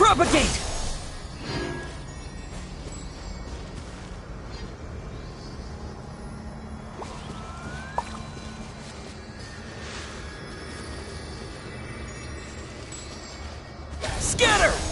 Propagate! Scatter!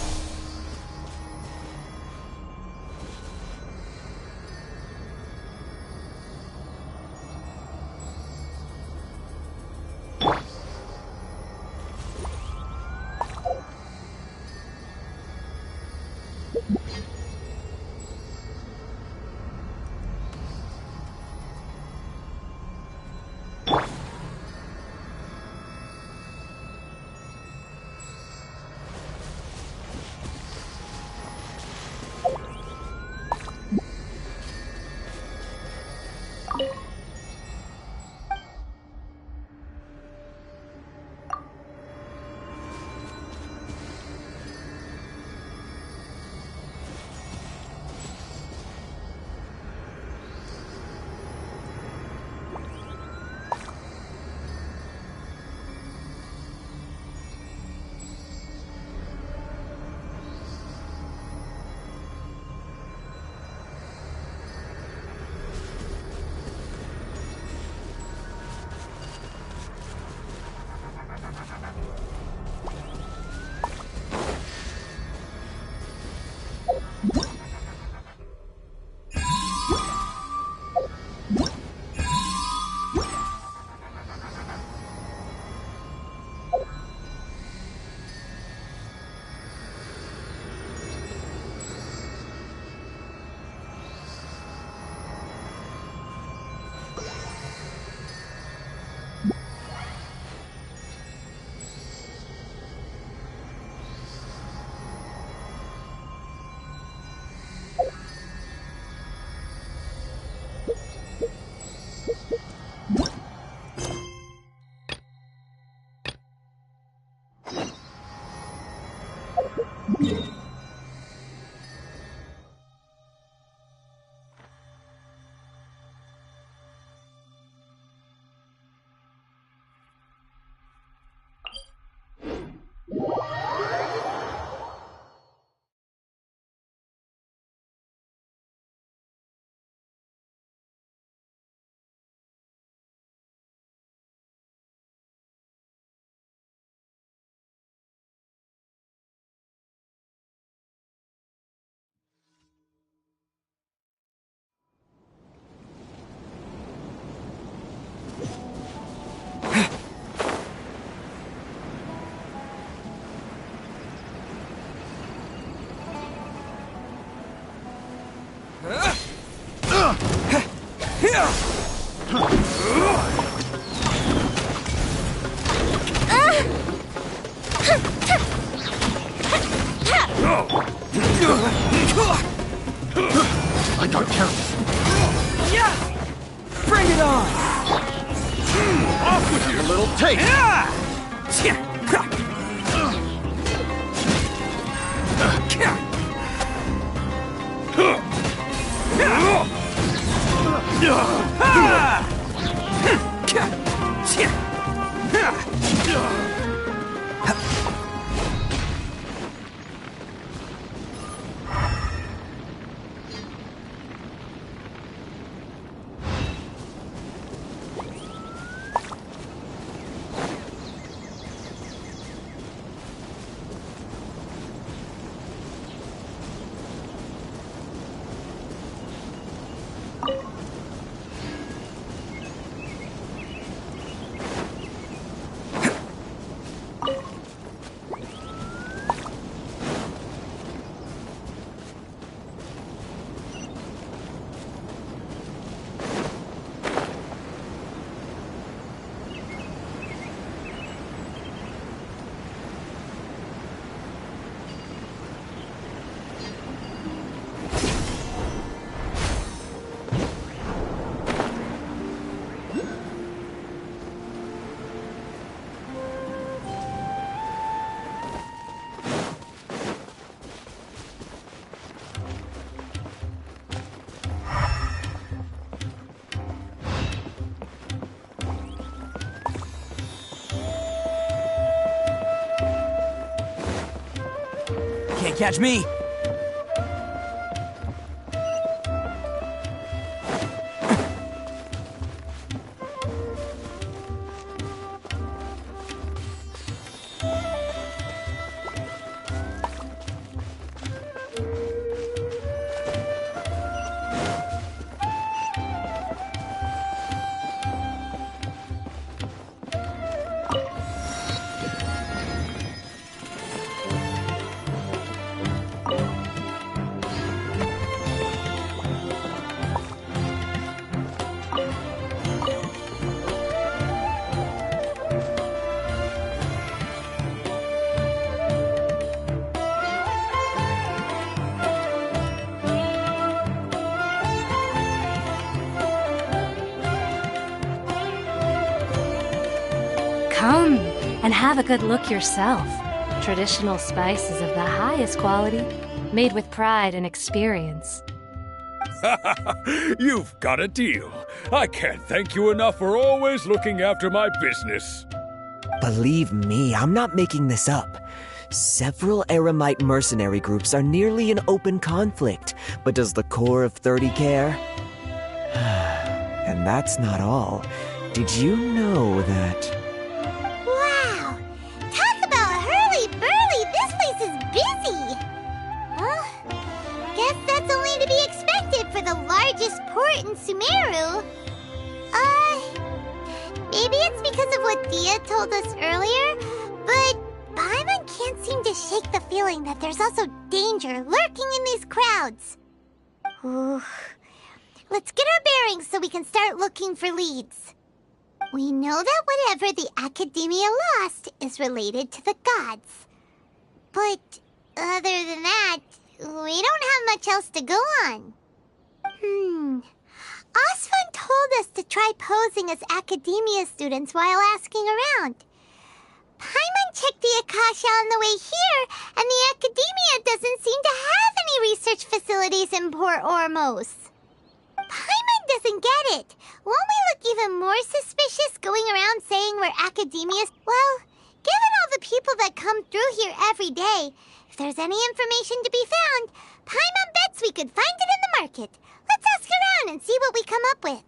I don't care. Yeah! Bring it on! Off with your little taste! catch me? Come and have a good look yourself. Traditional spices of the highest quality, made with pride and experience. You've got a deal. I can't thank you enough for always looking after my business. Believe me, I'm not making this up. Several Eremite mercenary groups are nearly in open conflict, but does the core of 30 care? And that's not all. Did you know that... Wow! Talk about hurly-burly! This place is busy! Well, guess that's only to be expected for the largest port in Sumeru. Maybe it's because of what Dia told us earlier, but Paimon can't seem to shake the feeling that there's also danger lurking in these crowds. Ooh. Let's get our bearings so we can start looking for leads. We know that whatever the Academia lost is related to the gods. But other than that, we don't have much else to go on. Osfun told us to try posing as Academia students while asking around. Paimon checked the Akasha on the way here, and the Academia doesn't seem to have any research facilities in Port Ormos. Paimon doesn't get it. Won't we look even more suspicious going around saying we're Academias? Well, given all the people that come through here every day, if there's any information to be found, Paimon bets we could find it in the market. Let's ask around and see what we come up with.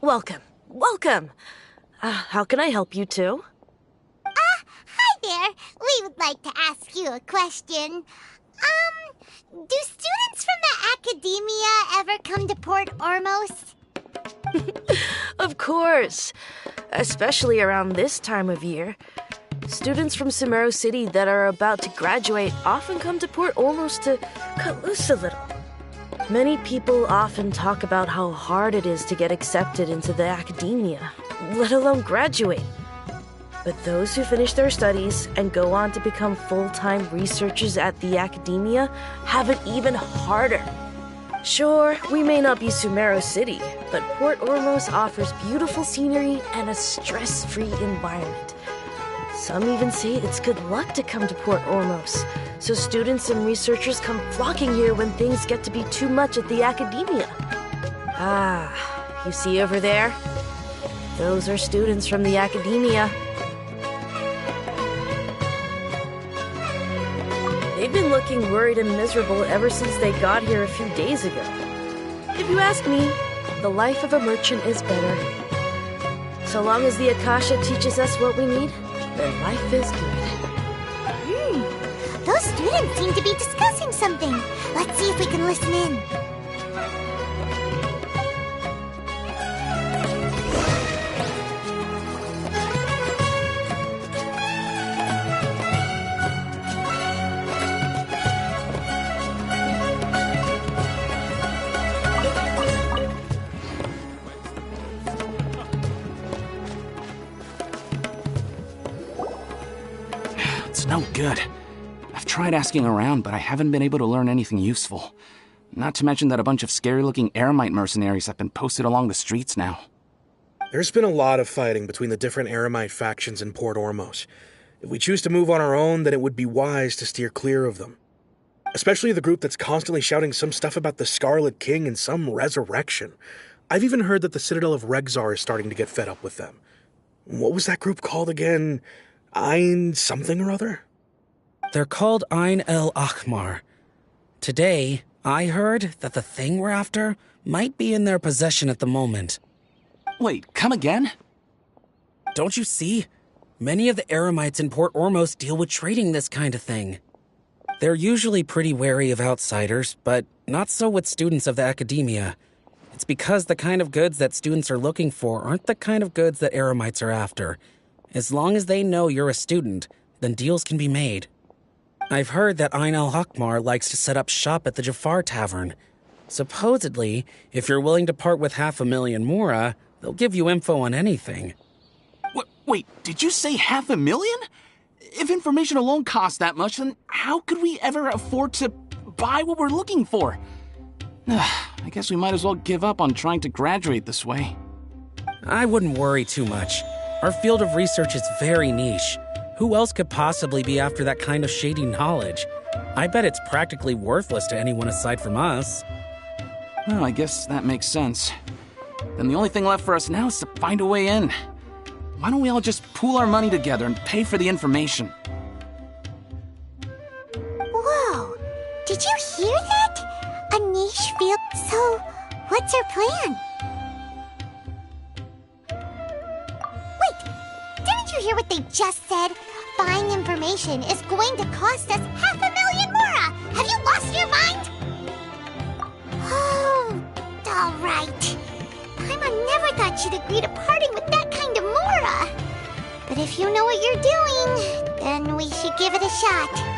Welcome. Welcome. How can I help you two? Hi there. We would like to ask you a question. Do students from the Academia ever come to Port Ormos? Of course. Especially around this time of year. Students from Sumeru City that are about to graduate often come to Port Ormos to cut loose a little. Many people often talk about how hard it is to get accepted into the Academia, let alone graduate. But those who finish their studies and go on to become full-time researchers at the Academia have it even harder. Sure, we may not be Sumeru City, but Port Ormos offers beautiful scenery and a stress-free environment. Some even say it's good luck to come to Port Ormos, so students and researchers come flocking here when things get to be too much at the Academia. You see over there? Those are students from the Academia. They've been looking worried and miserable ever since they got here a few days ago. If you ask me, the life of a merchant is better. So long as the Akasha teaches us what we need, then life is good. Those students seem to be discussing something. Let's see if we can listen in. It's no good. I've tried asking around, but I haven't been able to learn anything useful. Not to mention that a bunch of scary-looking Eremite mercenaries have been posted along the streets now. There's been a lot of fighting between the different Eremite factions in Port Ormos. If we choose to move on our own, then it would be wise to steer clear of them. Especially the group that's constantly shouting some stuff about the Scarlet King and some resurrection. I've even heard that the Citadel of Regzar is starting to get fed up with them. What was that group called again? Ein something or other? They're called Ein el Ahmar. Today, I heard that the thing we're after might be in their possession at the moment. Wait, come again? Don't you see? Many of the Eremites in Port Ormos deal with trading this kind of thing. They're usually pretty wary of outsiders, but not so with students of the academia. It's because the kind of goods that students are looking for aren't the kind of goods that Eremites are after. As long as they know you're a student, then deals can be made. I've heard that Ein al-Hakmar likes to set up shop at the Jafar Tavern. Supposedly, if you're willing to part with 500,000 mora, they'll give you info on anything. Wait, did you say 500,000? If information alone costs that much, then how could we ever afford to buy what we're looking for? I guess we might as well give up on trying to graduate this way. I wouldn't worry too much. Our field of research is very niche. Who else could possibly be after that kind of shady knowledge? I bet it's practically worthless to anyone aside from us. Well, I guess that makes sense. Then the only thing left for us now is to find a way in. Why don't we all just pool our money together and pay for the information? Whoa! Did you hear that? A niche field. So, what's our plan? Wait! Didn't you hear what they just said? Buying information is going to cost us 500,000 mora! Have you lost your mind? Oh, alright. Paimon never thought she'd agree to parting with that kind of mora. But if you know what you're doing, then we should give it a shot.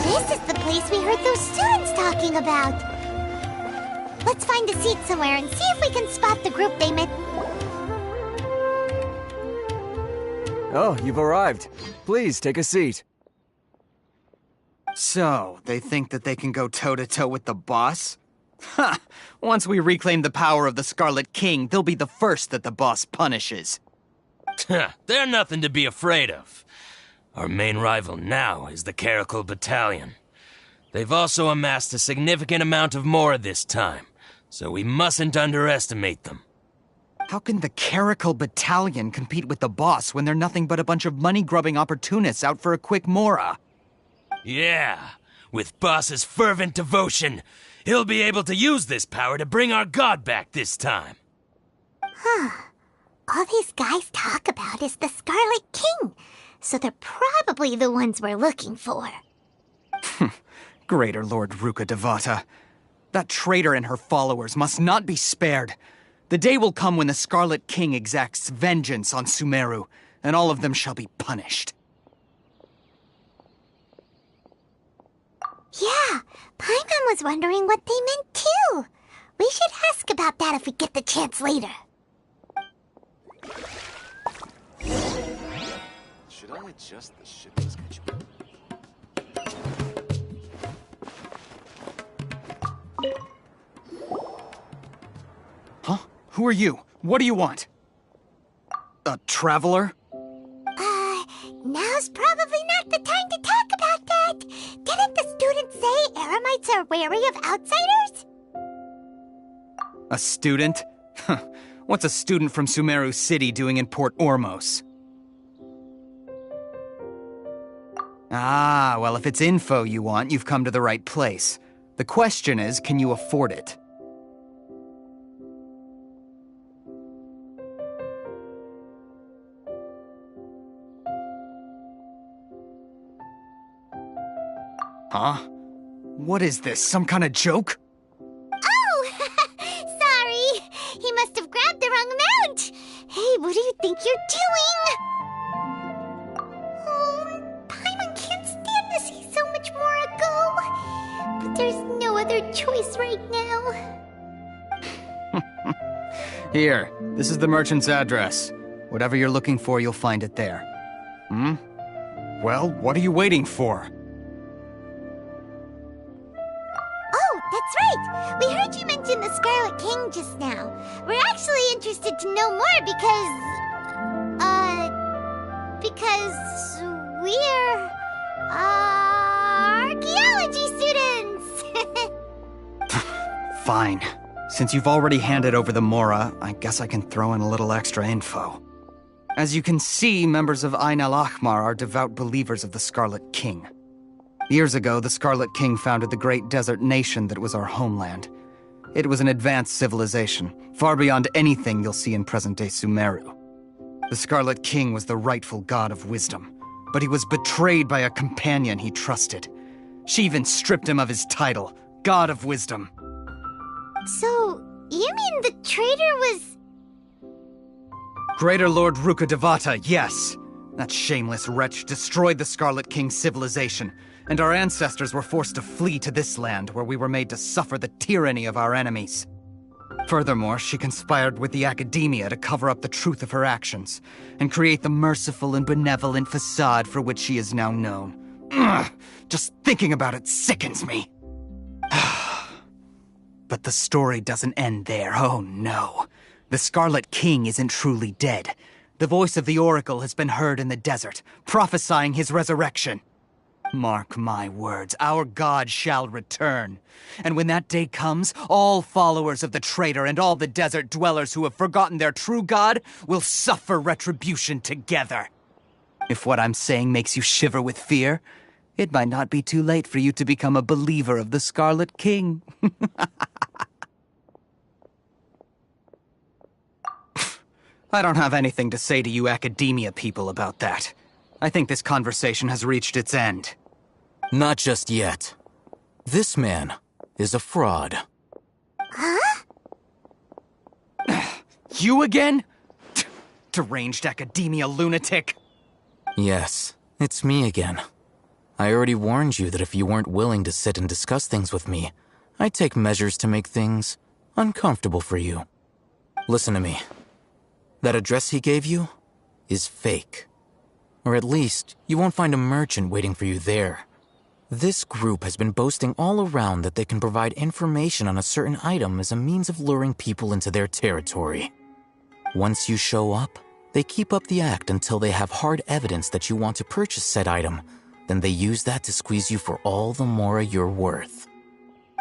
This is the place we heard those students talking about. Let's find a seat somewhere and see if we can spot the group they met. Oh, you've arrived. Please, take a seat. So, they think that they can go toe-to-toe with the boss? Ha! Once we reclaim the power of the Scarlet King, they'll be the first that the boss punishes. They're nothing to be afraid of. Our main rival now is the Caracal Battalion. They've also amassed a significant amount of mora this time, so we mustn't underestimate them. How can the Caracal Battalion compete with the boss when they're nothing but a bunch of money-grubbing opportunists out for a quick mora? Yeah, with Boss's fervent devotion, he'll be able to use this power to bring our god back this time. All these guys talk about is the Scarlet King, so they're probably the ones we're looking for. Greater Lord Ruka Devata. That traitor and her followers must not be spared. The day will come when the Scarlet King exacts vengeance on Sumeru, and all of them shall be punished. Yeah, Paimon was wondering what they meant too. We should ask about that if we get the chance later. Should I adjust the ship schedule? Huh? Who are you? What do you want? A traveler? Now's probably not the time to talk about that. Didn't the students say Eremites are wary of outsiders? A student? What's a student from Sumeru City doing in Port Ormos? Ah, well, if it's info you want, you've come to the right place. The question is, can you afford it? Huh? What is this, some kind of joke? Oh! Sorry! He must have grabbed the wrong amount! Hey, what do you think you're doing? Oh, Paimon can't stand to see so much more go. But there's no other choice right now. Here, this is the merchant's address. Whatever you're looking for, you'll find it there. Well, what are you waiting for? Oh, that's right! We heard you mention the Scarlet King just now. We're actually interested to know more because we're, archaeology students! Fine. Since you've already handed over the Mora, I guess I can throw in a little extra info. As you can see, members of Ain al-Ahmar are devout believers of the Scarlet King. Years ago, the Scarlet King founded the great desert nation that was our homeland. It was an advanced civilization, far beyond anything you'll see in present-day Sumeru. The Scarlet King was the rightful god of wisdom, but he was betrayed by a companion he trusted. She even stripped him of his title, God of Wisdom. So, you mean the traitor was... Greater Lord Rukkhadevata, yes. That shameless wretch destroyed the Scarlet King's civilization, and our ancestors were forced to flee to this land where we were made to suffer the tyranny of our enemies. Furthermore, she conspired with the Academia to cover up the truth of her actions, and create the merciful and benevolent facade for which she is now known. Ugh, just thinking about it sickens me. But the story doesn't end there, oh no. The Scarlet King isn't truly dead. The voice of the Oracle has been heard in the desert, prophesying his resurrection. Mark my words, our god shall return. And when that day comes, all followers of the traitor and all the desert dwellers who have forgotten their true god will suffer retribution together. If what I'm saying makes you shiver with fear, it might not be too late for you to become a believer of the Scarlet King. I don't have anything to say to you Academia people about that. I think this conversation has reached its end. Not just yet. This man is a fraud. Huh? You again? Deranged Academia lunatic. Yes, it's me again. I already warned you that if you weren't willing to sit and discuss things with me, I'd take measures to make things uncomfortable for you. Listen to me. That address he gave you is fake. Or at least, you won't find a merchant waiting for you there. This group has been boasting all around that they can provide information on a certain item as a means of luring people into their territory. Once you show up, they keep up the act until they have hard evidence that you want to purchase said item. Then they use that to squeeze you for all the Mora you're worth.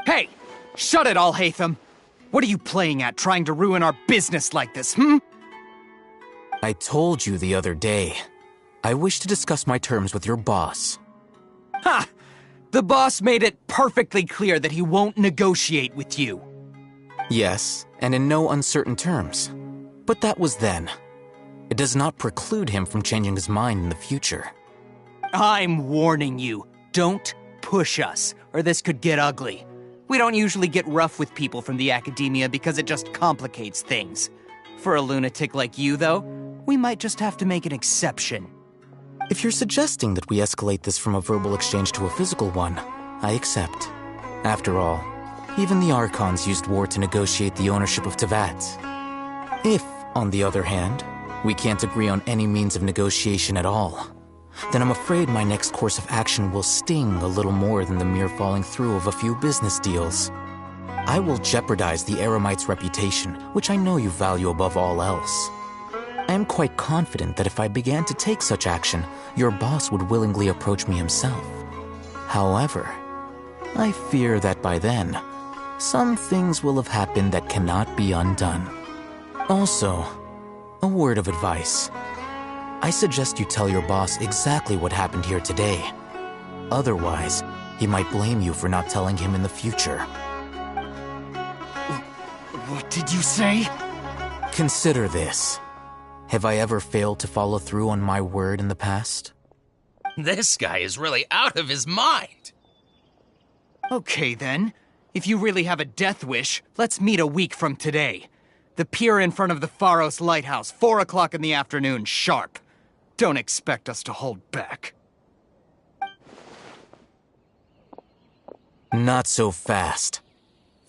Hey! Shut it all, Hatham! What are you playing at, trying to ruin our business like this, I told you the other day. I wish to discuss my terms with your boss. Ha! The boss made it perfectly clear that he won't negotiate with you. Yes, and in no uncertain terms. But that was then. It does not preclude him from changing his mind in the future. I'm warning you. Don't push us, or this could get ugly. We don't usually get rough with people from the Academia because it just complicates things. For a lunatic like you, though, we might just have to make an exception. If you're suggesting that we escalate this from a verbal exchange to a physical one, I accept. After all, even the Archons used war to negotiate the ownership of Teyvat. If, on the other hand, we can't agree on any means of negotiation at all, then I'm afraid my next course of action will sting a little more than the mere falling through of a few business deals. I will jeopardize the Eremites' reputation, which I know you value above all else. I am quite confident that if I began to take such action, your boss would willingly approach me himself. However, I fear that by then, some things will have happened that cannot be undone. Also, a word of advice. I suggest you tell your boss exactly what happened here today. Otherwise, he might blame you for not telling him in the future. What did you say? Consider this. Have I ever failed to follow through on my word in the past? This guy is really out of his mind. Okay then. If you really have a death wish, let's meet a week from today. The pier in front of the Pharos Lighthouse, 4 o'clock in the afternoon, sharp. Don't expect us to hold back. Not so fast.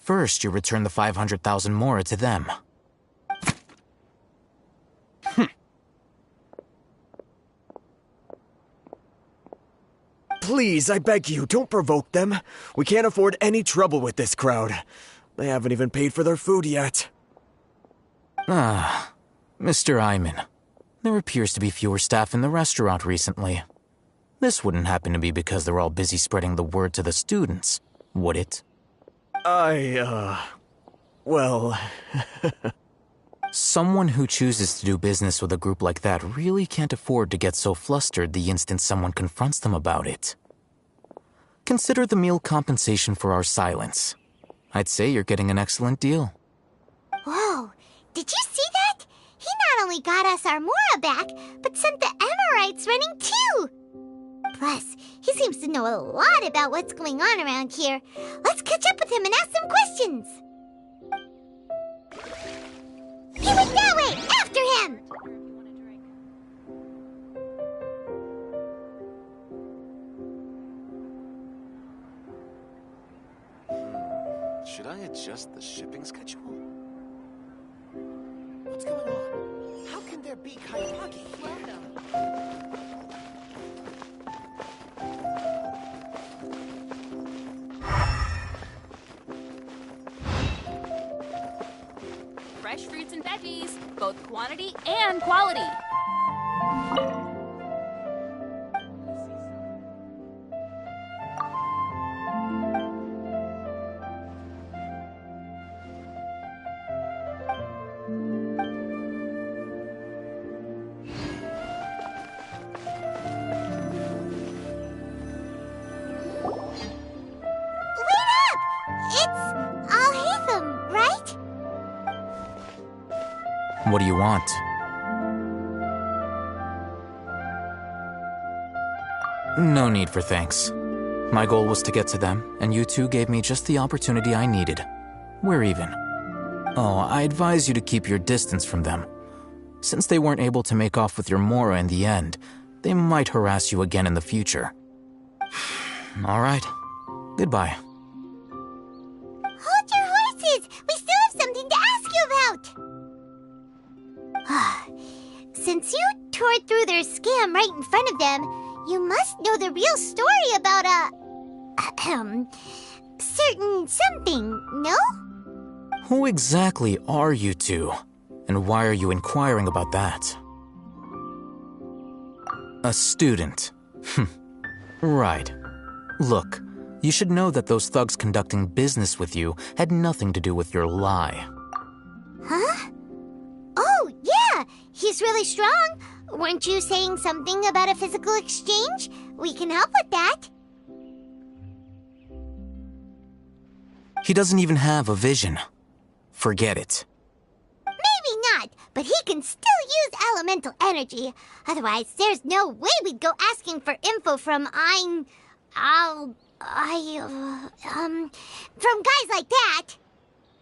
First, you return the 500,000 mora to them. Please, I beg you, don't provoke them. We can't afford any trouble with this crowd. They haven't even paid for their food yet. Ah, Mr. Iman. There appears to be fewer staff in the restaurant recently. This wouldn't happen to be because they're all busy spreading the word to the students, would it? Well... Someone who chooses to do business with a group like that really can't afford to get so flustered the instant someone confronts them about it. Consider the meal compensation for our silence. I'd say you're getting an excellent deal. Whoa, did you see that? He not only got us our Mora back, but sent the Emirites running too! Plus, he seems to know a lot about what's going on around here. Let's catch up with him and ask some questions! He went that way! After him! Should I adjust the shipping schedule? What's going on? How can there be Kairagi? Fresh fruits and veggies, both quantity and quality. What do you want? No need for thanks. My goal was to get to them, and you two gave me just the opportunity I needed. We're even. Oh, I advise you to keep your distance from them. Since they weren't able to make off with your Mora in the end, they might harass you again in the future. All right. Goodbye. Hold your horses! We still have something to ask you about! Since you tore through their scam right in front of them, you must know the real story about certain something, no? Who exactly are you two? And why are you inquiring about that? A student. Right. Look, you should know that those thugs conducting business with you had nothing to do with your lie. Huh? Oh, yeah! He's really strong. Weren't you saying something about a physical exchange? We can help with that. He doesn't even have a vision. Forget it. Maybe not, but he can still use elemental energy. Otherwise, there's no way we'd go asking for info from from guys like that.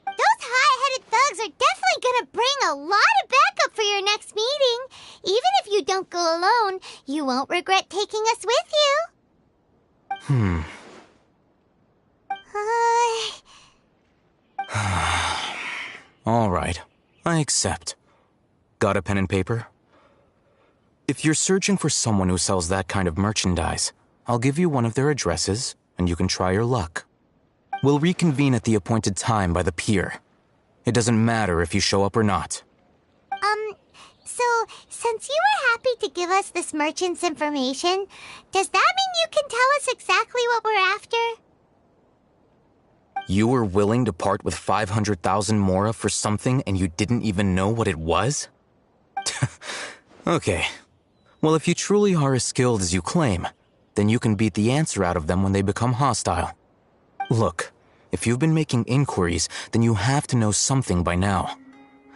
Those high-headed thugs are definitely gonna bring a lot of backup for your next meeting. Even if you don't go alone, you won't regret taking us with you. All right, I accept. Got a pen and paper? If you're searching for someone who sells that kind of merchandise, I'll give you one of their addresses, and you can try your luck. We'll reconvene at the appointed time by the pier. It doesn't matter if you show up or not. So, since you were happy to give us this merchant's information, does that mean you can tell us exactly what we're after? You were willing to part with 500,000 mora for something and you didn't even know what it was? Okay. Well, if you truly are as skilled as you claim, then you can beat the answer out of them when they become hostile. Look, if you've been making inquiries, then you have to know something by now.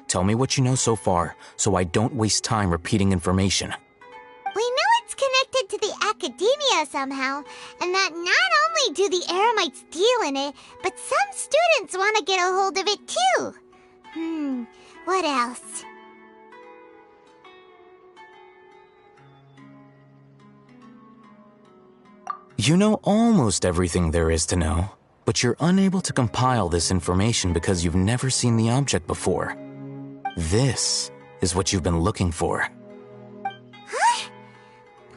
Tell me what you know so far, so I don't waste time repeating information. We know it's connected to the academia somehow, and that not only do the Eremites deal in it, but some students want to get a hold of it too. What else? You know almost everything there is to know, but you're unable to compile this information because you've never seen the object before. This is what you've been looking for. Huh?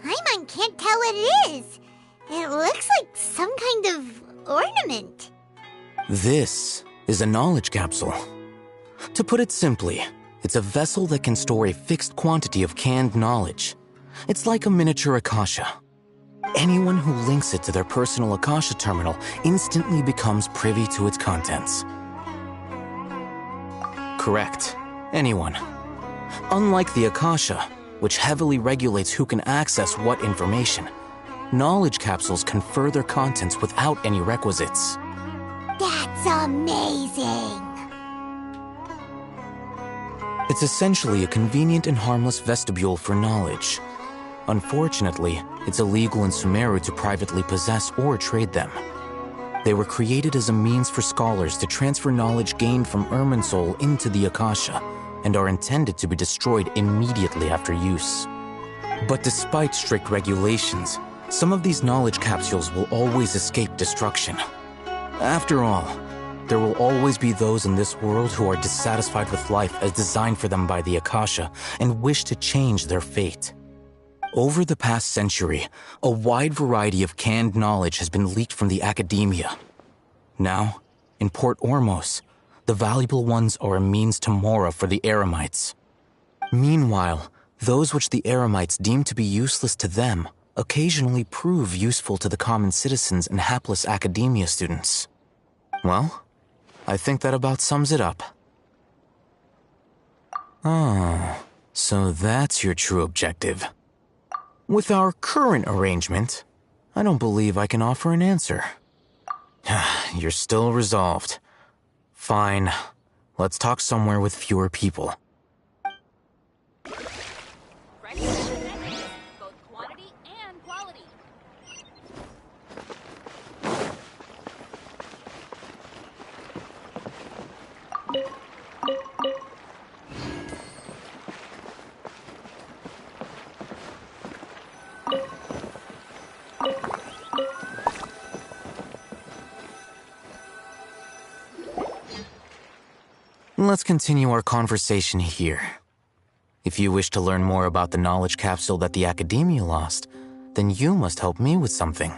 Paimon can't tell what it is. It looks like some kind of ornament. This is a knowledge capsule. To put it simply, it's a vessel that can store a fixed quantity of canned knowledge. It's like a miniature Akasha. Anyone who links it to their personal Akasha terminal instantly becomes privy to its contents. Correct. Anyone. Unlike the Akasha, which heavily regulates who can access what information, knowledge capsules confer their contents without any requisites. That's amazing! It's essentially a convenient and harmless vestibule for knowledge. Unfortunately, it's illegal in Sumeru to privately possess or trade them. They were created as a means for scholars to transfer knowledge gained from Irminsul into the Akasha, and are intended to be destroyed immediately after use. But despite strict regulations, some of these knowledge capsules will always escape destruction. After all, there will always be those in this world who are dissatisfied with life as designed for them by the Akasha and wish to change their fate. Over the past century, a wide variety of canned knowledge has been leaked from the academia. Now, in Port Ormos, the valuable ones are a means to Mora for the Eremites. Meanwhile, those which the Eremites deem to be useless to them occasionally prove useful to the common citizens and hapless academia students. Well, I think that about sums it up. Oh, so that's your true objective. With our current arrangement, I don't believe I can offer an answer. You're still resolved. Fine. Let's talk somewhere with fewer people. Both quantity and quality. Let's continue our conversation here. If you wish to learn more about the knowledge capsule that the Academia lost, then you must help me with something.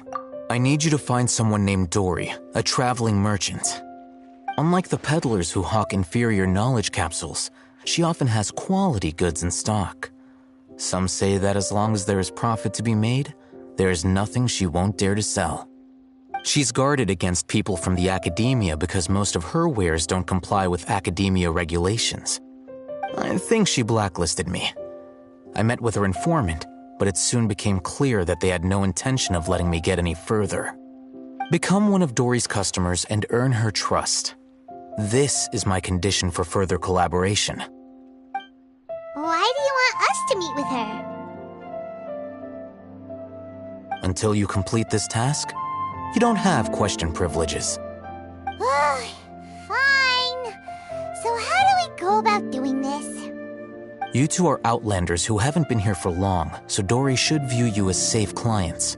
I need you to find someone named Dory, a traveling merchant. Unlike the peddlers who hawk inferior knowledge capsules, she often has quality goods in stock. Some say that as long as there is profit to be made, there is nothing she won't dare to sell. She's guarded against people from the academia because most of her wares don't comply with academia regulations. I think she blacklisted me. I met with her informant, but it soon became clear that they had no intention of letting me get any further. Become one of Dory's customers and earn her trust. This is my condition for further collaboration. Why do you want us to meet with her? Until you complete this task, you don't have question privileges. Fine. So how do we go about doing this? You two are outlanders who haven't been here for long, so Dory should view you as safe clients.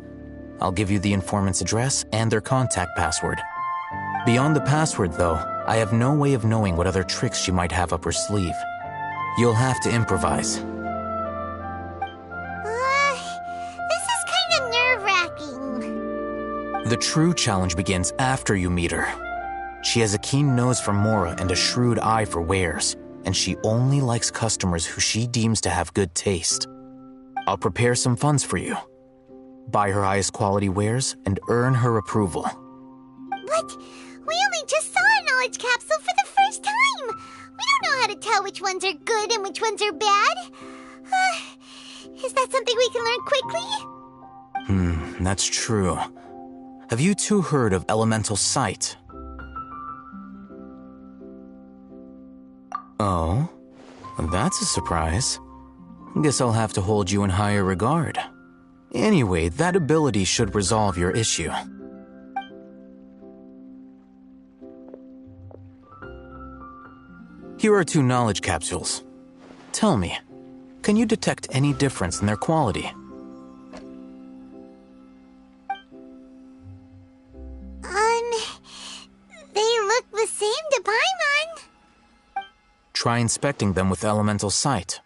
I'll give you the informant's address and their contact password. Beyond the password, though, I have no way of knowing what other tricks she might have up her sleeve. You'll have to improvise. This is kind of nerve-wracking. The true challenge begins after you meet her. She has a keen nose for Mora and a shrewd eye for wares, and she only likes customers who she deems to have good taste. I'll prepare some funds for you. Buy her highest quality wares and earn her approval. But we only just saw a knowledge capsule for the first time. We don't know how to tell which ones are good and which ones are bad. Is that something we can learn quickly? That's true. Have you two heard of elemental sight? Oh, that's a surprise. Guess I'll have to hold you in higher regard. Anyway, that ability should resolve your issue. Here are 2 knowledge capsules. Tell me, can you detect any difference in their quality? They look the same to Paimon. Try inspecting them with elemental sight.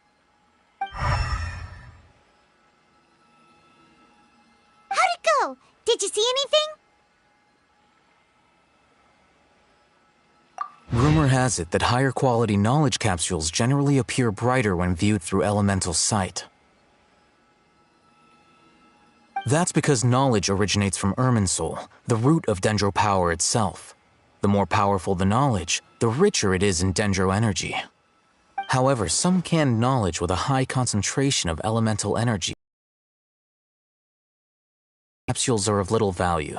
How'd it go? Did you see anything? Rumor has it that higher quality knowledge capsules generally appear brighter when viewed through elemental sight. That's because knowledge originates from Irminsul, the root of Dendro power itself. The more powerful the knowledge, the richer it is in Dendro energy. However, some canned knowledge with a high concentration of elemental energy capsules are of little value.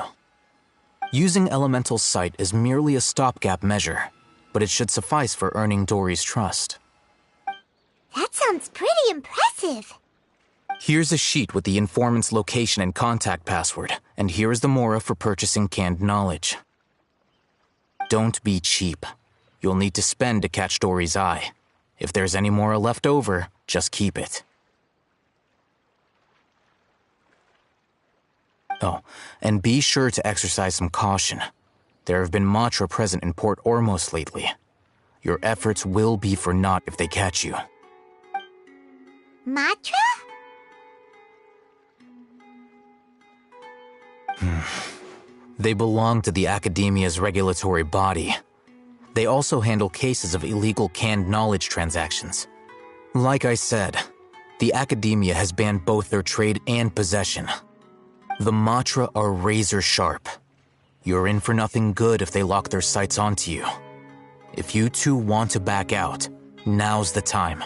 Using elemental sight is merely a stopgap measure, but it should suffice for earning Dory's trust. That sounds pretty impressive. Here's a sheet with the informant's location and contact password, and here is the mora for purchasing canned knowledge. Don't be cheap. You'll need to spend to catch Dory's eye. If there's any mora left over, just keep it. Oh, and be sure to exercise some caution. There have been Matra present in Port Ormos lately. Your efforts will be for naught if they catch you. Matra? They belong to the Academia's regulatory body. They also handle cases of illegal canned knowledge transactions. Like I said, the Academia has banned both their trade and possession. The Matra are razor sharp. You're in for nothing good if they lock their sights onto you. If you two want to back out, now's the time.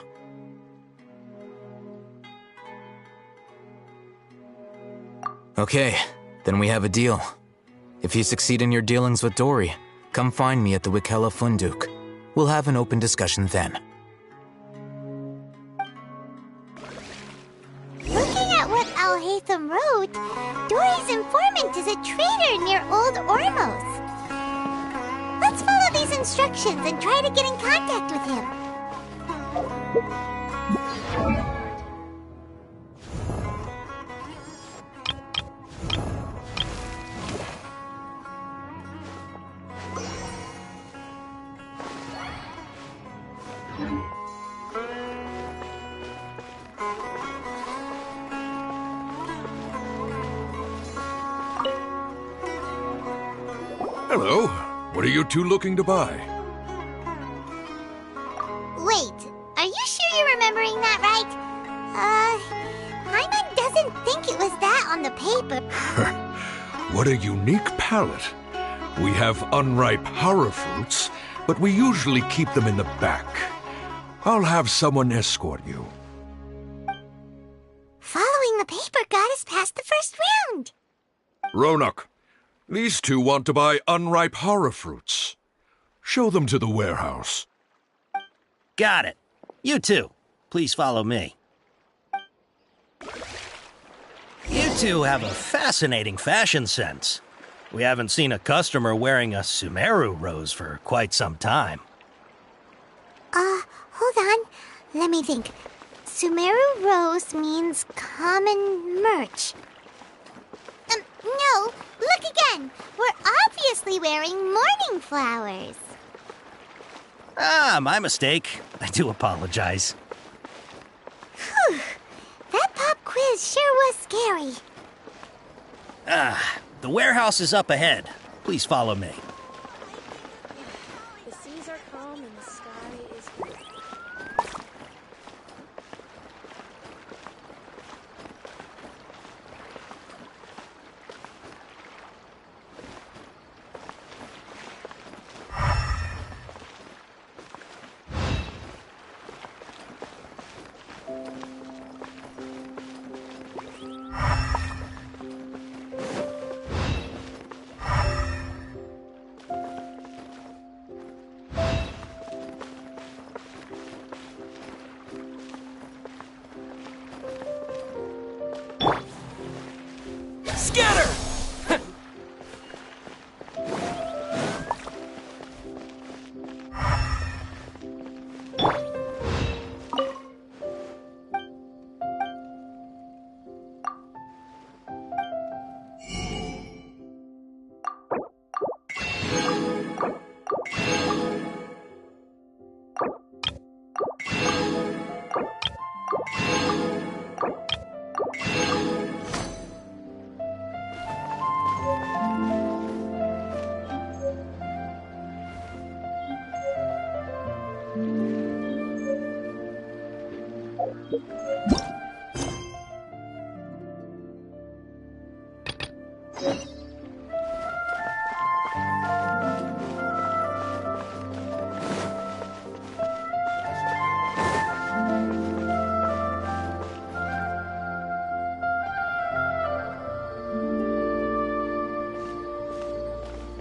Okay, then we have a deal. If you succeed in your dealings with Dory, come find me at the Wikela Funduk. We'll have an open discussion then. Looking at what Al-Haytham wrote, Dory's informant is a traitor near Old Ormos. Let's follow these instructions and try to get in contact with him. Hello. What are you two looking to buy? Wait, are you sure you're remembering that right? Paimon doesn't think it was that on the paper. What a unique palate. We have unripe hara fruits, but we usually keep them in the back. I'll have someone escort you. Following the paper got us past the first round. Ronak, these two want to buy unripe hara fruits. Show them to the warehouse. Got it. You two, please follow me. You two have a fascinating fashion sense. We haven't seen a customer wearing a sumeru rose for quite some time. Hold on. Let me think. Sumeru rose means common merch. No, look again. We're obviously wearing morning flowers. Ah, my mistake. I do apologize. Whew. That pop quiz sure was scary. The warehouse is up ahead. Please follow me. The seas are calm and the sky is blue.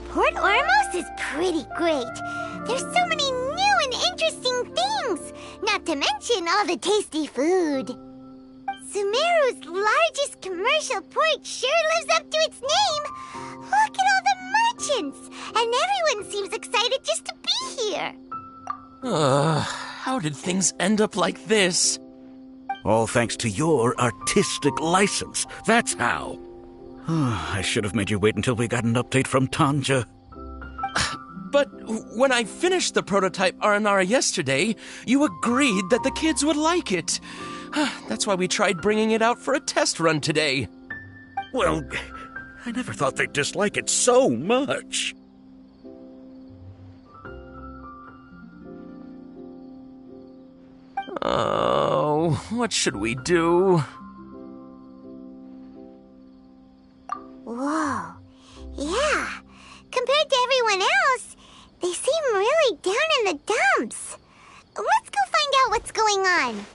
Port Ormos is pretty great. There's so many new and interesting things, not to mention all the tasty food. Sumeru's largest commercial port sure lives up to its name. Look at all the merchants, and everyone seems excited just to be here. How did things end up like this? All thanks to your artistic license. That's how. I should have made you wait until we got an update from Tanja. But when I finished the prototype Aranara yesterday, you agreed that the kids would like it. That's why we tried bringing it out for a test run today. Well, I never thought they'd dislike it so much. Oh, what should we do? Whoa. Yeah. Compared to everyone else, they seem really down in the dumps. Let's go find out what's going on.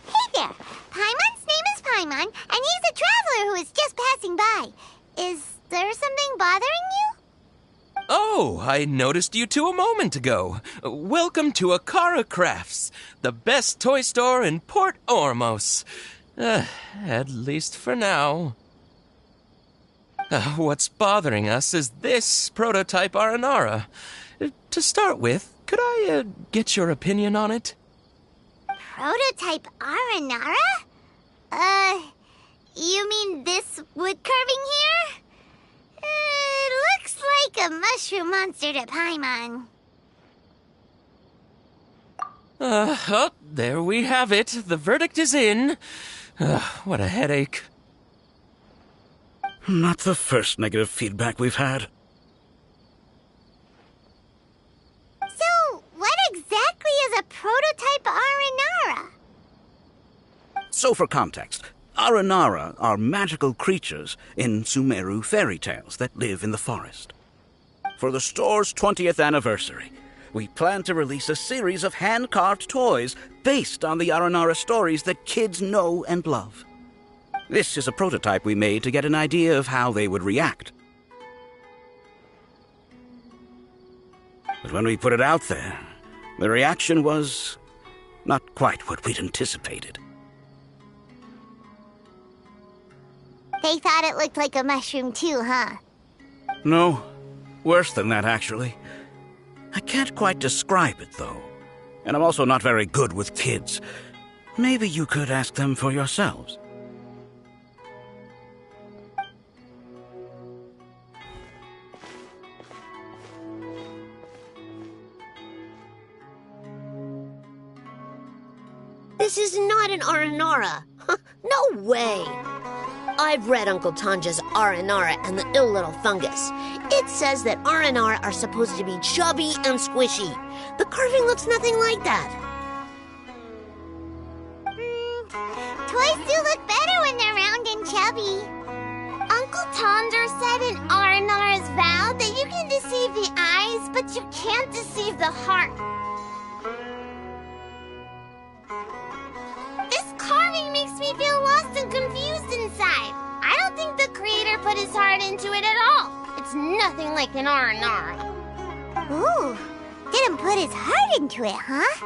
Hey there. Paimon's name is Paimon, and he's a traveler who is just passing by. Is there something bothering you? Oh, I noticed you two a moment ago. Welcome to Akara Crafts, the best toy store in Port Ormos. At least for now. What's bothering us is this prototype Aranara. To start with, could I get your opinion on it? Prototype Aranara? You mean this wood carving here? It looks like a mushroom monster to Paimon. Oh, there we have it. The verdict is in. What a headache. Not the first negative feedback we've had. So, what exactly is a prototype Aranara? So for context, Aranara are magical creatures in Sumeru fairy tales that live in the forest. For the store's 20th anniversary, we plan to release a series of hand-carved toys based on the Aranara stories that kids know and love. This is a prototype we made to get an idea of how they would react. But when we put it out there, the reaction was not quite what we'd anticipated. They thought it looked like a mushroom too, huh? No, worse than that, actually. I can't quite describe it, though. And I'm also not very good with kids. Maybe you could ask them for yourselves. This is not an Aranara. No way. I've read Uncle Tanja's Aranara and the Ill Little Fungus. It says that Aranara are supposed to be chubby and squishy. The carving looks nothing like that. Toys do look better when they're round and chubby. Uncle Tonder said in Aranara's vow that you can deceive the eyes, but you can't deceive the heart. This carving makes me feel lost and confused inside. I don't think the creator put his heart into it at all. It's nothing like an Aranara. Ooh, didn't put his heart into it, huh?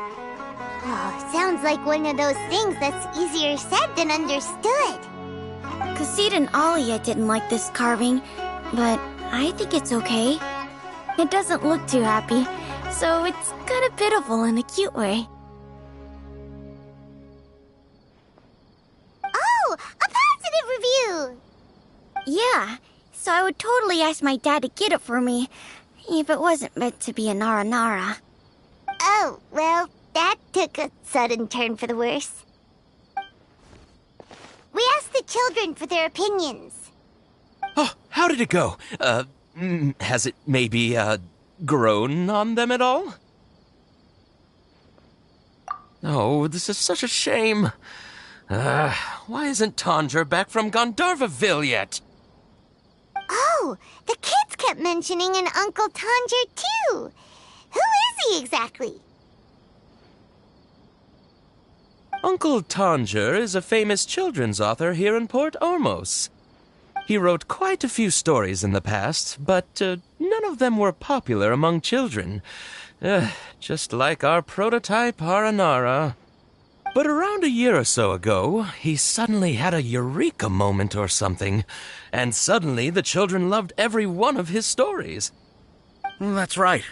Oh, sounds like one of those things that's easier said than understood. Kassid and Alia didn't like this carving, but I think it's okay. It doesn't look too happy, so it's kind of pitiful in a cute way. Oh, a positive review! Yeah, so I would totally ask my dad to get it for me, if it wasn't meant to be an Aranara. Oh, well, that took a sudden turn for the worse. We asked the children for their opinions. Oh, how did it go? Has it maybe, grown on them at all? Oh, this is such a shame. Why isn't Tondra back from Gandharvaville yet? Oh, the kids kept mentioning an Uncle Tanger, too. Who is he exactly? Uncle Tanger is a famous children's author here in Port Ormos. He wrote quite a few stories in the past, but none of them were popular among children. Just like our prototype Aranara. But around a year or so ago, he suddenly had a eureka moment or something, and suddenly the children loved every one of his stories. That's right.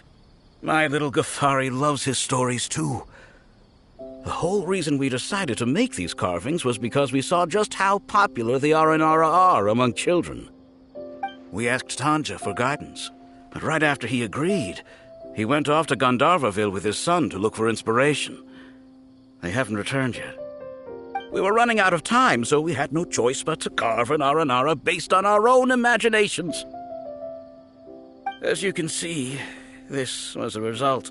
My little Ghaffari loves his stories too. The whole reason we decided to make these carvings was because we saw just how popular the Aranara are among children. We asked Tanja for guidance, but right after he agreed, he went off to Gandharvaville with his son to look for inspiration. They haven't returned yet. We were running out of time, so we had no choice but to carve an Aranara based on our own imaginations. As you can see, this was the result.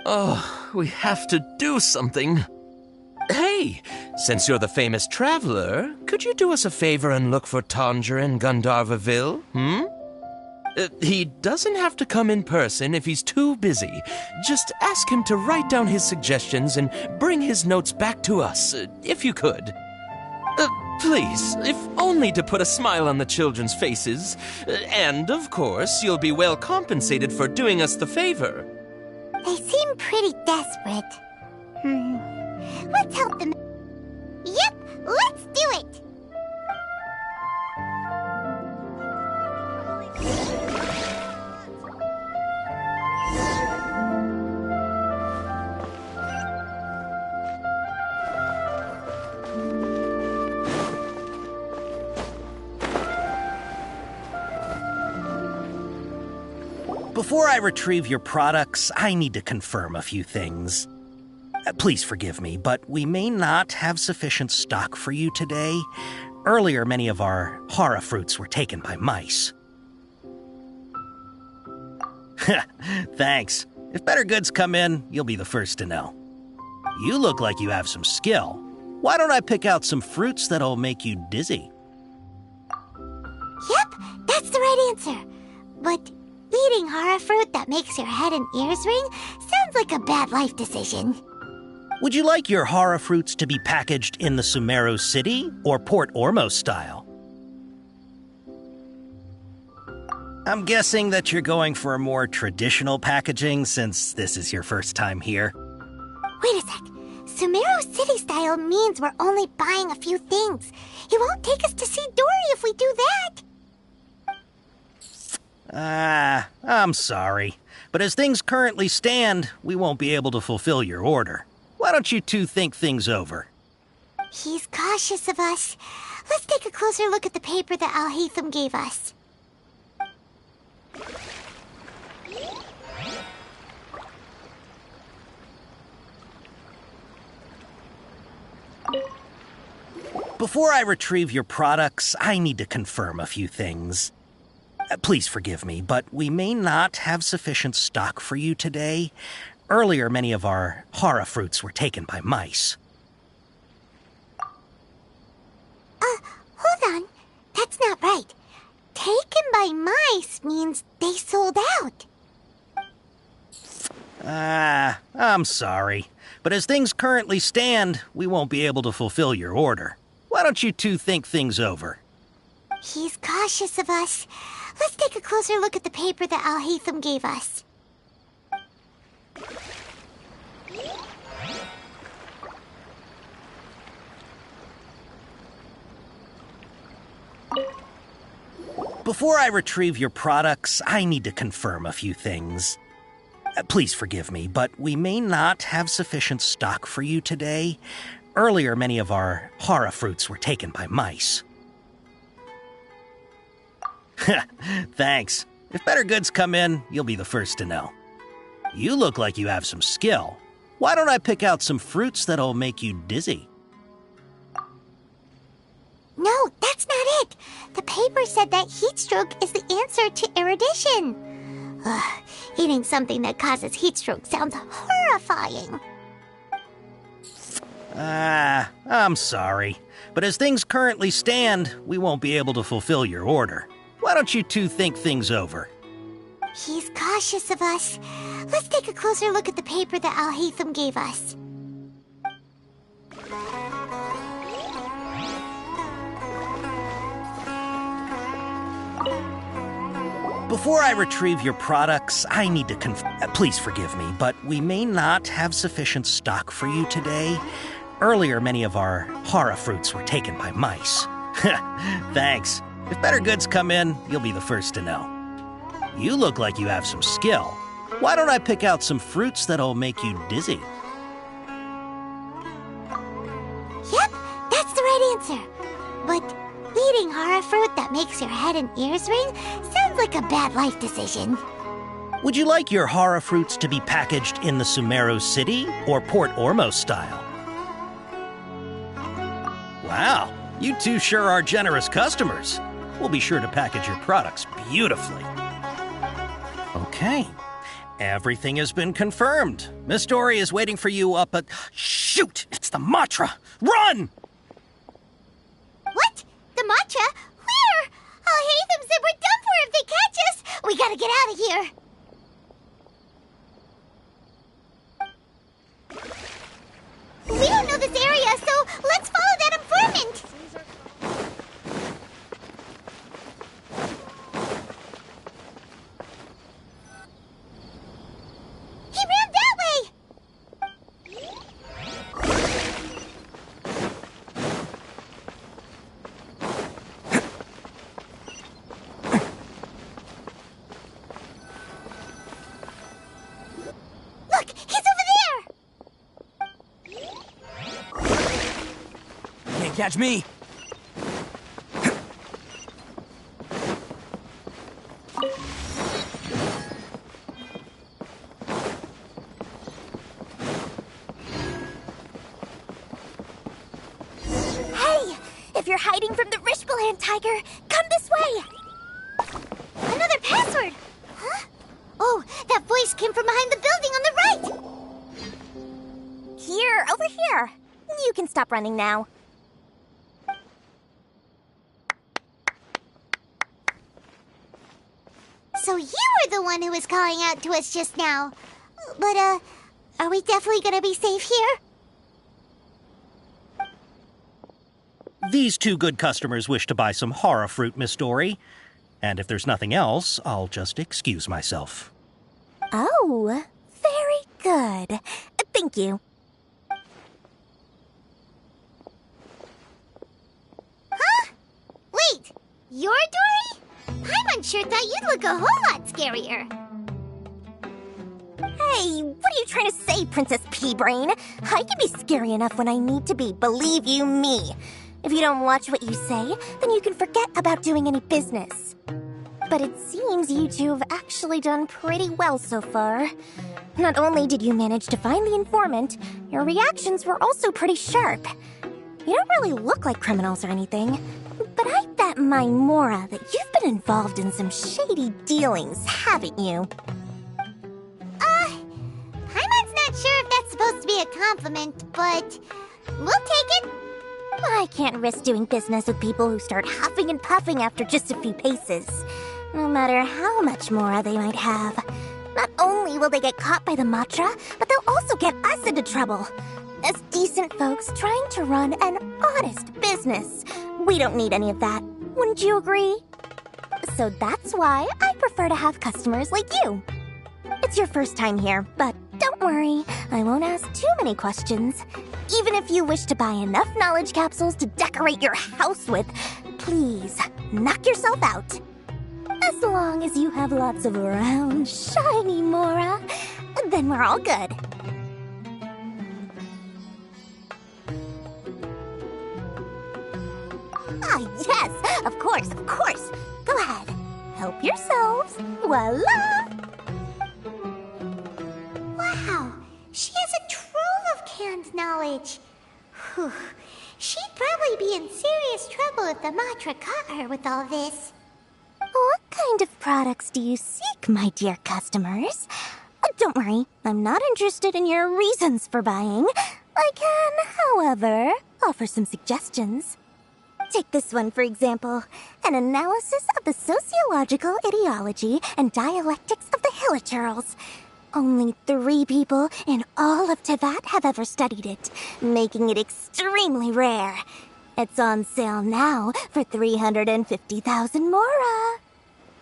Oh, we have to do something. Hey, since you're the famous traveler, could you do us a favor and look for Tanger in Gandharvaville, he doesn't have to come in person if he's too busy. Just ask him to write down his suggestions and bring his notes back to us, if you could. Please, if only to put a smile on the children's faces. And, of course, you'll be well compensated for doing us the favor. They seem pretty desperate. Let's help them. Yep, let's do it! Before I retrieve your products, I need to confirm a few things. Please forgive me, but we may not have sufficient stock for you today. Earlier, many of our hara fruits were taken by mice. Thanks. If better goods come in, you'll be the first to know. You look like you have some skill. Why don't I pick out some fruits that'll make you dizzy? Yep, that's the right answer. But eating hara fruit that makes your head and ears ring sounds like a bad life decision. Would you like your hara fruits to be packaged in the Sumeru City or Port Ormos style? I'm guessing that you're going for a more traditional packaging since this is your first time here. Wait a sec. Sumeru City style means we're only buying a few things. He won't take us to see Dory if we do that. I'm sorry. But as things currently stand, we won't be able to fulfill your order. Why don't you two think things over? He's cautious of us. Let's take a closer look at the paper that Al-Haytham gave us. Before I retrieve your products, I need to confirm a few things. Please forgive me, but we may not have sufficient stock for you today. Earlier, many of our hara fruits were taken by mice. Hold on. That's not right. Taken by mice means they sold out. I'm sorry. But as things currently stand, we won't be able to fulfill your order. Why don't you two think things over? He's cautious of us. Let's take a closer look at the paper that Al-Haytham gave us. Before I retrieve your products, I need to confirm a few things. Please forgive me, but we may not have sufficient stock for you today. Earlier, many of our hara fruits were taken by mice. Thanks. If better goods come in, you'll be the first to know. You look like you have some skill. Why don't I pick out some fruits that'll make you dizzy? No, that's not it. The paper said that heat stroke is the answer to erudition. Eating something that causes heat stroke sounds horrible. horrifying. I'm sorry. But as things currently stand, we won't be able to fulfill your order. Why don't you two think things over? He's cautious of us. Let's take a closer look at the paper that Al-Haytham gave us. Before I retrieve your products, I need to please forgive me, but we may not have sufficient stock for you today. Earlier, many of our hara fruits were taken by mice. Thanks. If better goods come in, you'll be the first to know. You look like you have some skill. Why don't I pick out some fruits that'll make you dizzy? Yep, that's the right answer. But eating hara fruit that makes your head and ears ring sounds like a bad life decision. Would you like your hara fruits to be packaged in the Sumeru City or Port Ormos style? Wow, you two sure are generous customers. We'll be sure to package your products beautifully. Okay, everything has been confirmed. Miss Dory is waiting for you up at... Shoot! It's the Matra! Run! What? The Matra? Where? Al-Haytham said we're done for if they catch us. We gotta get out of here. We don't know this area, so let's follow that informant. He ran that way. Look, he's over there. Can't catch me. Hey, if you're hiding from the Rishbaland tiger, come this way. Another password. Huh? Oh, that voice came from behind the building on the right. Here, over here. You can stop running now. So you were the one who was calling out to us just now. But, are we definitely gonna be safe here? These two good customers wish to buy some hara fruit, Miss Dory. And if there's nothing else, I'll just excuse myself. Oh, very good. Thank you. Huh? Wait, you're Dory? Paimon sure thought you'd look a whole lot scarier. Hey, what are you trying to say, Princess Pea-Brain? I can be scary enough when I need to be, believe you me. If you don't watch what you say, then you can forget about doing any business. But it seems you two have actually done pretty well so far. Not only did you manage to find the informant, your reactions were also pretty sharp. You don't really look like criminals or anything, but I bet my Mora that you've been involved in some shady dealings, haven't you? Paimon's not sure if that's supposed to be a compliment, but we'll take it. I can't risk doing business with people who start huffing and puffing after just a few paces, no matter how much Mora they might have. Not only will they get caught by the Matra, but they'll also get us into trouble. As decent folks trying to run an honest business, we don't need any of that. Wouldn't you agree? So that's why I prefer to have customers like you. It's your first time here, but don't worry, I won't ask too many questions. Even if you wish to buy enough knowledge capsules to decorate your house with, please, knock yourself out. As long as you have lots of round, shiny Mora, then we're all good. Ah, yes, of course, of course. Go ahead, help yourselves. Voila! Wow, she has a trove of canned knowledge. Whew. She'd probably be in serious trouble if the Matra caught her with all this. What kind of products do you seek, my dear customers? Don't worry, I'm not interested in your reasons for buying. I can, however, offer some suggestions. Take this one, for example. An analysis of the sociological ideology and dialectics of the Hilichurls. Only 3 people in all of Tevat have ever studied it, making it extremely rare. It's on sale now for 350,000 mora.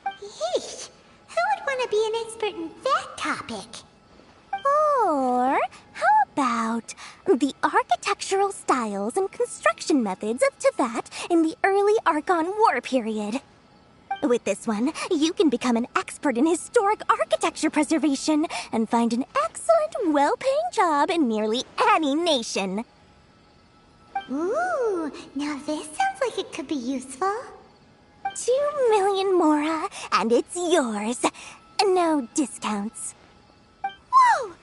Yeesh. Who would want to be an expert in that topic? Or how about the architectural styles and construction methods of Tevat in the early Archon War period? With this one, you can become an expert in historic architecture preservation and find an excellent, well-paying job in nearly any nation. Ooh, now this sounds like it could be useful. 2 million mora, and it's yours. No discounts. Whoa!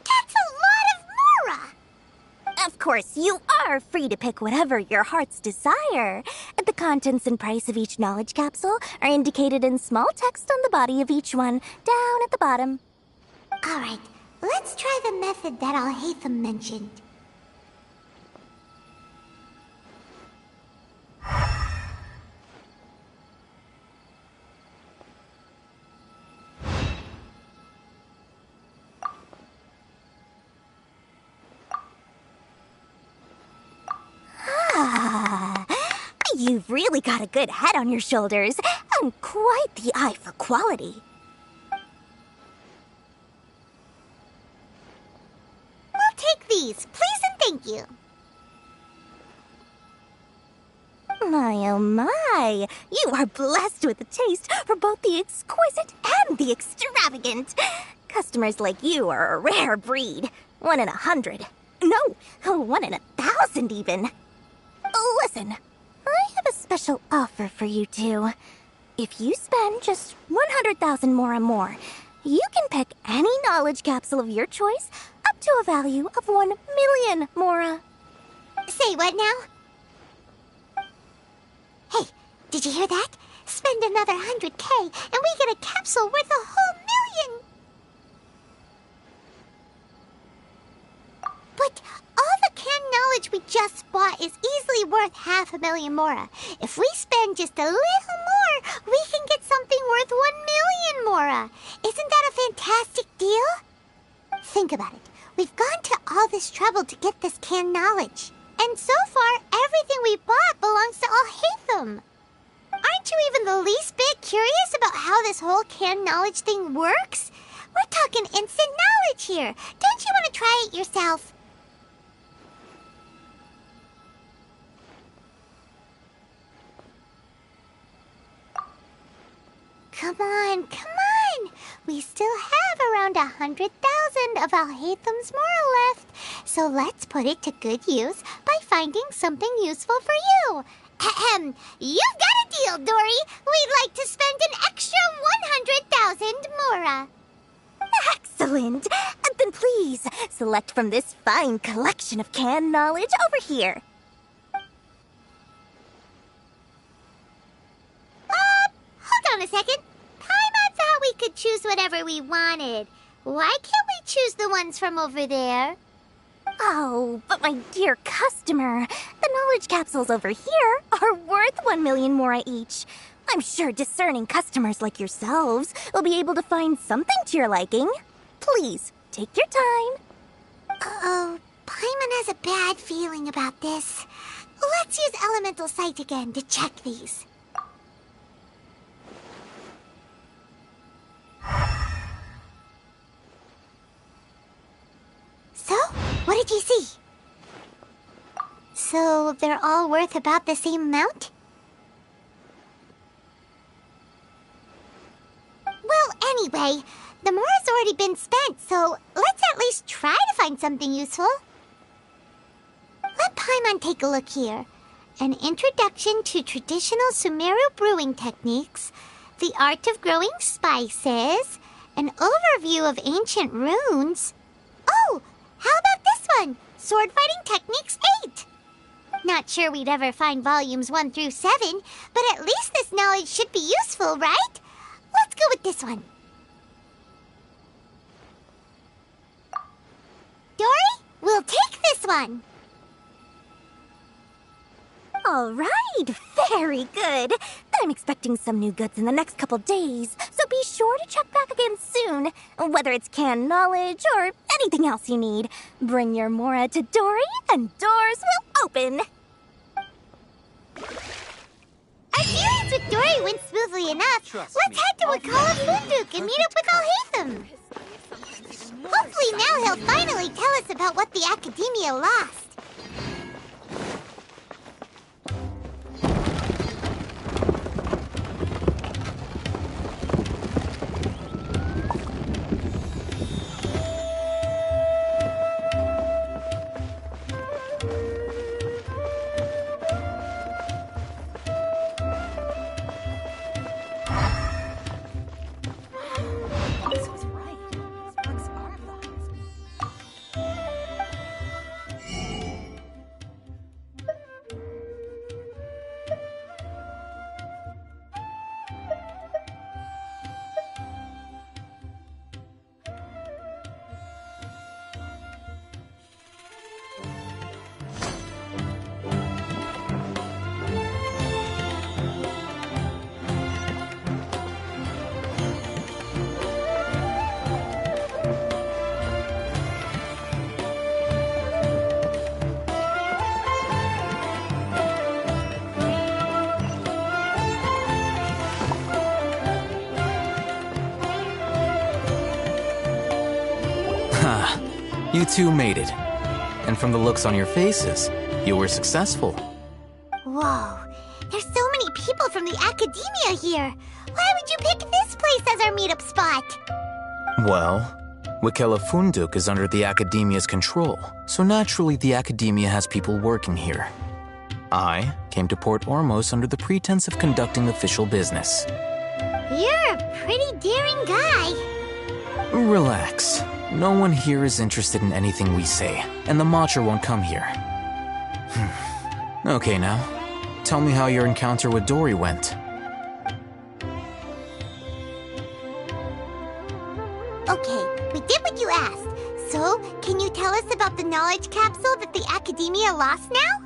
That's a lot of mora! Of course, you are free to pick whatever your heart's desire. The contents and price of each knowledge capsule are indicated in small text on the body of each one, down at the bottom. Alright, let's try the method that Al-Haytham mentioned. You've really got a good head on your shoulders, and quite the eye for quality. We'll take these, please and thank you. My oh my, you are blessed with a taste for both the exquisite and the extravagant. Customers like you are a rare breed. 1 in 100. No, 1 in 1,000 even. Listen, I have a special offer for you two. If you spend just 100,000 more, you can pick any knowledge capsule of your choice up to a value of 1 million mora. Say what now? Hey, did you hear that? Spend another 100K and we get a capsule worth a whole million! But all the canned knowledge we just bought is easily worth 500,000 mora. If we spend just a little more, we can get something worth 1 million mora. Isn't that a fantastic deal? Think about it. We've gone to all this trouble to get this canned knowledge. And so far, everything we bought belongs to Al-Haytham. Aren't you even the least bit curious about how this whole canned knowledge thing works? We're talking instant knowledge here. Don't you want to try it yourself? Come on, come on! We still have around 100,000 of Al-Haytham's mora left, so let's put it to good use by finding something useful for you. Ahem, you've got a deal, Dory! We'd like to spend an extra 100,000 mora. Excellent! Then please, select from this fine collection of canned knowledge over here. Hold on a second. Paimon thought we could choose whatever we wanted. Why can't we choose the ones from over there? Oh, but my dear customer, the knowledge capsules over here are worth 1 million mora each. I'm sure discerning customers like yourselves will be able to find something to your liking. Please, take your time. Uh-oh, Paimon has a bad feeling about this. Let's use Elemental Sight again to check these. So, what did you see? So, they're all worth about the same amount? Well, anyway, the mora's already been spent, so let's at least try to find something useful. Let Paimon take a look here. An introduction to traditional Sumeru brewing techniques, the art of growing spices, an overview of ancient runes. Oh! How about this one? Sword Fighting Techniques 8! Not sure we'd ever find volumes 1 through 7, but at least this knowledge should be useful, right? Let's go with this one. one. All right, very good. I'm expecting some new goods in the next couple days, so be sure to check back again soon. Whether it's canned knowledge or anything else you need, bring your Mora to Dory and doors will open. Our dealings with Dory went smoothly enough. Let's head to Wakala Funduk and meet up with Alhaitham. Hopefully now he'll finally tell us about what the Academia lost. You two made it. And from the looks on your faces, you were successful. Whoa, there's so many people from the Academia here. Why would you pick this place as our meetup spot? Well, Wakela Funduk is under the Academia's control, so naturally the Academia has people working here. I came to Port Ormos under the pretense of conducting official business. You're a pretty daring guy. Relax. No one here is interested in anything we say, and the Matcha won't come here. Okay now, tell me how your encounter with Dory went. Okay, we did what you asked. So, can you tell us about the knowledge capsule that the Academia lost now?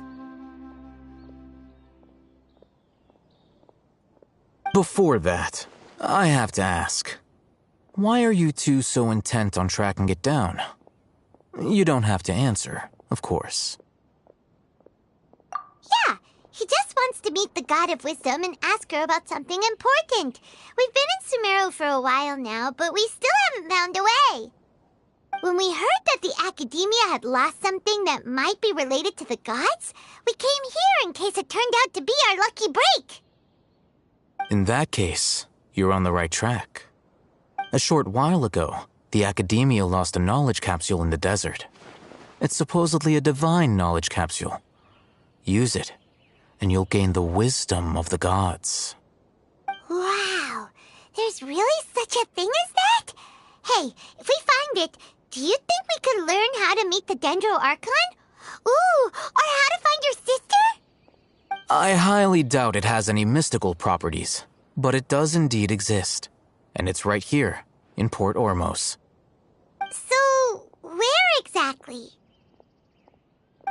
Before that, I have to ask. Why are you two so intent on tracking it down? You don't have to answer, of course. Yeah, he just wants to meet the God of Wisdom and ask her about something important. We've been in Sumeru for a while now, but we still haven't found a way. When we heard that the Academia had lost something that might be related to the gods, we came here in case it turned out to be our lucky break. In that case, you're on the right track. A short while ago, the Academia lost a knowledge capsule in the desert. It's supposedly a divine knowledge capsule. Use it, and you'll gain the wisdom of the gods. Wow, there's really such a thing as that? Hey, if we find it, do you think we could learn how to meet the Dendro Archon? Ooh, or how to find your sister? I highly doubt it has any mystical properties, but it does indeed exist. And it's right here, in Port Ormos. So, where exactly?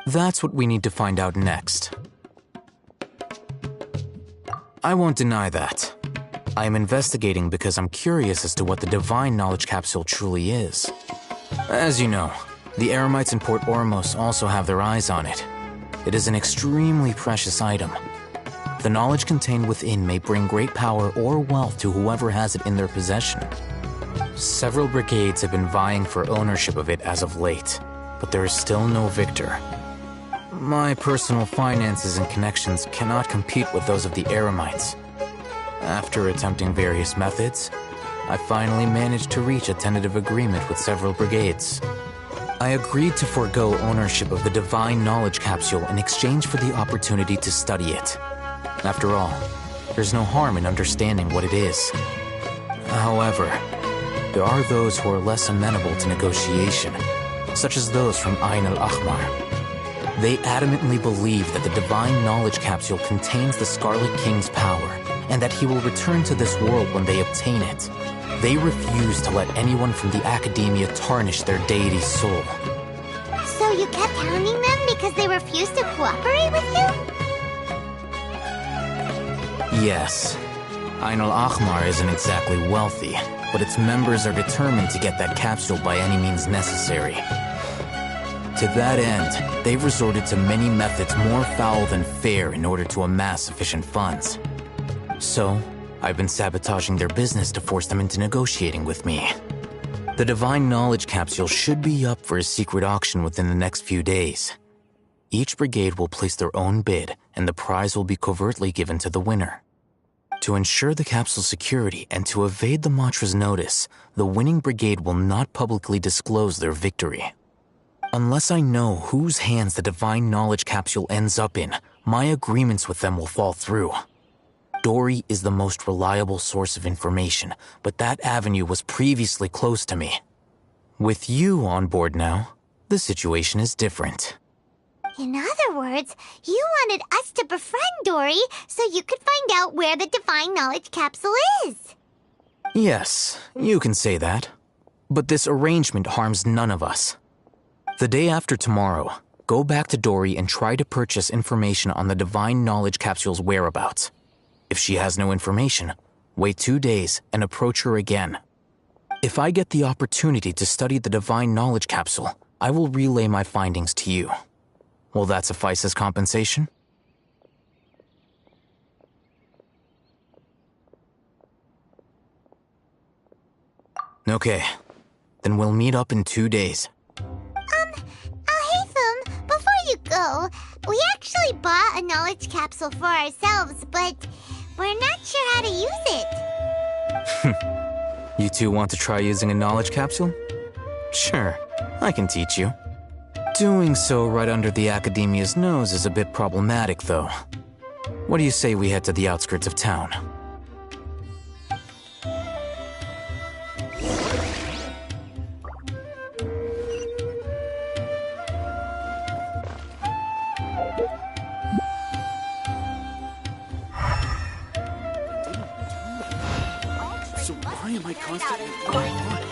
That's what we need to find out next. I won't deny that. I am investigating because I'm curious as to what the divine knowledge capsule truly is. As you know, the Eremites in Port Ormos also have their eyes on it. It is an extremely precious item. The knowledge contained within may bring great power or wealth to whoever has it in their possession. Several brigades have been vying for ownership of it as of late, but there is still no victor. My personal finances and connections cannot compete with those of the Eremites. After attempting various methods, I finally managed to reach a tentative agreement with several brigades. I agreed to forego ownership of the divine knowledge capsule in exchange for the opportunity to study it. After all, there's no harm in understanding what it is. However, there are those who are less amenable to negotiation, such as those from Ain al-Ahmar. They adamantly believe that the divine knowledge capsule contains the Scarlet King's power, and that he will return to this world when they obtain it. They refuse to let anyone from the Academia tarnish their deity's soul. So you kept hounding them because they refused to cooperate with you? Yes. Ain al-Ahmar isn't exactly wealthy, but its members are determined to get that capsule by any means necessary. To that end, they've resorted to many methods more foul than fair in order to amass sufficient funds. So, I've been sabotaging their business to force them into negotiating with me. The Divine Knowledge Capsule should be up for a secret auction within the next few days. Each brigade will place their own bid, and the prize will be covertly given to the winner. To ensure the capsule's security and to evade the Matra's notice, the winning brigade will not publicly disclose their victory. Unless I know whose hands the Divine Knowledge Capsule ends up in, my agreements with them will fall through. Dory is the most reliable source of information, but that avenue was previously closed to me. With you on board now, the situation is different. In other words, you wanted us to befriend Dory so you could find out where the Divine Knowledge Capsule is. Yes, you can say that. But this arrangement harms none of us. The day after tomorrow, go back to Dory and try to purchase information on the Divine Knowledge Capsule's whereabouts. If she has no information, wait 2 days and approach her again. If I get the opportunity to study the Divine Knowledge Capsule, I will relay my findings to you. Will that suffice as compensation? Okay, then we'll meet up in 2 days. Haytham, before you go, we actually bought a knowledge capsule for ourselves, but we're not sure how to use it. You two want to try using a knowledge capsule? Sure, I can teach you. Doing so right under the Academia's nose is a bit problematic, though. What do you say we head to the outskirts of town? So why am I constantly going on?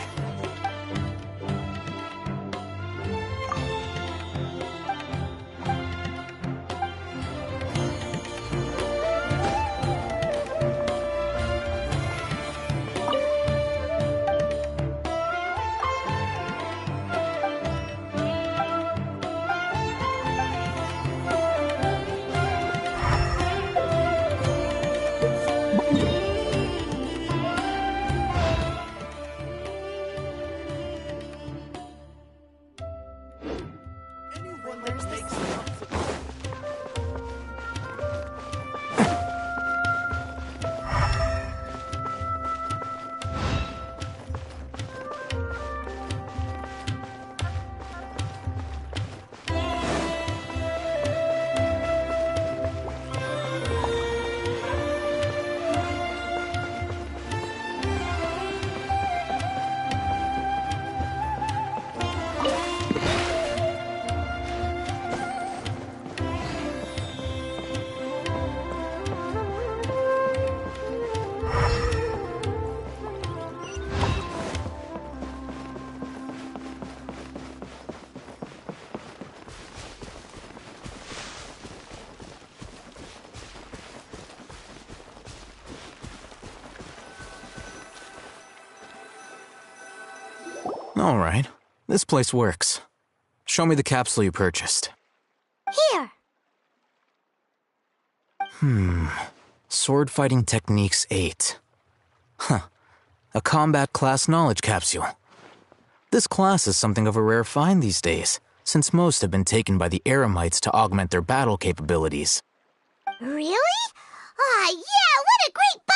All right, this place works. Show me the capsule you purchased. Here. Sword Fighting Techniques 8. Huh. A combat class knowledge capsule. This class is something of a rare find these days, since most have been taken by the Eremites to augment their battle capabilities. Really? Ah, yeah, what a great buy!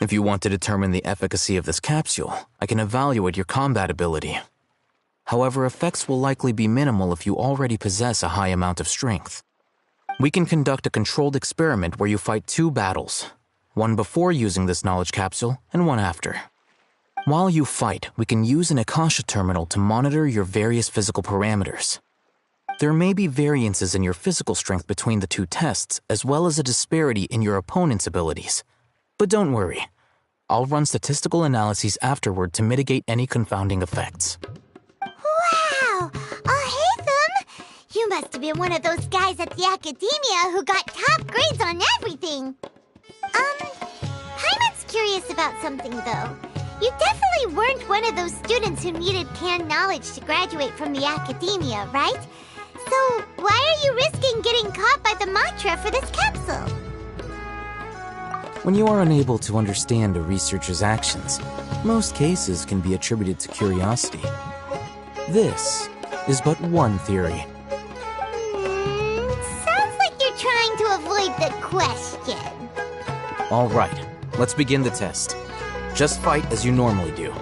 If you want to determine the efficacy of this capsule, I can evaluate your combat ability. However, effects will likely be minimal if you already possess a high amount of strength. We can conduct a controlled experiment where you fight 2 battles, one before using this knowledge capsule and one after. While you fight, we can use an Akasha terminal to monitor your various physical parameters. There may be variances in your physical strength between the 2 tests, as well as a disparity in your opponent's abilities. But don't worry, I'll run statistical analyses afterward to mitigate any confounding effects. Wow! been one of those guys at the academia who got top grades on everything. Paimon's curious about something, though. You definitely weren't one of those students who needed canned knowledge to graduate from the academia, right? So why are you risking getting caught by the Matra for this capsule? When you are unable to understand a researcher's actions, most cases can be attributed to curiosity. This is but one theory. Sounds like you're trying to avoid the question. All right, let's begin the test. Just fight as you normally do.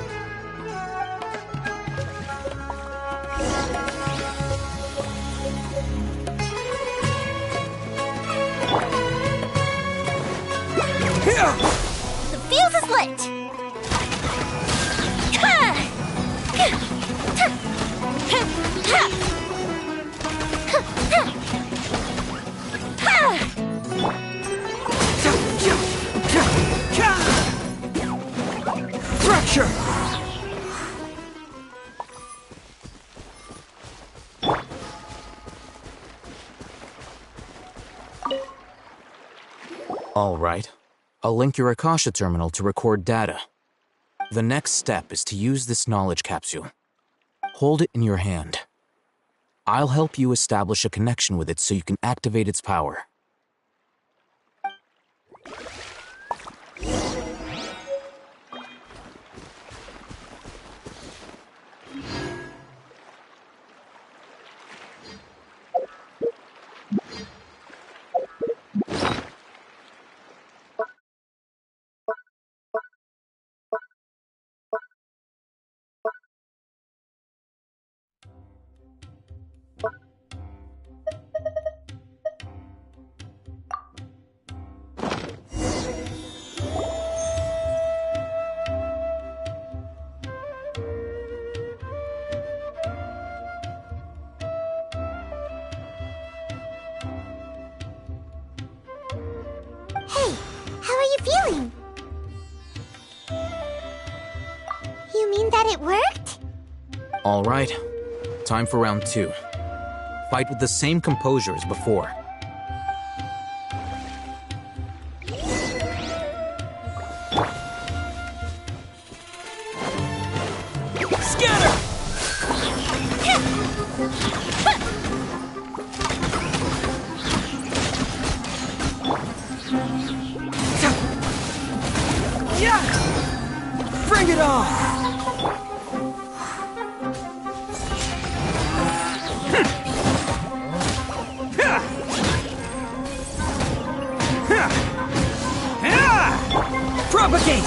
The fuse is lit! Fracture! All right. I'll link your Akasha terminal to record data. The next step is to use this knowledge capsule. Hold it in your hand. I'll help you establish a connection with it so you can activate its power. Hey, how are you feeling? You mean that it worked? All right. Time for round 2. Fight with the same composure as before. Scatter! Yeah! Bring it on! Propagate!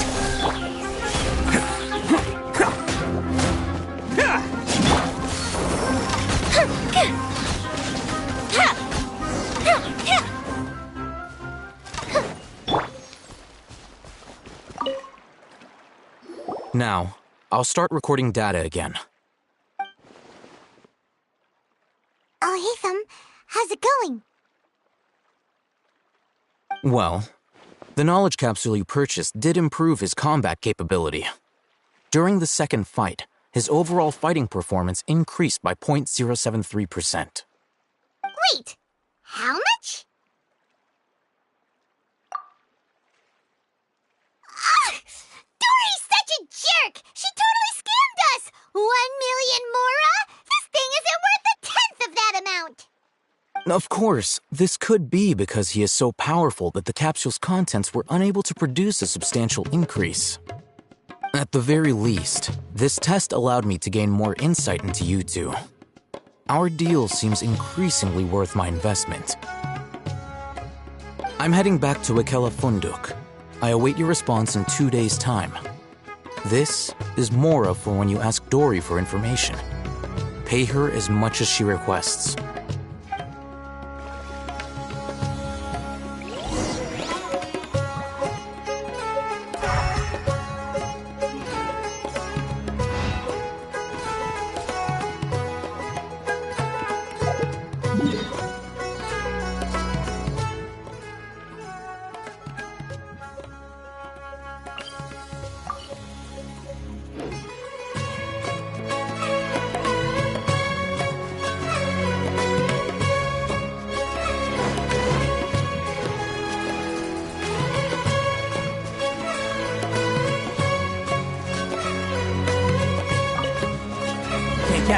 Now, I'll start recording data again. Oh, hey, Thumb. How's it going? Well, the knowledge capsule you purchased did improve his combat capability. During the second fight, his overall fighting performance increased by 0.073%. Wait, how much? Dory's such a jerk! She totally scammed us! 1 million mora? This thing isn't worth a tenth of that amount! Of course, this could be because he is so powerful that the capsule's contents were unable to produce a substantial increase. At the very least, this test allowed me to gain more insight into you two. Our deal seems increasingly worth my investment. I'm heading back to Ikela Funduk. I await your response in 2 days' time. This is Mora for when you ask Dory for information. Pay her as much as she requests.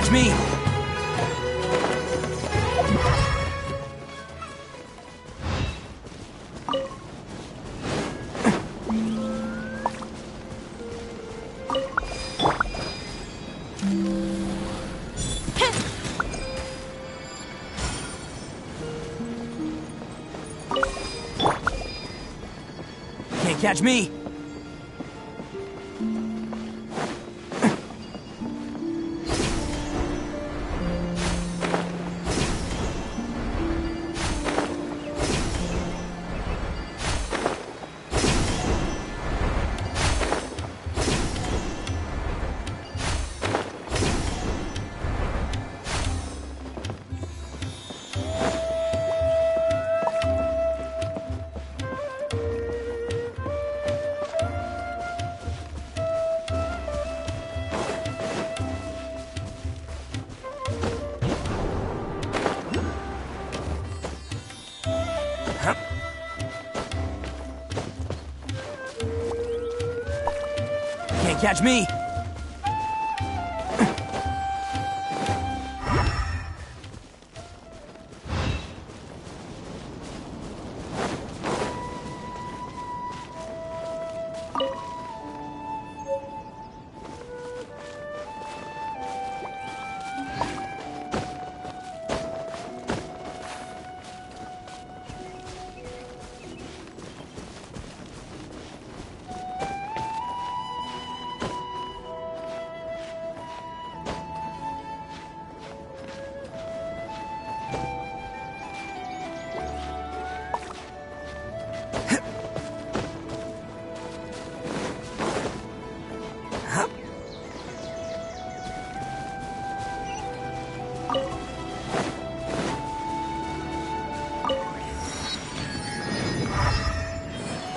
catch me! Can't catch me! Can't catch me!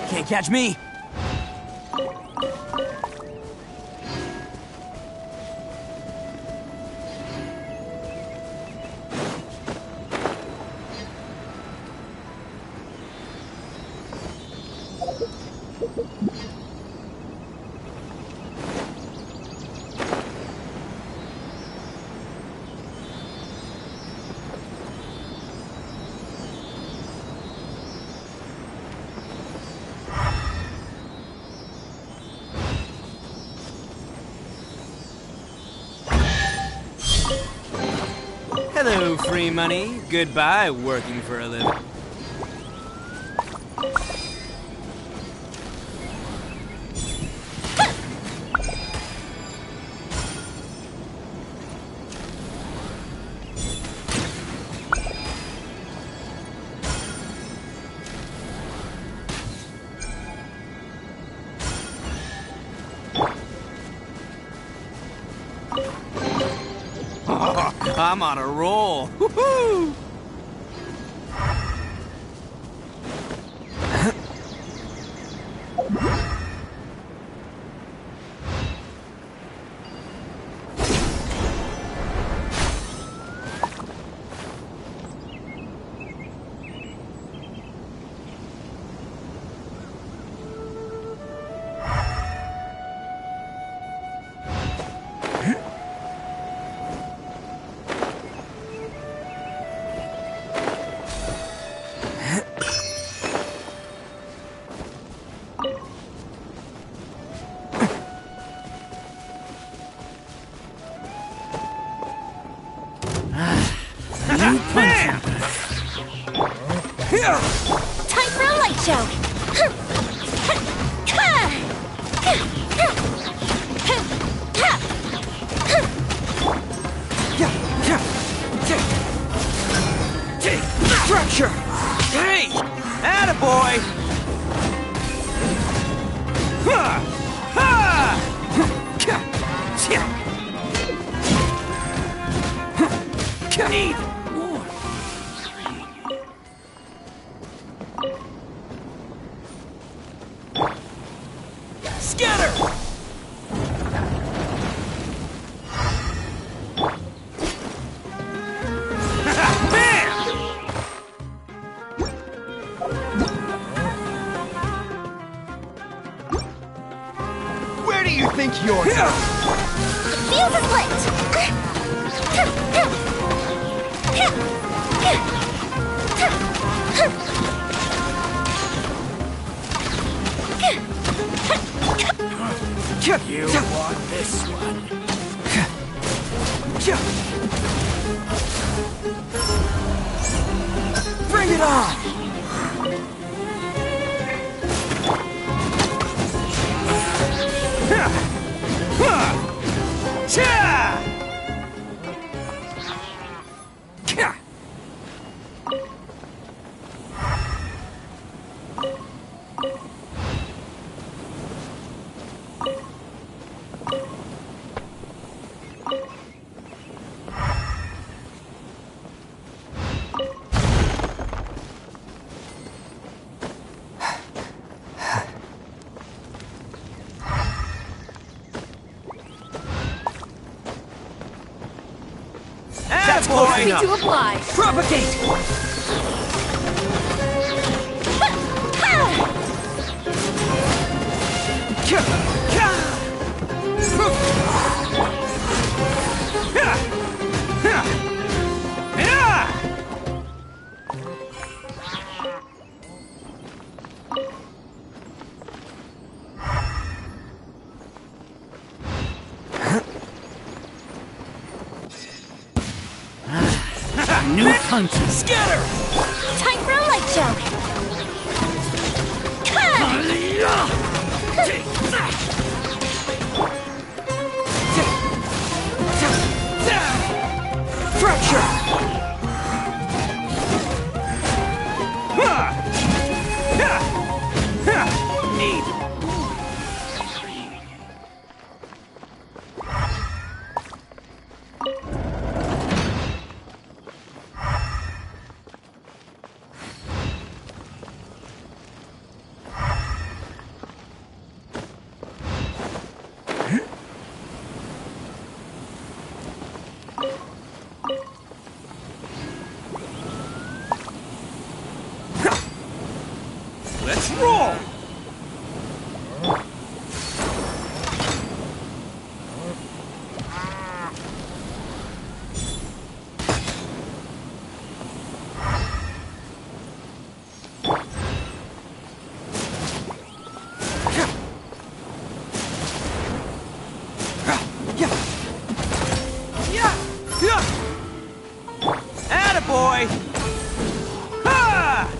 Can't catch me! Hello, free money. Goodbye, working for a living. I'm on a roll. Woohoo! Time for a light show! Structure! Hey! Attaboy! Ha! Ha! Need more. Scatter! Where do you think you're going? The fuse is lit! it on! That's close enough. To apply. Propagate! New punches. Scatter! Time for a light show. Let's roll! Attaboy! Ha!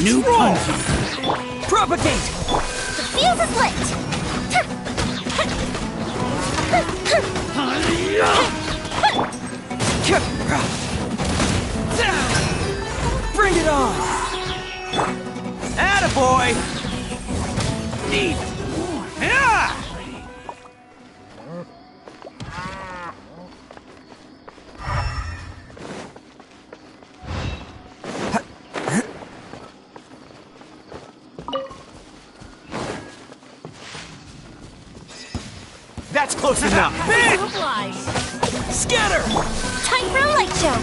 New punches. Propagate! The fuse is lit. Bring it on! Attaboy! Neat! Yeah! That's close enough. Big! Apply. Scatter! Time for a light show.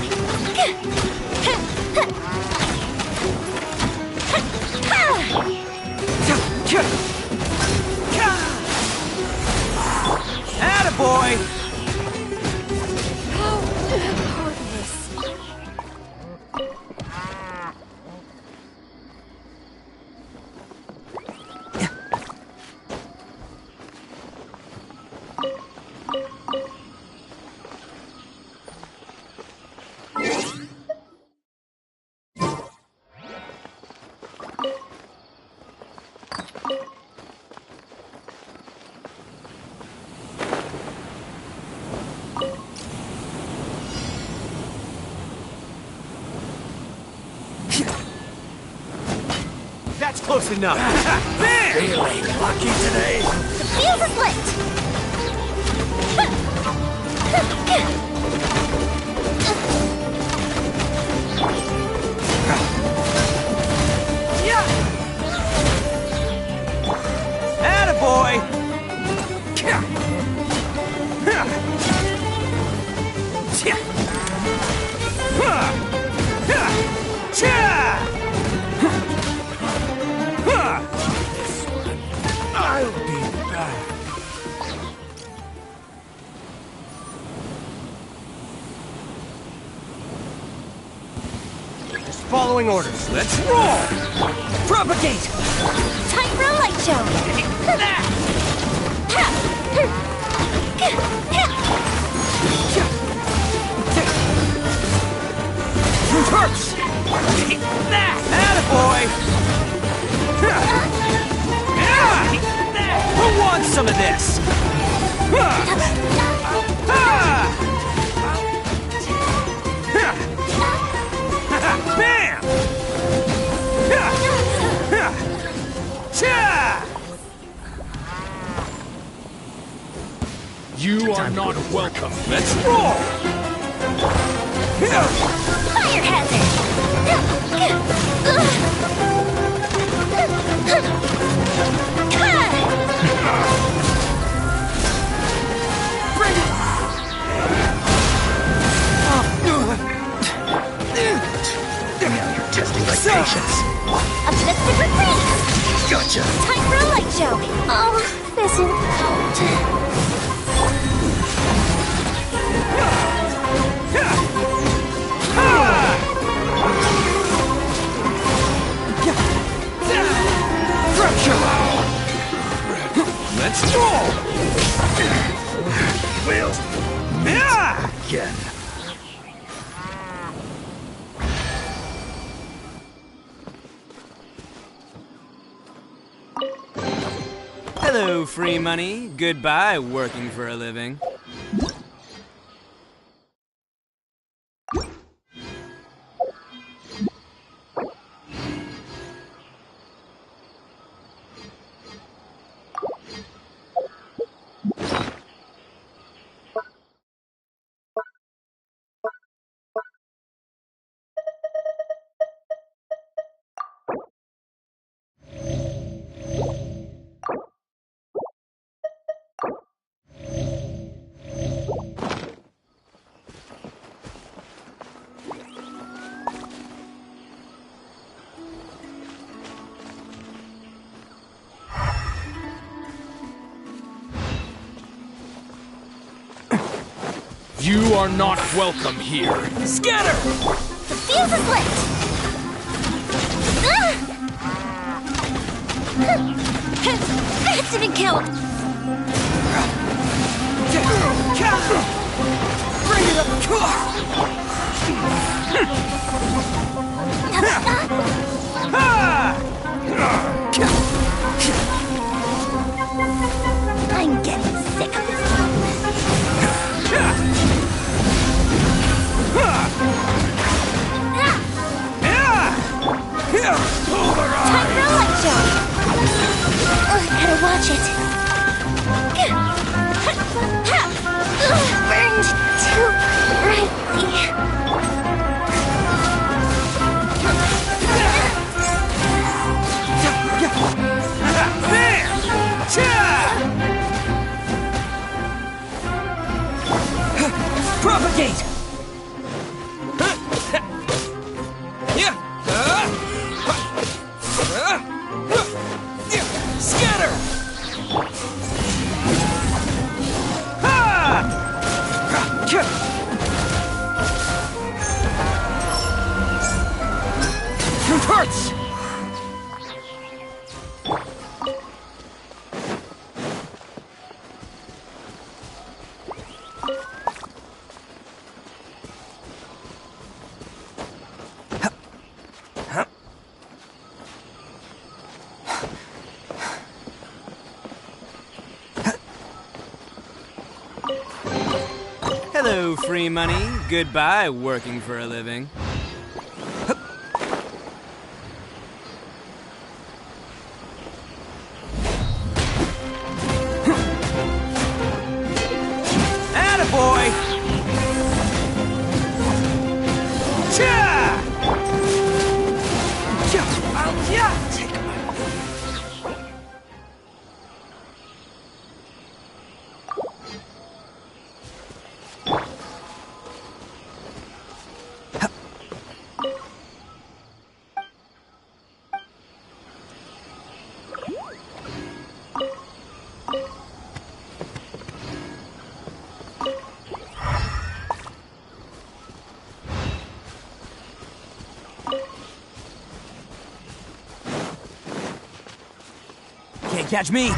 Attaboy! That's close enough. Feeling lucky today. The fuse is lit. Attaboy! following orders. Let's roll! Propagate! Time for a light show! Hurts! Attaboy! Who wants some of this? Bam! You are not welcome. Let's roll! Fire hazard! Testing my patience. A bit of retreat! Gotcha! Time for a light show! Oh, this is cold. Let's go! Well, again. Hello, free money. Goodbye, working for a living. You are not welcome here. Scatter! The fuse is lit! That didn't count! Bring it up! I'm getting sick of this. Time for a light show! Gotta watch it. Burned too brightly. Propagate! Scatter! It hurts! Hello, free money. Goodbye, working for a living. Attaboy! Take my Can't catch me!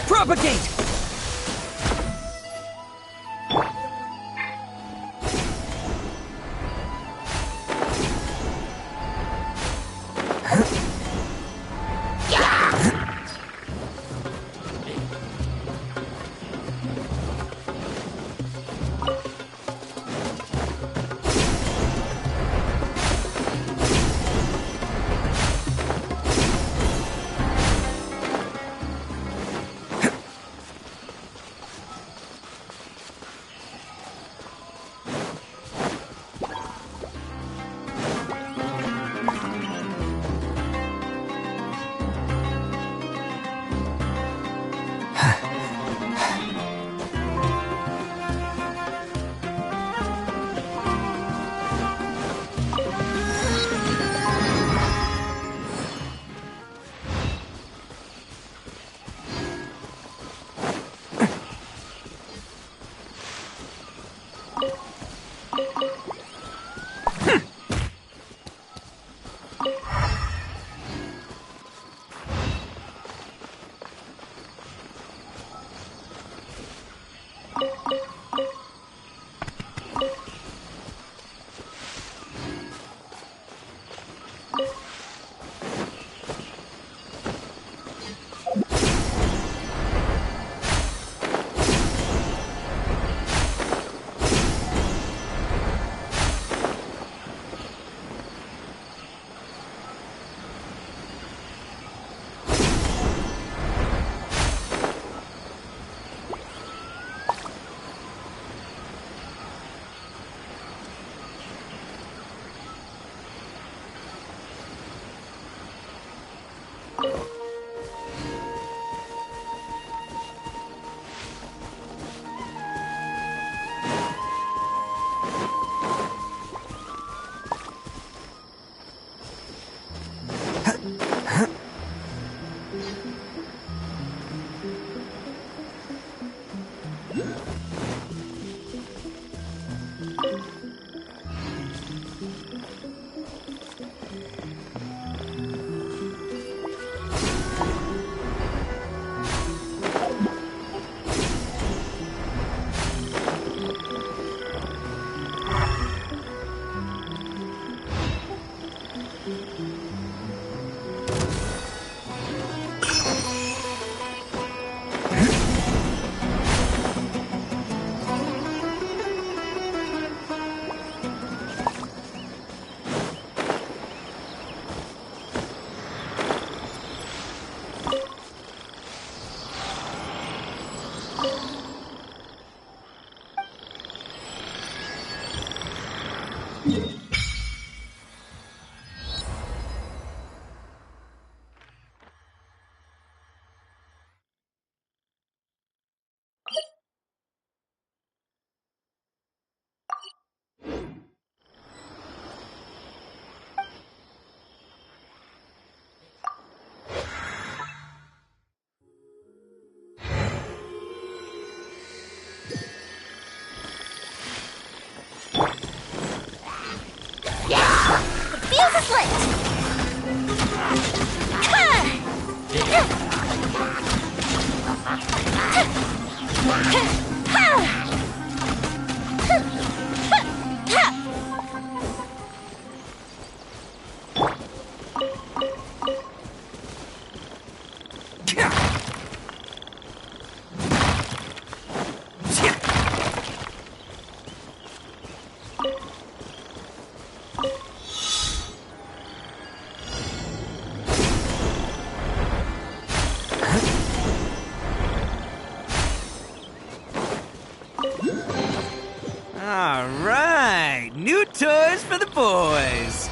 Propagate! All right, new toys for the boys.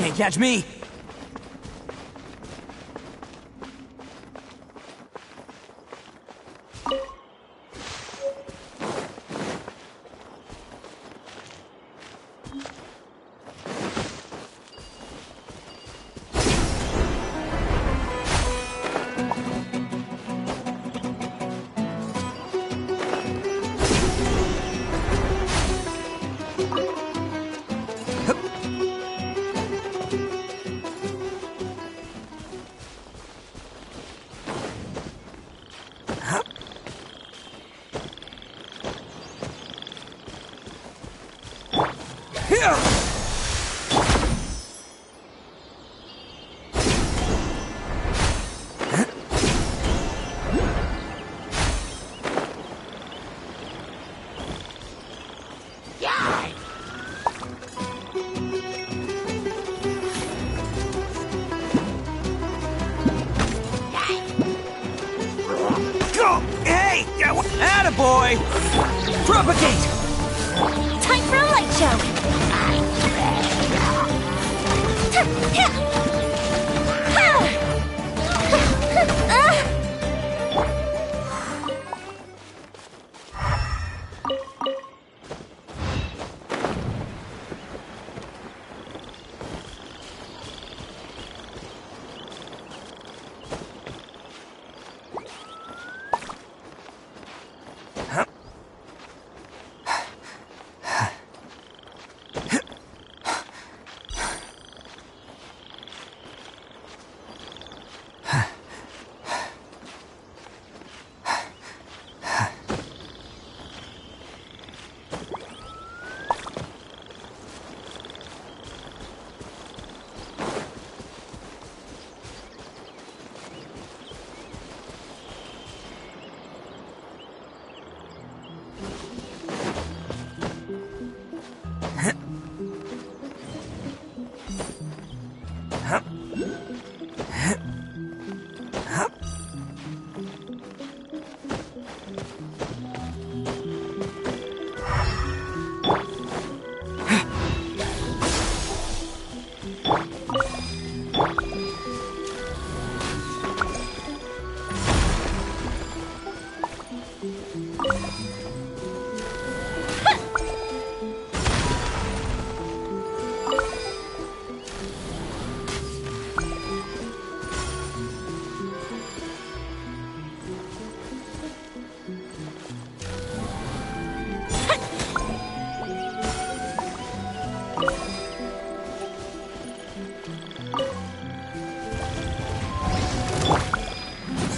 Can't catch me! Hey! Attaboy! Propagate! Time for a light show!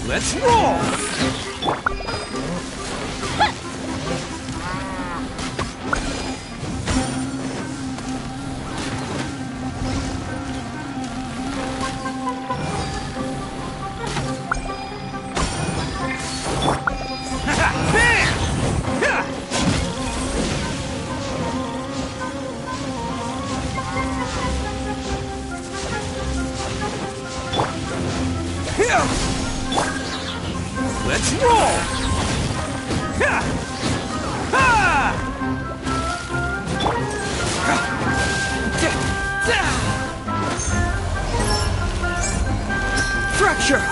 Let's roll! Let's roll! Ha! Ha! Fracture!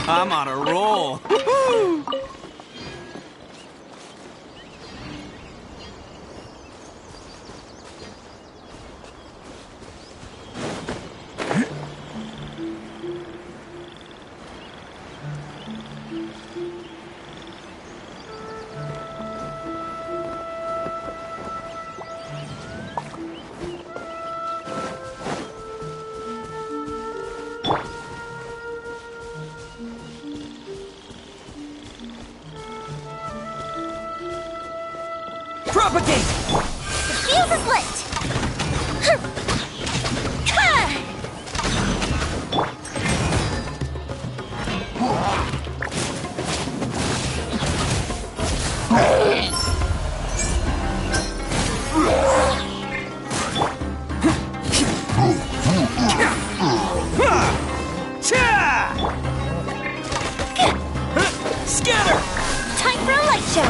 I'm on a roll. Woo-hoo! Propagate! The fuse is lit! Scatter! Time for a light show!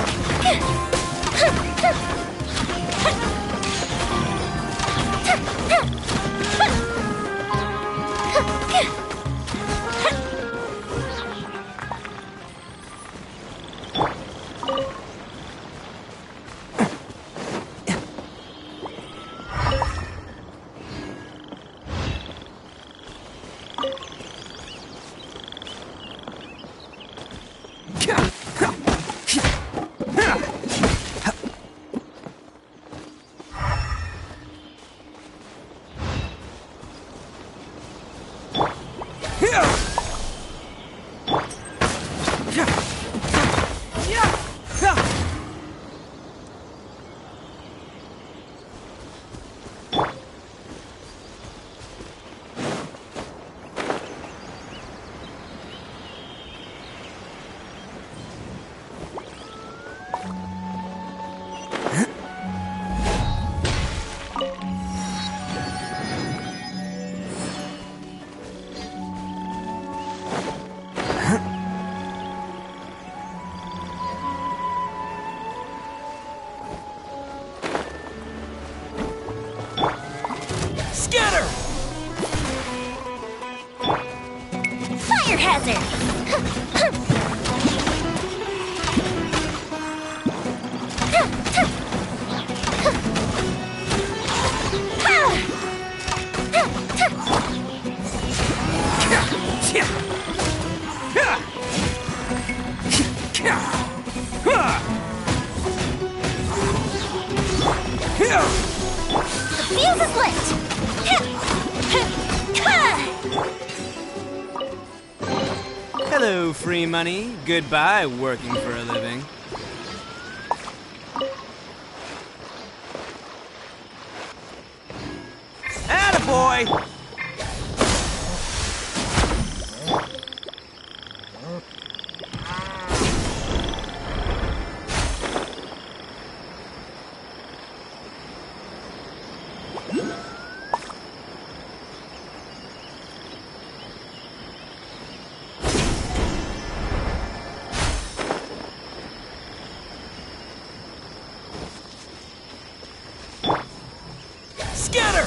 Scatter! Fire hazard! fuse is lit! Hello, free money. Goodbye, working for a living. Attaboy! Scatter!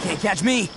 Can't catch me!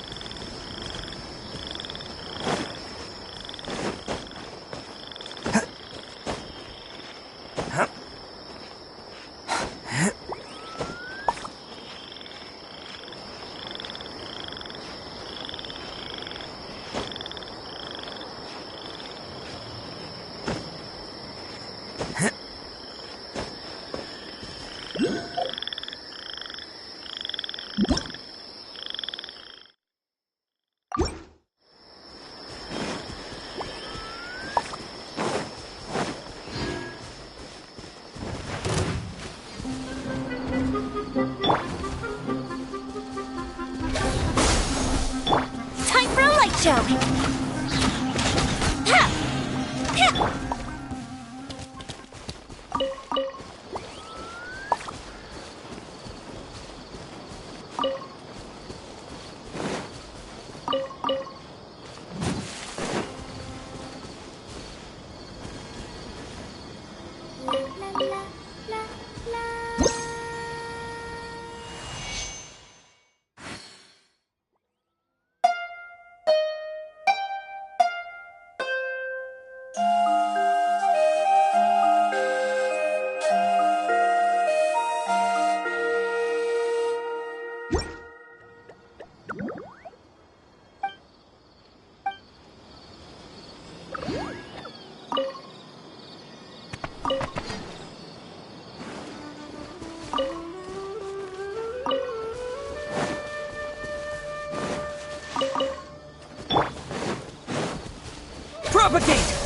Time for a light show! Ha! Ha! Propagate!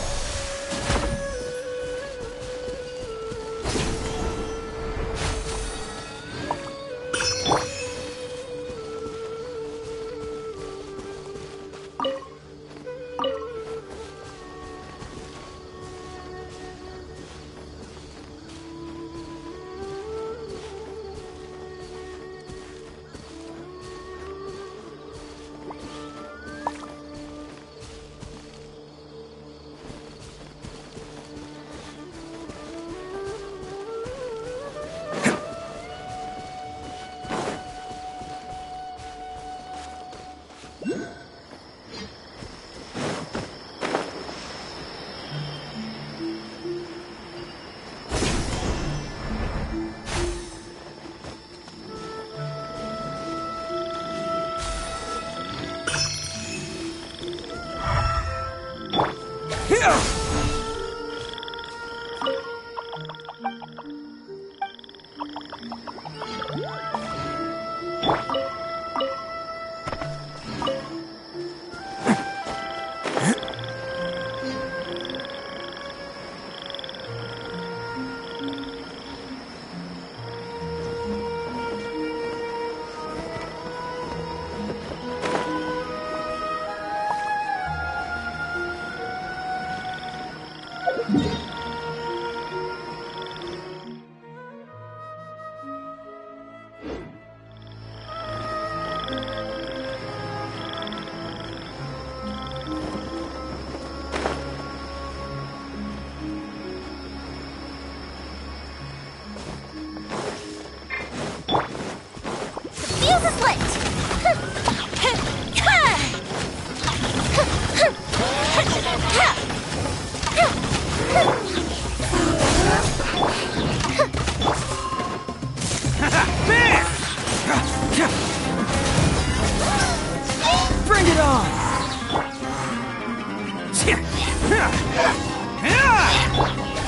Bring it on!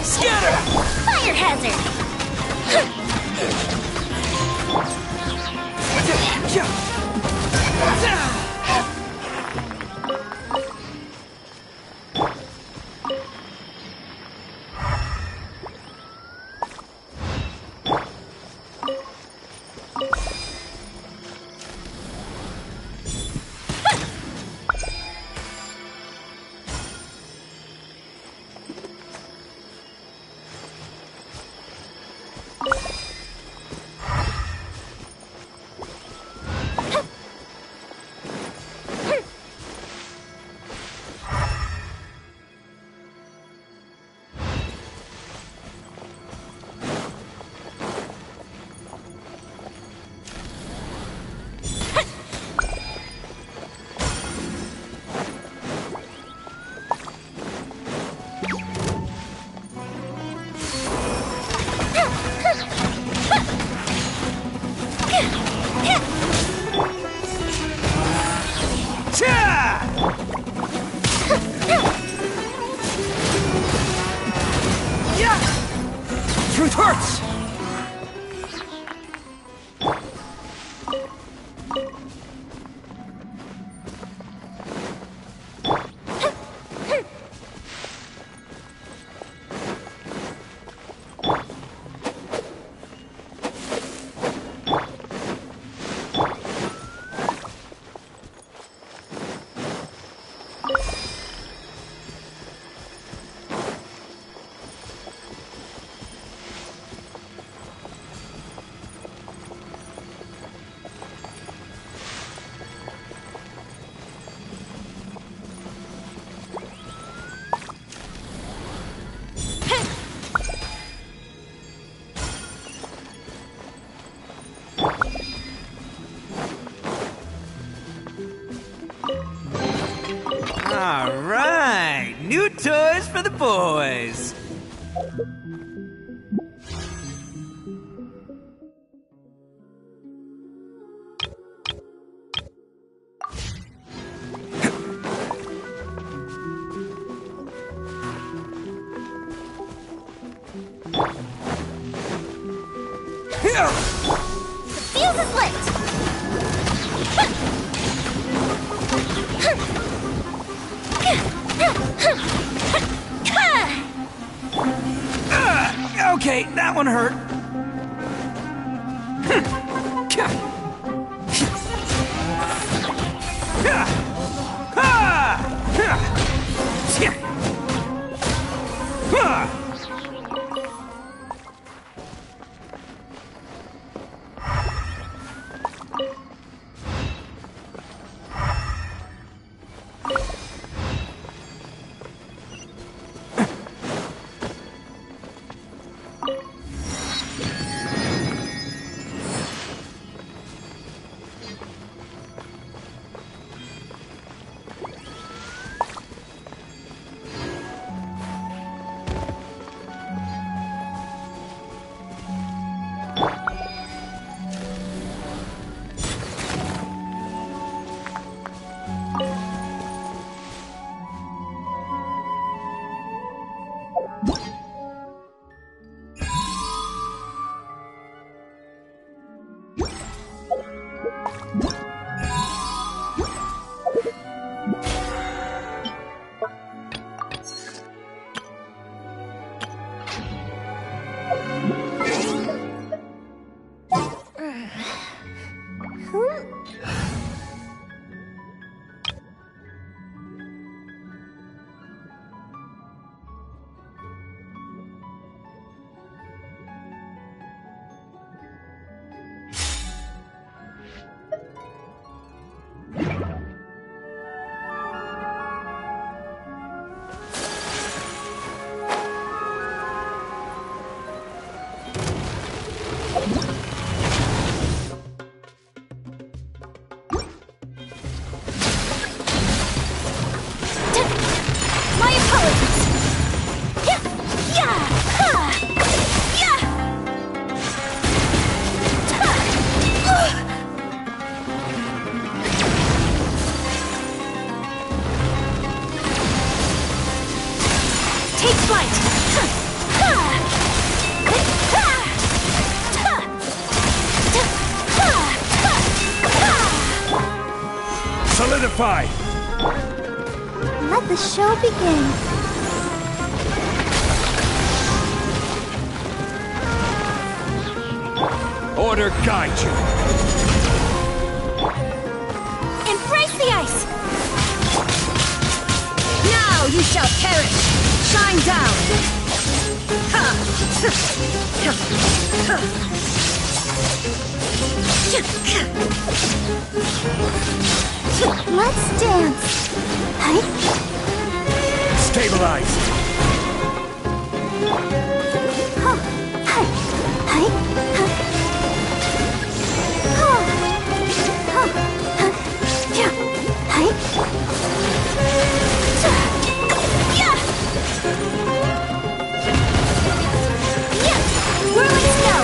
Scatter! Fire hazard! Truth hurts! All right, new toys for the boys. The fuse is lit! Okay, that one hurt. My apologies. Yeah, yeah, ha, yeah. Take flight. Solidify! Let the show begin. Order guide you. Embrace the ice. Now you shall perish. Shine down. Let's dance. Hi. Stabilized. Huh. Hi. Hi. Huh. Huh. Huh. Huh. Yeah. Hi. Yeah. Yeah. Whirling snow.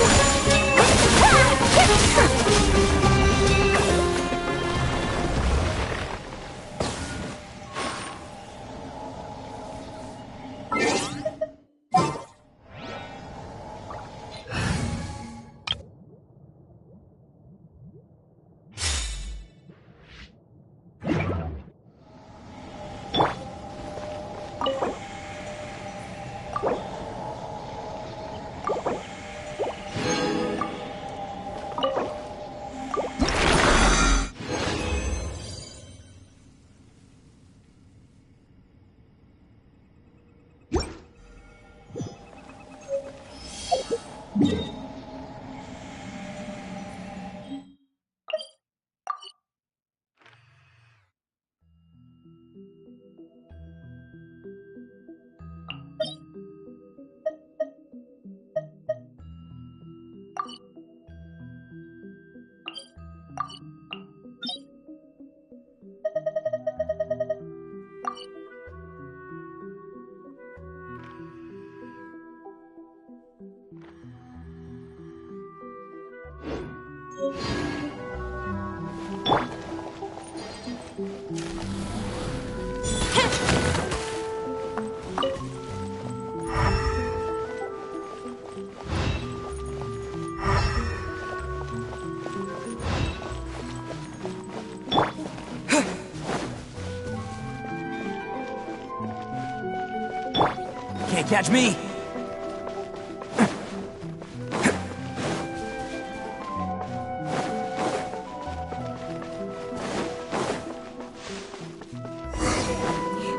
Can't catch me!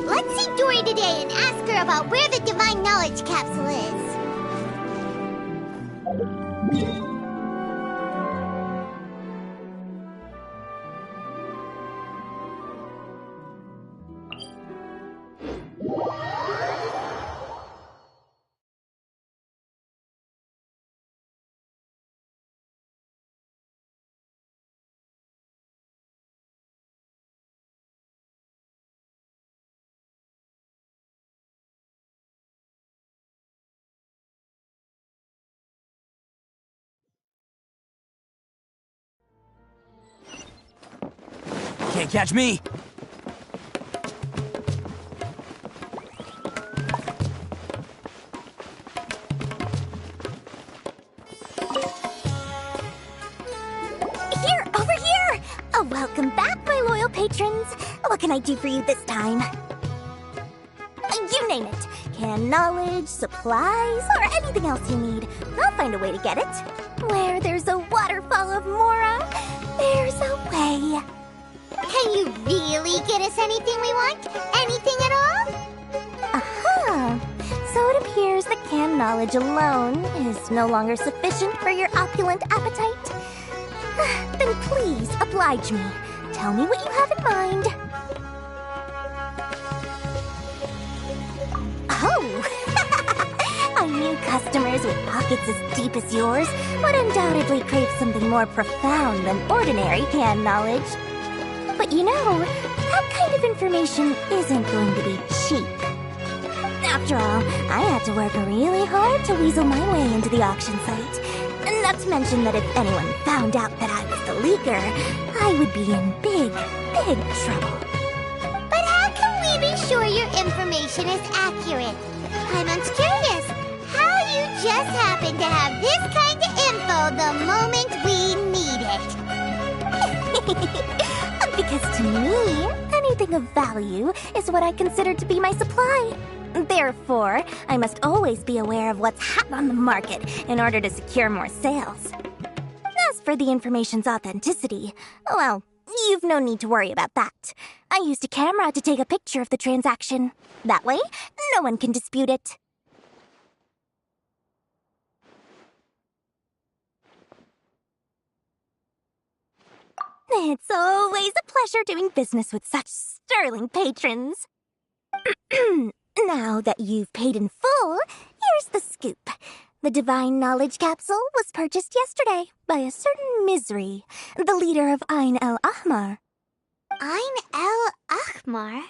Let's see Dory today and ask her about where the Divine Knowledge Capsule is. Can't catch me! Here, over here! Oh, welcome back, my loyal patrons. What can I do for you this time? You name it. Canned knowledge, supplies, or anything else you need. I'll find a way to get it. Where there's a waterfall of Mora, there's a way. Can you really get us anything we want? Anything at all? Aha! So it appears that canned knowledge alone is no longer sufficient for your opulent appetite. Then please, oblige me. Tell me what you have in mind. Oh! I knew customers with pockets as deep as yours would undoubtedly crave something more profound than ordinary canned knowledge. But you know, that kind of information isn't going to be cheap. After all, I had to work really hard to weasel my way into the auction site. Not to mention that if anyone found out that I was the leaker, I would be in big, big trouble. But how can we be sure your information is accurate? Paimon's curious how you just happen to have this kind of info the moment we need it. Because to me, anything of value is what I consider to be my supply. Therefore, I must always be aware of what's hot on the market in order to secure more sales. As for the information's authenticity, well, you've no need to worry about that. I used a camera to take a picture of the transaction. That way, no one can dispute it. It's always a pleasure doing business with such sterling patrons. Now that you've paid in full, here's the scoop. The Divine Knowledge Capsule was purchased yesterday by a certain Misery, the leader of Ain el Ahmar. Ain el Ahmar?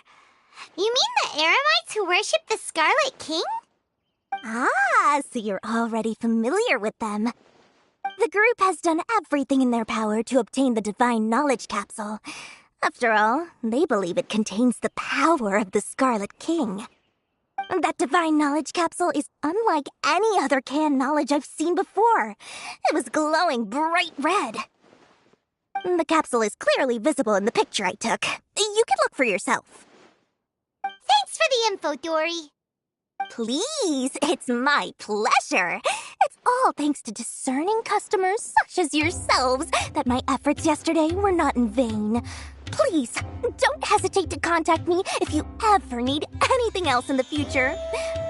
You mean the Eremites who worship the Scarlet King? Ah, so you're already familiar with them. The group has done everything in their power to obtain the Divine Knowledge Capsule. After all, they believe it contains the power of the Scarlet King. That Divine Knowledge Capsule is unlike any other canned knowledge I've seen before. It was glowing bright red. The capsule is clearly visible in the picture I took. You can look for yourself. Thanks for the info, Dory. Please, it's my pleasure. It's all thanks to discerning customers such as yourselves that my efforts yesterday were not in vain. Please, don't hesitate to contact me if you ever need anything else in the future.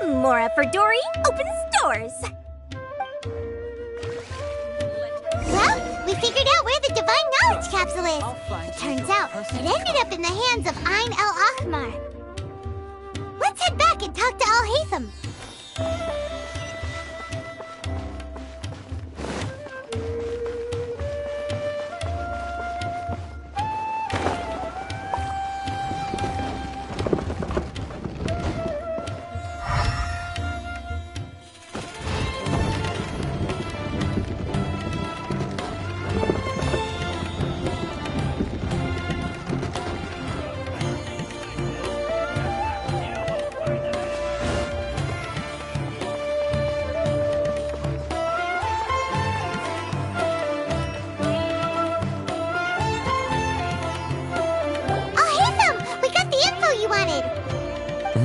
Mora for Dory opens doors. Well, we figured out where the Divine Knowledge Capsule is. Turns out, it ended up in the hands of Ain el Ahmar. Let's head back and talk to Al-Haytham.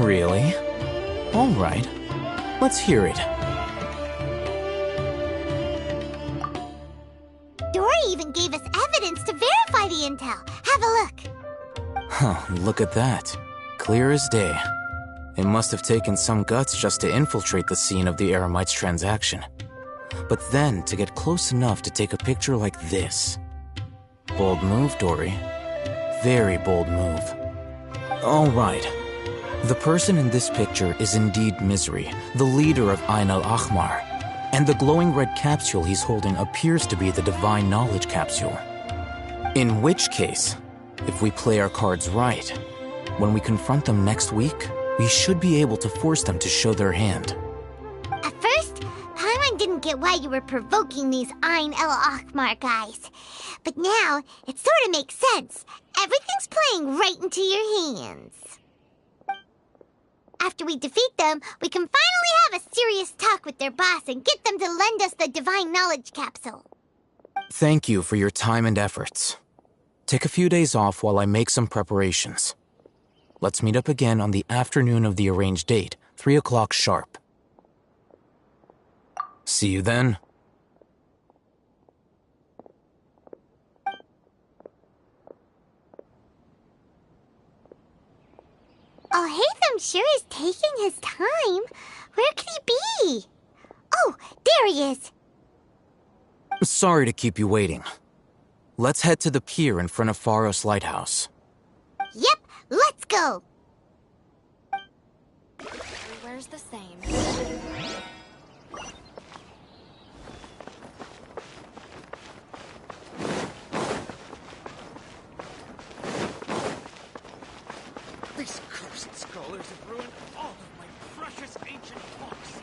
Really? All right. Let's hear it. Dory even gave us evidence to verify the intel. Have a look. Huh, look at that. Clear as day. It must have taken some guts just to infiltrate the scene of the Eremites' transaction. But then to get close enough to take a picture like this. Bold move, Dory. Very bold move. All right. The person in this picture is indeed Misery, the leader of Ain al-Ahmar. And the glowing red capsule he's holding appears to be the Divine Knowledge capsule. In which case, if we play our cards right, when we confront them next week, we should be able to force them to show their hand. At first, Paimon didn't get why you were provoking these Ain el-Ahmar guys. But now, it sort of makes sense. Everything's playing right into your hands. After we defeat them, we can finally have a serious talk with their boss and get them to lend us the Divine Knowledge capsule. Thank you for your time and efforts. Take a few days off while I make some preparations. Let's meet up again on the afternoon of the arranged date, 3 o'clock sharp. See you then. Alhaitham sure is taking his time. Where could he be? Oh, there he is. Sorry to keep you waiting. Let's head to the pier in front of Pharos Lighthouse. Yep, let's go. Everywhere's the same. These cursed scholars have ruined all of my precious ancient books.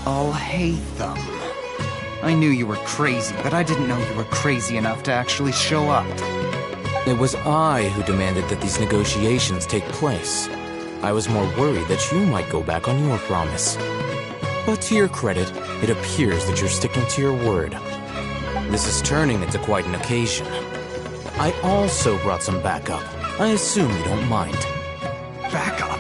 Alhaitham. I knew you were crazy, but I didn't know you were crazy enough to actually show up. It was I who demanded that these negotiations take place. I was more worried that you might go back on your promise. But to your credit, it appears that you're sticking to your word. This is turning into quite an occasion. I also brought some backup. I assume you don't mind. Backup?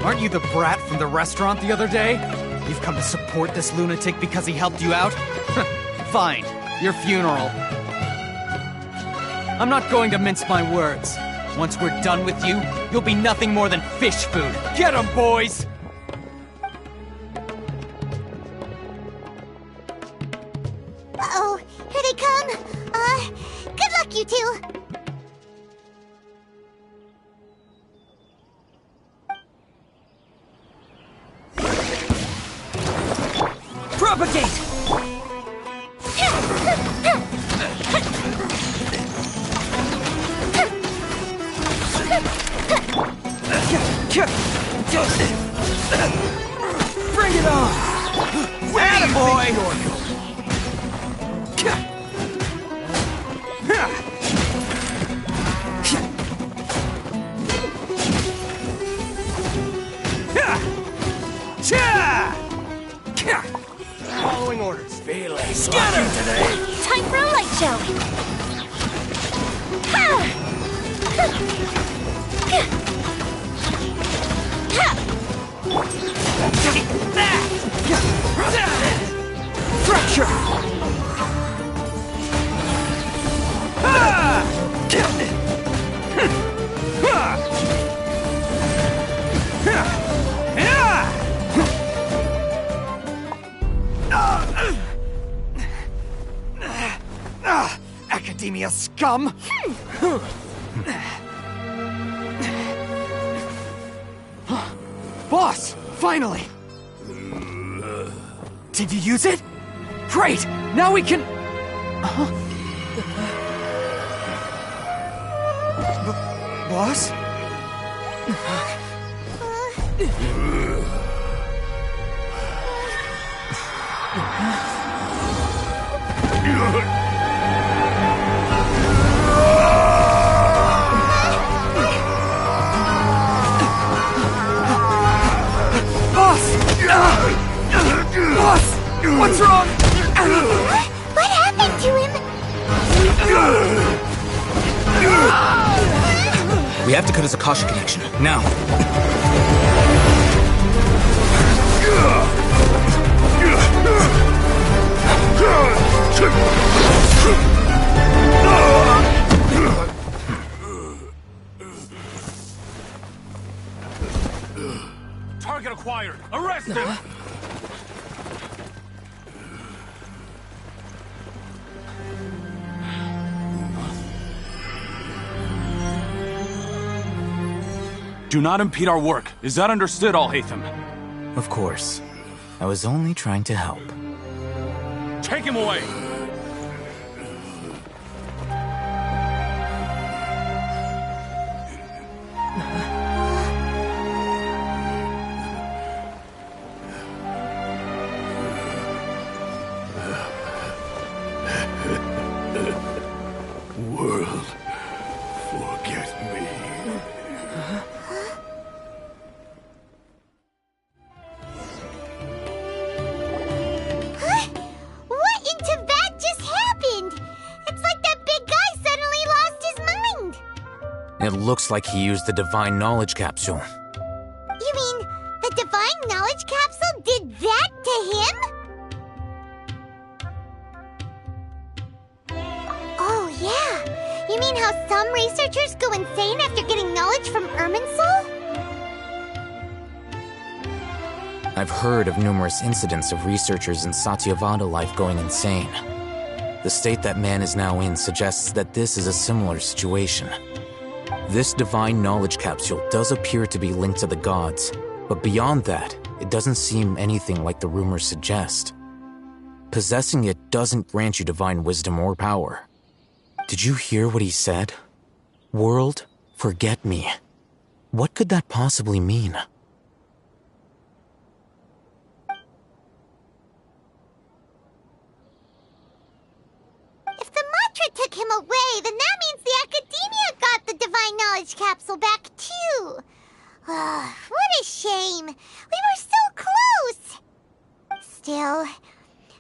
Aren't you the brat from the restaurant the other day? You've come to support this lunatic because he helped you out? Fine, your funeral. I'm not going to mince my words. Once we're done with you, you'll be nothing more than fish food. Get 'em, boys! Uh-oh, here they come. Good luck, you two. Propagate! Bring it on! Attaboy! Following orders. Feeling lucky today. Time for a light show. Fracture! Academia scum! Boss! Finally! Did you use it? Great! Now we can... Boss? Boss! What's wrong? What happened to him? We have to cut his Akasha connection, now. Target acquired! Arrest him! Do not impede our work. Is that understood, Al-Haytham? Of course. I was only trying to help. Take him away! World, forget me. What in Teyvat just happened? It's like that big guy suddenly lost his mind. It looks like he used the Divine Knowledge Capsule. You mean the Divine Knowledge Capsule did that to him? Oh, yeah. You mean how some researchers go insane after getting knowledge from Irminsul? I've heard of numerous incidents of researchers in Satyavada life going insane. The state that man is now in suggests that this is a similar situation. This Divine Knowledge Capsule does appear to be linked to the gods, but beyond that, it doesn't seem anything like the rumors suggest. Possessing it doesn't grant you divine wisdom or power. Did you hear what he said? World, forget me. What could that possibly mean? If the mantra took him away, then that means the Academia got the Divine Knowledge Capsule back too. What a shame. We were so close. Still,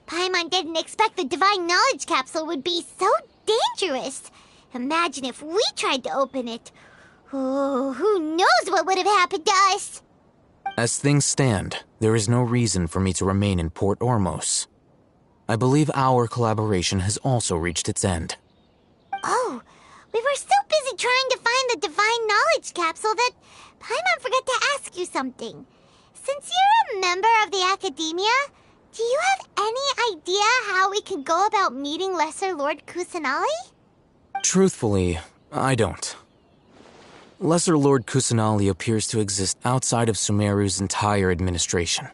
Paimon didn't expect the Divine Knowledge Capsule would be so dangerous. Imagine if we tried to open it. Oh, who knows what would have happened to us? As things stand, there is no reason for me to remain in Port Ormos. I believe our collaboration has also reached its end. Oh, we were so busy trying to find the Divine Knowledge Capsule that Paimon forgot to ask you something. Since you're a member of the Academia, do you have any idea how we can go about meeting Lesser Lord Kusanali? Truthfully, I don't. Lesser Lord Kusanali appears to exist outside of Sumeru's entire administration.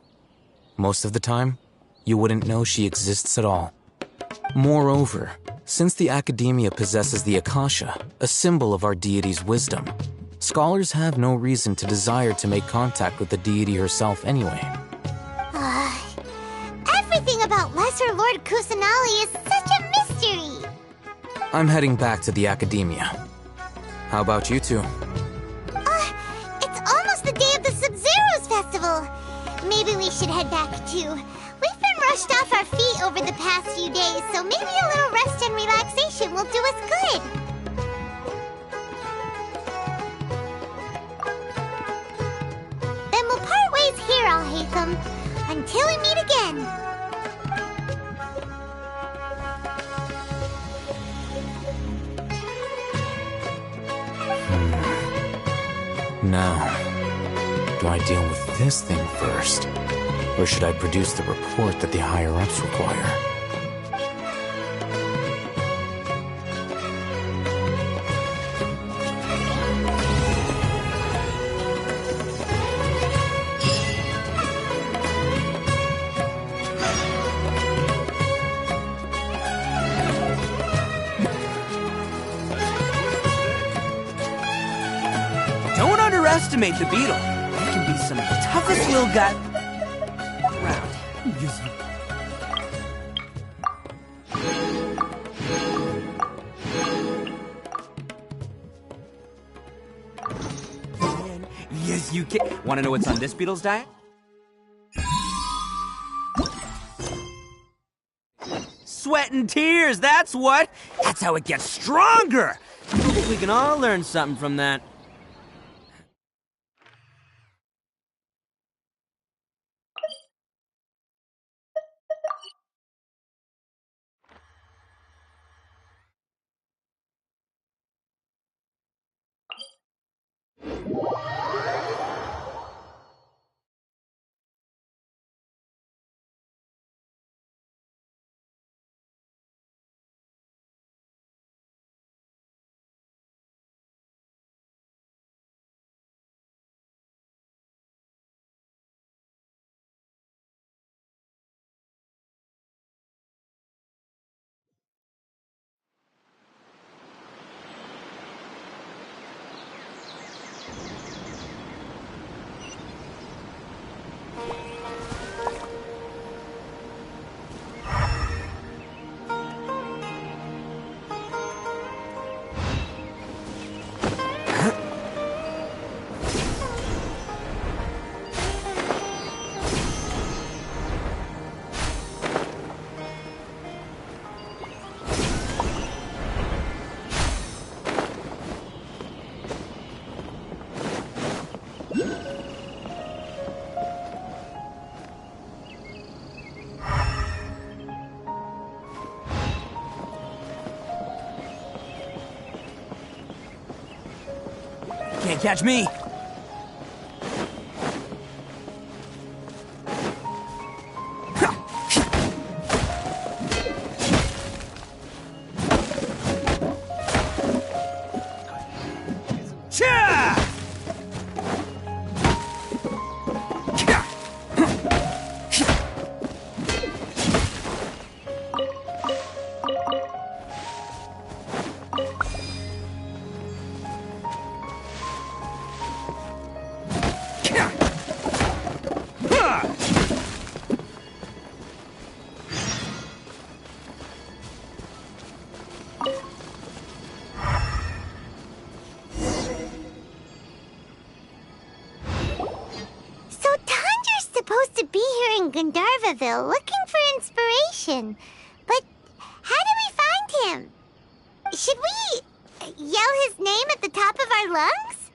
Most of the time, you wouldn't know she exists at all. Moreover, since the Academia possesses the Akasha, a symbol of our deity's wisdom, scholars have no reason to desire to make contact with the deity herself anyway. Everything about Lesser Lord Kusanali is such a mystery! I'm heading back to the Academia. How about you two? It's almost the day of the Sub-Zeros Festival. Maybe we should head back too. We've been rushed off our feet over the past few days, so maybe a little rest and relaxation will do us good. Then we'll part ways here, Al-Haytham, until we meet again. Now, do I deal with this thing first? Or should I produce the report that the higher-ups require? underestimate the beetle. It can be some of the toughest little guy around. Yes, you can. Want to know what's on this beetle's diet? Sweat and tears, that's what! That's how it gets stronger! I think we can all learn something from that. Can't catch me! Gandharvaville looking for inspiration. But how do we find him? Should we yell his name at the top of our lungs?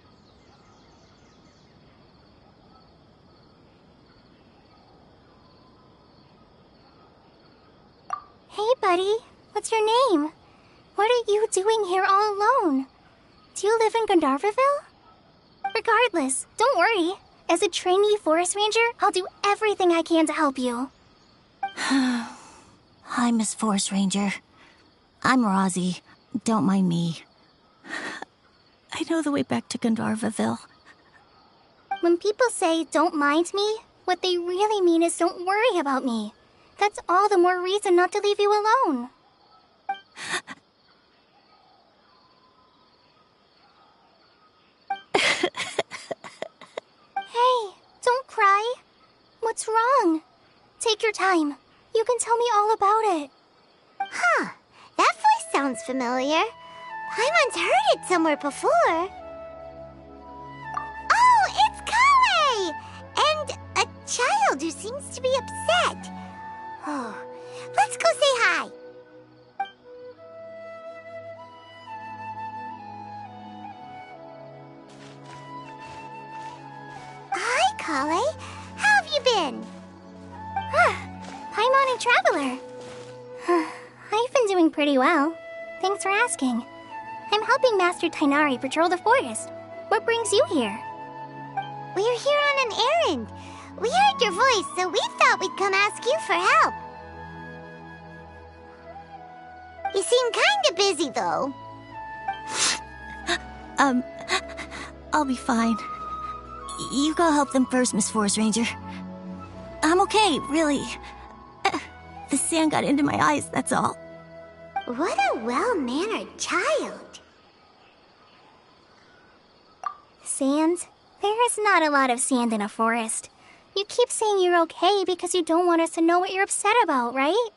Hey, buddy. What's your name? What are you doing here all alone? Do you live in Gandharvaville? Regardless, don't worry. As a trainee forest ranger, I'll do everything I can to help you. Hi, Miss Forest Ranger. I'm Rosie. Don't mind me. I know the way back to Gandharvaville. When people say, don't mind me, what they really mean is don't worry about me. That's all the more reason not to leave you alone. Hey, don't cry. What's wrong? Take your time. You can tell me all about it. Huh. That voice sounds familiar. Paimon's heard it somewhere before. Oh, it's Kale! And a child who seems to be upset. Oh, let's go say hi. Hi, Kale. How have you been? Paimon and Traveler. I've been doing pretty well. Thanks for asking. I'm helping Master Tainari patrol the forest. What brings you here? We're here on an errand. We heard your voice, so we thought we'd come ask you for help. You seem kinda busy, though. I'll be fine. You go help them first, Miss Forest Ranger. I'm okay, really. The sand got into my eyes, that's all. What a well-mannered child. Sand? There is not a lot of sand in a forest. You keep saying you're okay because you don't want us to know what you're upset about, right?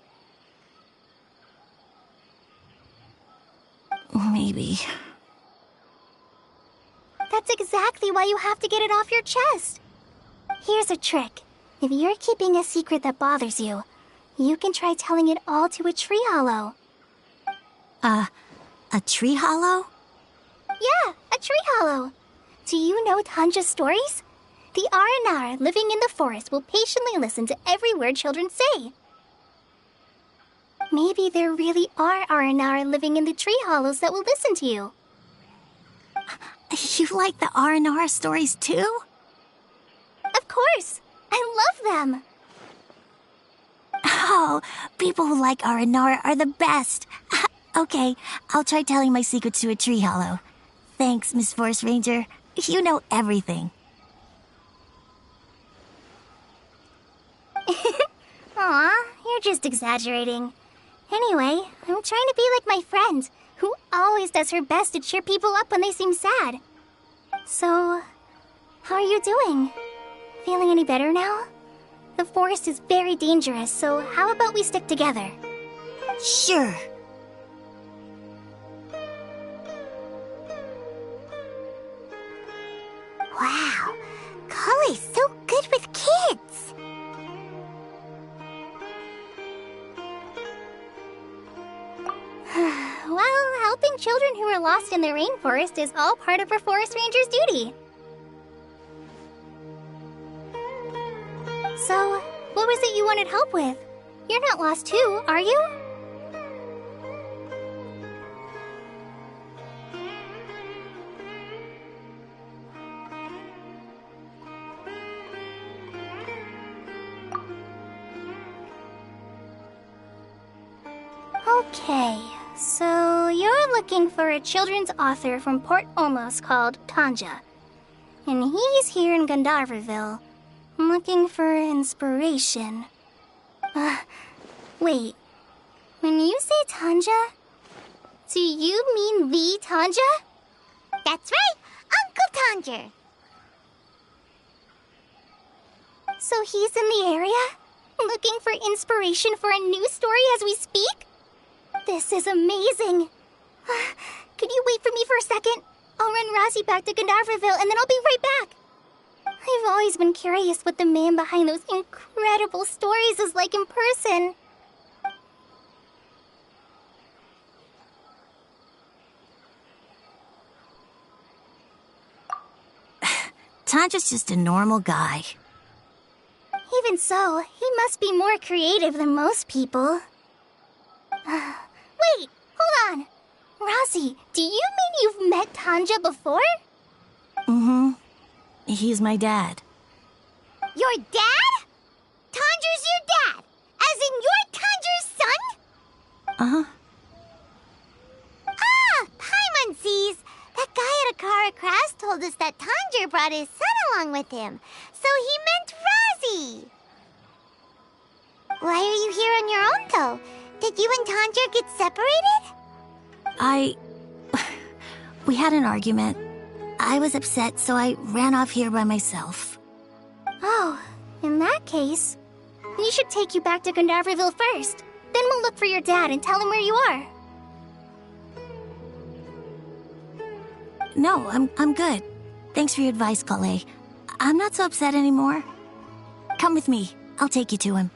Maybe. That's exactly why you have to get it off your chest. Here's a trick. If you're keeping a secret that bothers you, you can try telling it all to a tree hollow. A tree hollow? Yeah, a tree hollow. Do you know Tanja's stories? The Aranar living in the forest will patiently listen to every word children say. Maybe there really are Aranar living in the tree hollows that will listen to you. You like the R&R stories too? Of course! I love them! Oh, people who like R&R are the best. Okay, I'll try telling my secrets to a tree hollow. Thanks, Miss Forest Ranger. You know everything. Aw, you're just exaggerating. Anyway, I'm trying to be like my friend, who always does her best to cheer people up when they seem sad. So, how are you doing? Feeling any better now? The forest is very dangerous, so how about we stick together? Sure. Wow, Cully's so good with kids. Well, helping children who are lost in the rainforest is all part of a forest ranger's duty. So, what was it you wanted help with? You're not lost too, are you? Okay, so you're looking for a children's author from Port Olmos called Tanja. And he's here in Gandharvaville, looking for inspiration. Wait. When you say Tanja, do you mean the Tanja? That's right, Uncle Tanja. So he's in the area, looking for inspiration for a new story as we speak? This is amazing. Could you wait for me for a second? I'll run Razi back to Gandharvaville and then I'll be right back. I've always been curious what the man behind those incredible stories is like in person. Tanja's just a normal guy. Even so, he must be more creative than most people. Wait, hold on. Razi, do you mean you've met Tanja before? Mm-hmm. He's my dad. Your dad? Tanja's your dad? As in you're Tanja's son? Uh-huh. Ah, Paimon sees. That guy at Akara Crash told us that Tanja brought his son along with him. So he meant Razi. Why are you here on your own, though? Did you and Tanja get separated? We had an argument. I was upset, so I ran off here by myself. Oh, in that case, we should take you back to Gandharvaville first. Then we'll look for your dad and tell him where you are. No, I'm good. Thanks for your advice, Kale. I'm not so upset anymore. Come with me. I'll take you to him.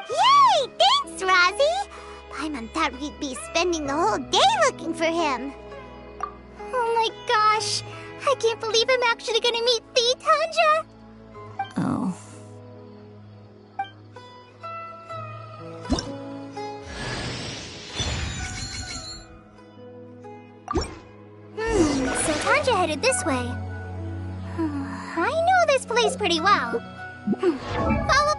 Yay! Thanks, Razi! Paimon thought we'd be spending the whole day looking for him. Oh my gosh! I can't believe I'm actually gonna meet the Tanja! Oh. So Tanja headed this way. I know this place pretty well. Follow.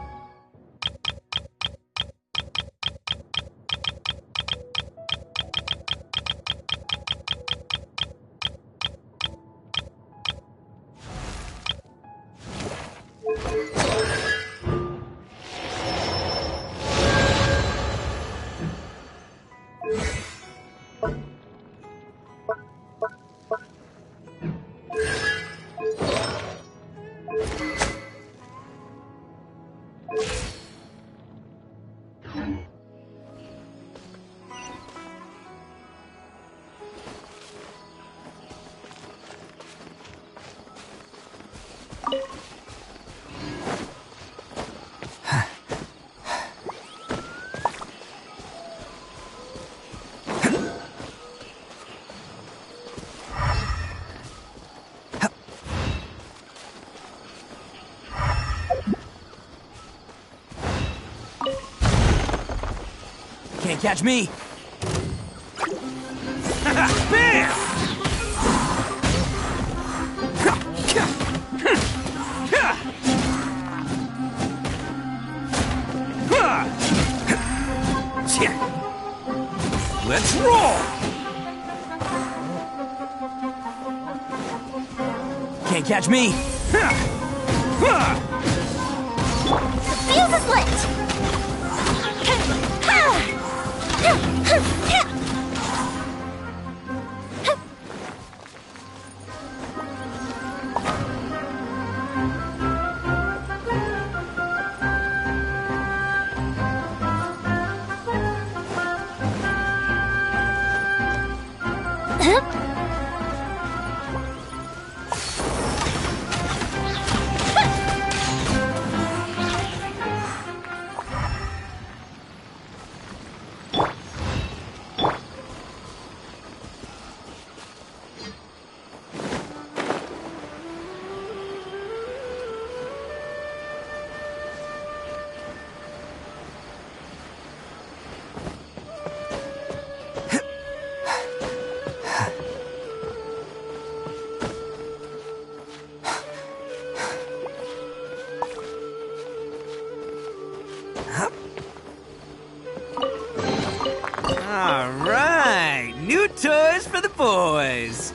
Can't catch me! Bam! Let's roll! Can't catch me! The fuse is lit! All right, new toys for the boys.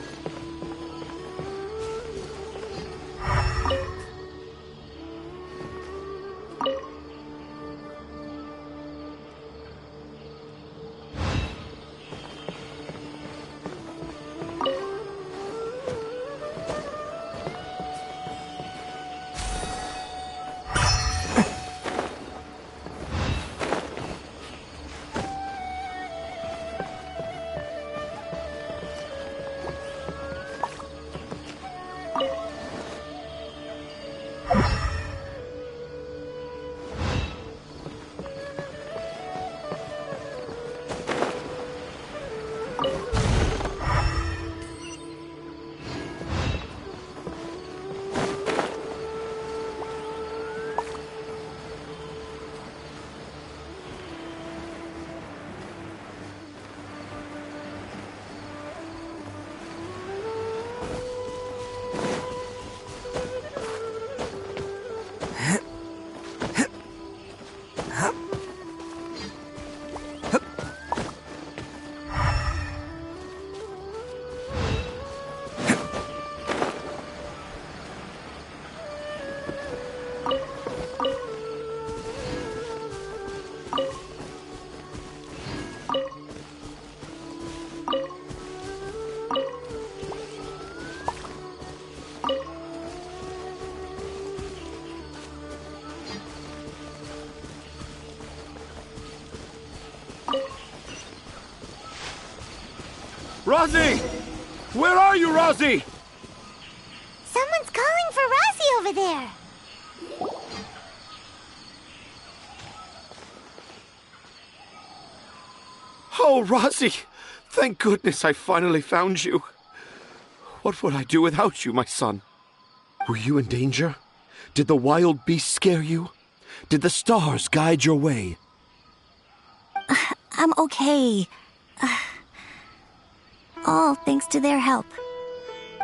Rosie! Where are you, Rosie? Someone's calling for Rosie over there. Oh, Rosie! Thank goodness I finally found you. What would I do without you, my son? Were you in danger? Did the wild beast scare you? Did the stars guide your way? I'm okay. All thanks to their help.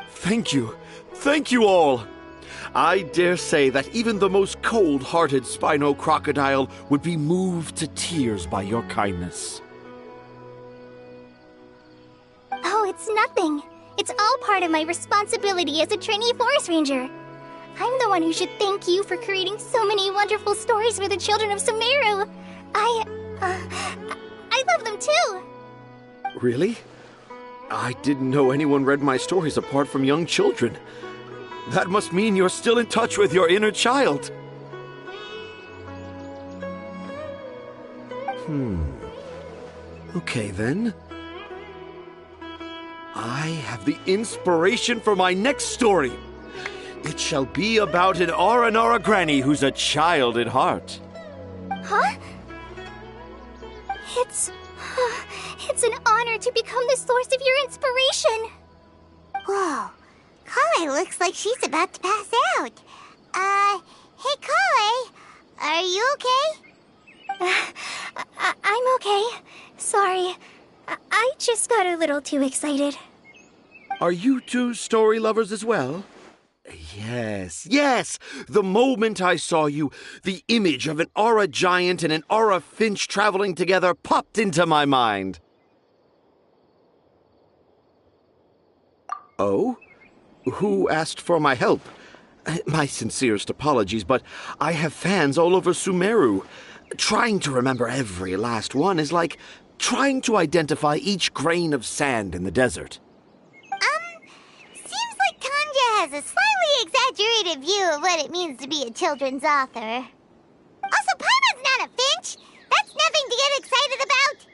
Thank you. Thank you all. I dare say that even the most cold-hearted Spino crocodile would be moved to tears by your kindness. Oh, it's nothing. It's all part of my responsibility as a trainee forest ranger. I'm the one who should thank you for creating so many wonderful stories for the children of Sumeru. I love them too. Really? I didn't know anyone read my stories apart from young children. That must mean you're still in touch with your inner child. Okay, then. I have the inspiration for my next story. It shall be about an Aranara granny who's a child at heart. Huh? It's an honor to become the source of your inspiration. Whoa. Kale looks like she's about to pass out. Hey Kale, are you okay? I'm okay. Sorry. I just got a little too excited. Are you two story lovers as well? Yes, yes! The moment I saw you, the image of an aura giant and an aura finch traveling together popped into my mind. Oh? Who asked for my help? My sincerest apologies, but I have fans all over Sumeru. Trying to remember every last one is like trying to identify each grain of sand in the desert. Seems like Tanja has a slightly exaggerated view of what it means to be a children's author. Also, Paimon's not a finch! That's nothing to get excited about!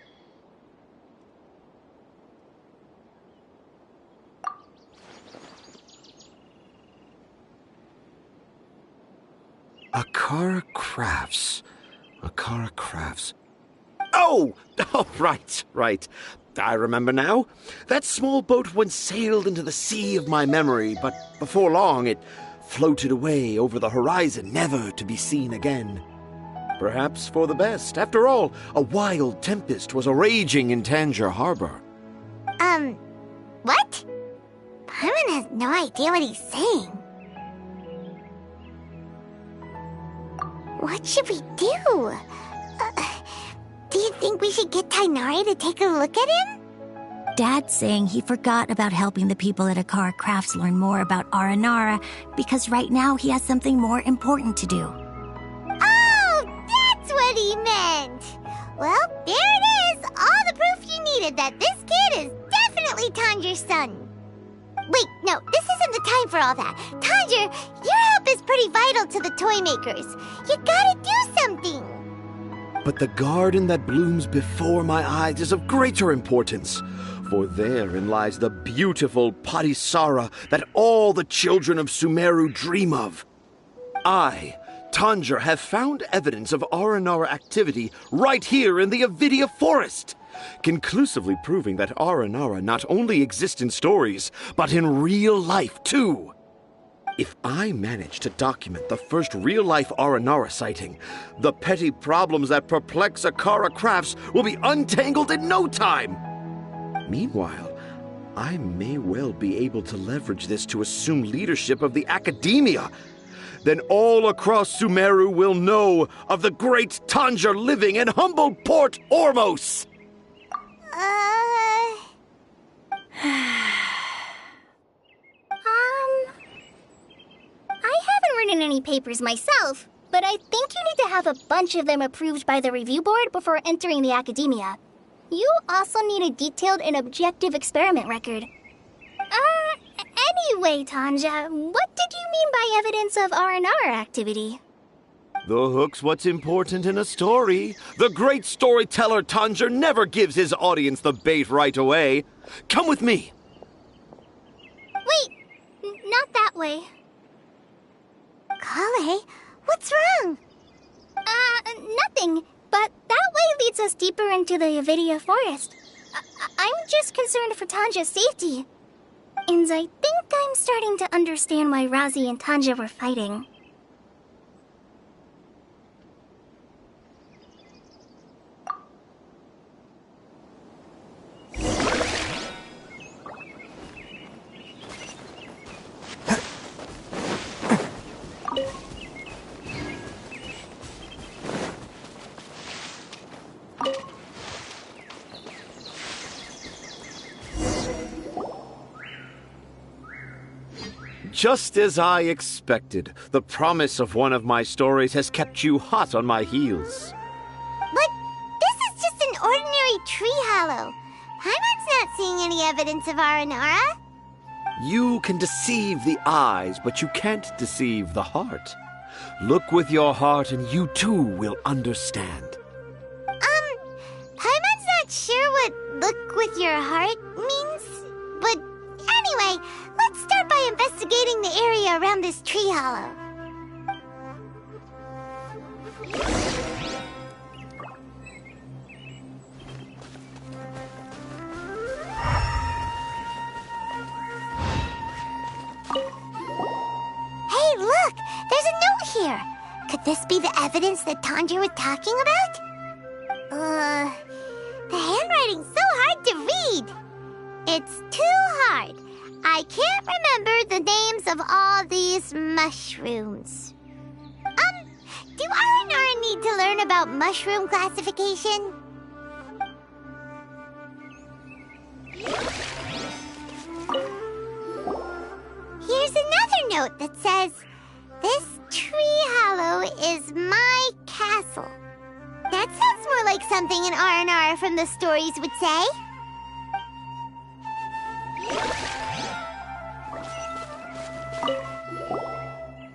Akara Crafts. Akara Crafts. Oh, right. I remember now. That small boat once sailed into the sea of my memory, but before long it floated away over the horizon, never to be seen again. Perhaps for the best. After all, a wild tempest was raging in Tangier Harbor. What? Paimon has no idea what he's saying. What should we do? Do you think we should get Tainari to take a look at him? Dad's saying he forgot about helping the people at Akara Crafts learn more about Aranara because right now he has something more important to do. Oh, that's what he meant! Well, there it is! All the proof you needed that this kid is definitely Tanger's son. Wait, no, this isn't the time for all that. Tanger, your help is pretty vital to the toy makers. You gotta do something! But the garden that blooms before my eyes is of greater importance, for therein lies the beautiful Patisara that all the children of Sumeru dream of. I, Tanger, have found evidence of Aranara activity right here in the Avidia Forest, conclusively proving that Aranara not only exists in stories, but in real life too. If I manage to document the first real-life Aranara sighting, the petty problems that perplex Akara Crafts will be untangled in no time. Meanwhile, I may well be able to leverage this to assume leadership of the academia. Then all across Sumeru will know of the great Tanger living in humble Port Ormos. I haven't written any papers myself, but I think you need to have a bunch of them approved by the review board before entering the academia. You also need a detailed and objective experiment record. Anyway, Tanja, what did you mean by evidence of Aranara activity? The hook's what's important in a story. The great storyteller Tanger never gives his audience the bait right away. Come with me. Wait, not that way. Kale, what's wrong? Nothing. But that way leads us deeper into the Avidia Forest. I'm just concerned for Tanja's safety. And I think I'm starting to understand why Razi and Tanja were fighting. Just as I expected, the promise of one of my stories has kept you hot on my heels. But this is just an ordinary tree hollow. Paimon's not seeing any evidence of Aranara. You can deceive the eyes, but you can't deceive the heart. Look with your heart and you too will understand. Paimon's not sure what look with your heart means, but anyway, let's start by investigating the area around this tree hollow. Hey, look! There's a note here! Could this be the evidence that Tanger was talking about? The too hard. I can't remember the names of all these mushrooms. Do Aranara need to learn about mushroom classification? Here's another note that says, "This tree hollow is my castle." That sounds more like something an Aranara from the stories would say.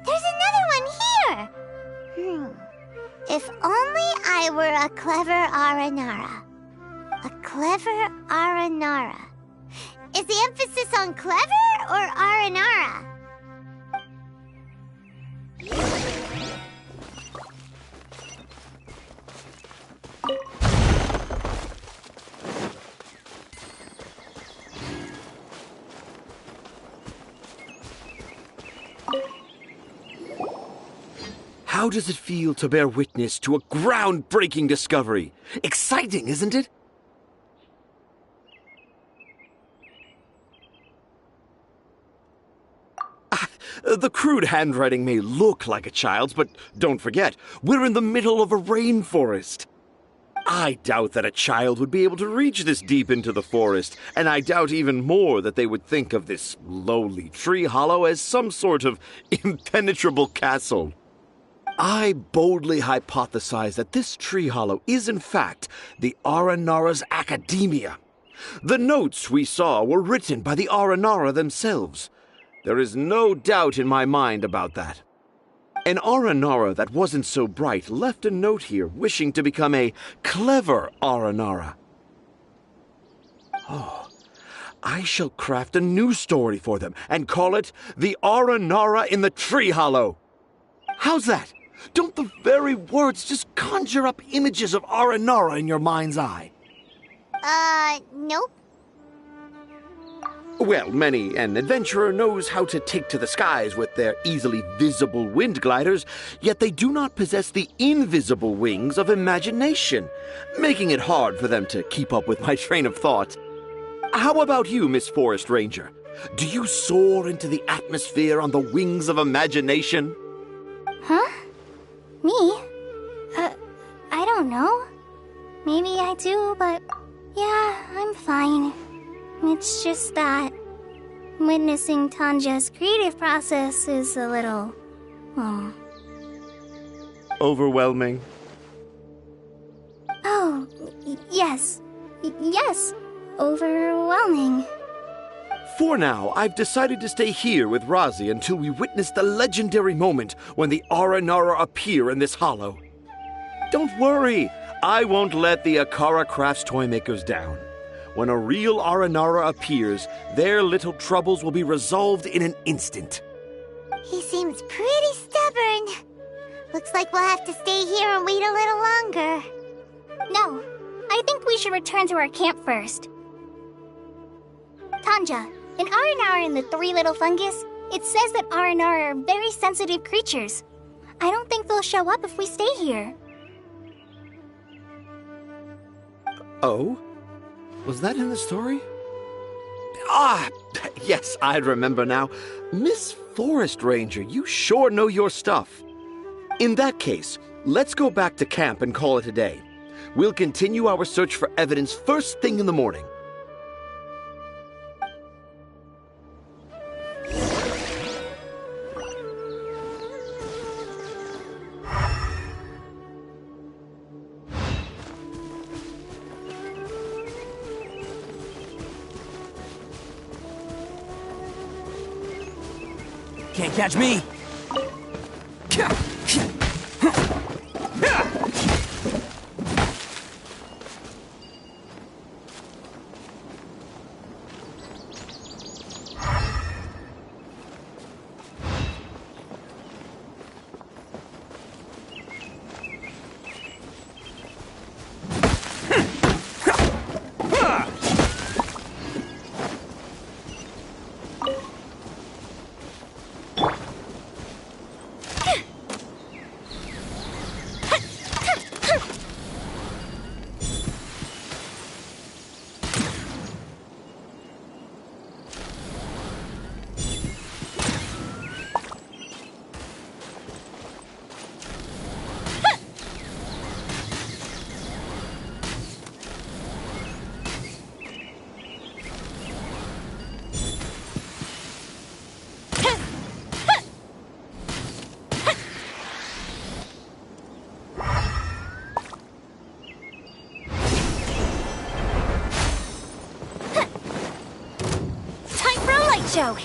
There's another one here! If only I were a clever Aranara. A clever Aranara. Is the emphasis on clever or Aranara? How does it feel to bear witness to a groundbreaking discovery? Exciting, isn't it? The crude handwriting may look like a child's, but don't forget, we're in the middle of a rainforest. I doubt that a child would be able to reach this deep into the forest, and I doubt even more that they would think of this lowly tree hollow as some sort of impenetrable castle. I boldly hypothesize that this tree hollow is in fact the Aranara's academia. The notes we saw were written by the Aranara themselves. There is no doubt in my mind about that. An Aranara that wasn't so bright left a note here wishing to become a clever Aranara. Oh, I shall craft a new story for them and call it The Aranara in the Tree Hollow. How's that? Don't the very words just conjure up images of Aranara in your mind's eye? Nope. Well, many an adventurer knows how to take to the skies with their easily visible wind gliders, yet they do not possess the invisible wings of imagination, making it hard for them to keep up with my train of thought. How about you, Miss Forest Ranger? Do you soar into the atmosphere on the wings of imagination? Huh? Me? I don't know. Maybe I do, but yeah, I'm fine. It's just that witnessing Tanja's creative process is a little, Overwhelming. Oh, yes. Yes, overwhelming. For now, I've decided to stay here with Razi until we witness the legendary moment when the Aranara appear in this hollow. Don't worry, I won't let the Akara Crafts toymakers down. When a real Aranara appears, their little troubles will be resolved in an instant. He seems pretty stubborn. Looks like we'll have to stay here and wait a little longer. No, I think we should return to our camp first. Tanja, in Aranara and the Three Little Fungus, it says that Aranara are very sensitive creatures. I don't think they'll show up if we stay here. Oh? Was that in the story? Ah, yes, I remember now. Miss Forest Ranger, you sure know your stuff. In that case, let's go back to camp and call it a day. We'll continue our search for evidence first thing in the morning. Can't catch me! show.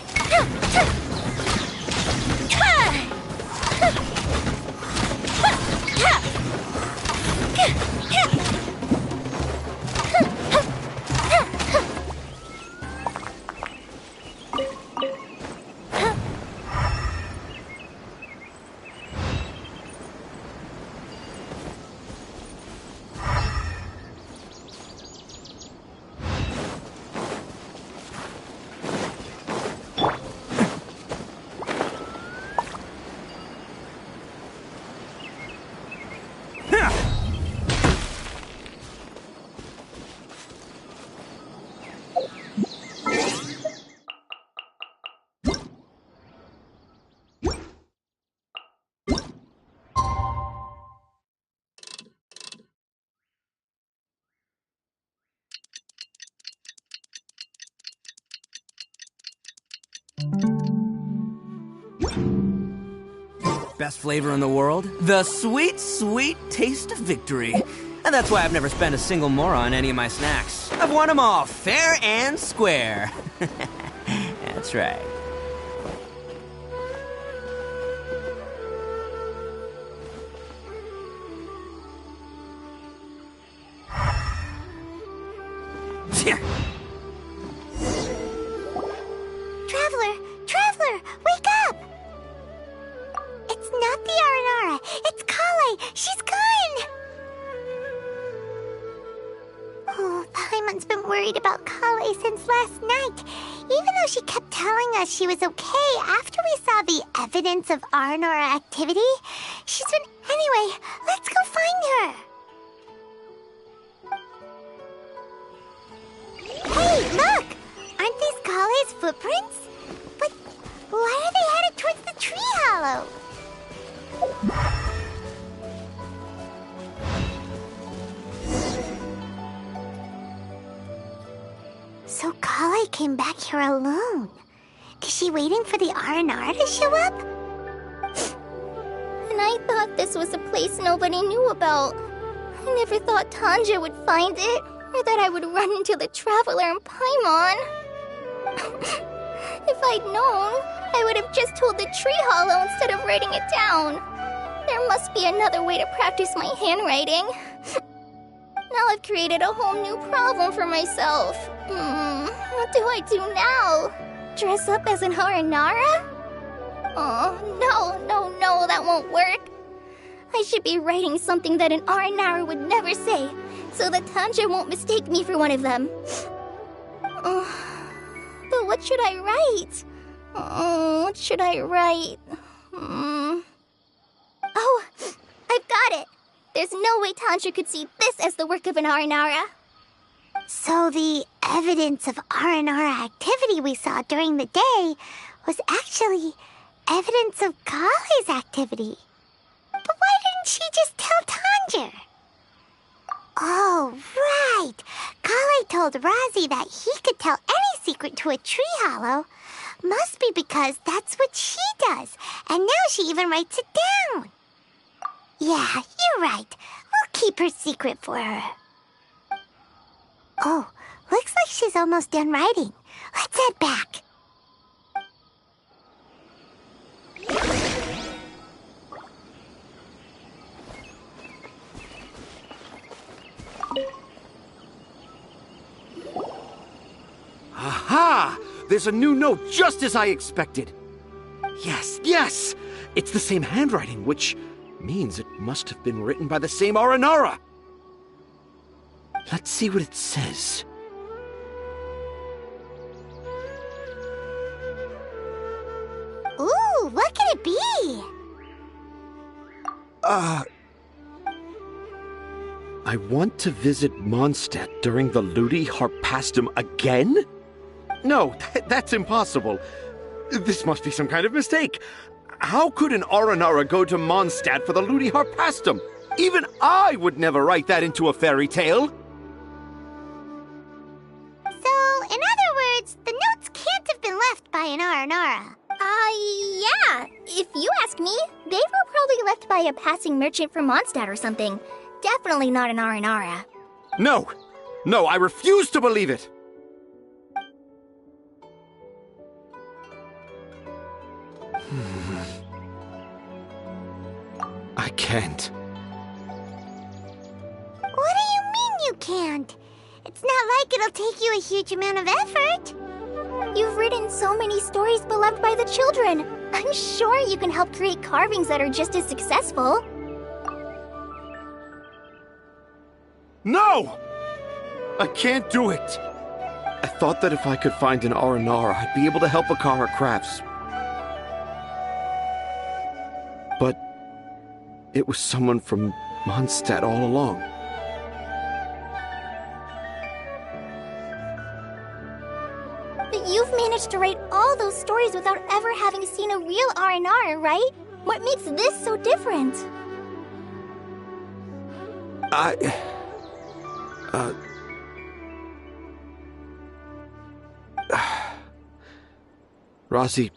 Best flavor in the world? The sweet, sweet taste of victory. And that's why I've never spent a single mora on any of my snacks. I've won them all, fair and square. That's right. Traveler, wake up! It's not the Aranara, it's Kale! She's gone! Oh, Paimon's been worried about Kale since last night. Even though she kept telling us she was okay after we saw the evidence of Aranara activity, she's been... Anyway, let's go find her! Hey, look! Aren't these Kale's footprints? But why are they headed towards the tree hollow? So Kale came back here alone. Is she waiting for the Aranara to show up? And I thought this was a place nobody knew about. I never thought Tanja would find it, or that I would run into the Traveler and Paimon. If I'd known, I would have just told the tree hollow instead of writing it down. There must be another way to practice my handwriting. Now I've created a whole new problem for myself. What do I do now? Dress up as an Aranara? Oh, no, that won't work. I should be writing something that an Aranara would never say, so that Tanja won't mistake me for one of them. But what should I write? What should I write? Oh, I've got it! There's no way Tanja could see this as the work of an Aranara. So the evidence of Aranara activity we saw during the day was actually evidence of Kale's activity. But why didn't she just tell Tanja? Oh, right. Kale told Razi that he could tell any secret to a tree hollow. Must be because that's what she does, and now she even writes it down. Yeah, you're right. We'll keep her secret for her. Oh, looks like she's almost done writing. Let's head back. Aha! There's a new note just as I expected. Yes! It's the same handwriting, which means it must have been written by the same Aranara. Let's see what it says. Ooh, what could it be? I want to visit Mondstadt during the Ludi Harpastum again? No, that's impossible. This must be some kind of mistake. How could an Aranara go to Mondstadt for the Ludi Harpastum? Even I would never write that into a fairy tale. So, in other words, the notes can't have been left by an Aranara. Yeah. If you ask me, they were probably left by a passing merchant from Mondstadt or something. Definitely not an Aranara. No, I refuse to believe it. I can't. What do you mean you can't? It's not like it'll take you a huge amount of effort. You've written so many stories beloved by the children. I'm sure you can help create carvings that are just as successful. No! I can't do it. I thought that if I could find an R&R, I'd be able to help Akara Crafts. But it was someone from Mondstadt all along. But you've managed to write all those stories without ever having seen a real R&R, right? What makes this so different? Rosie,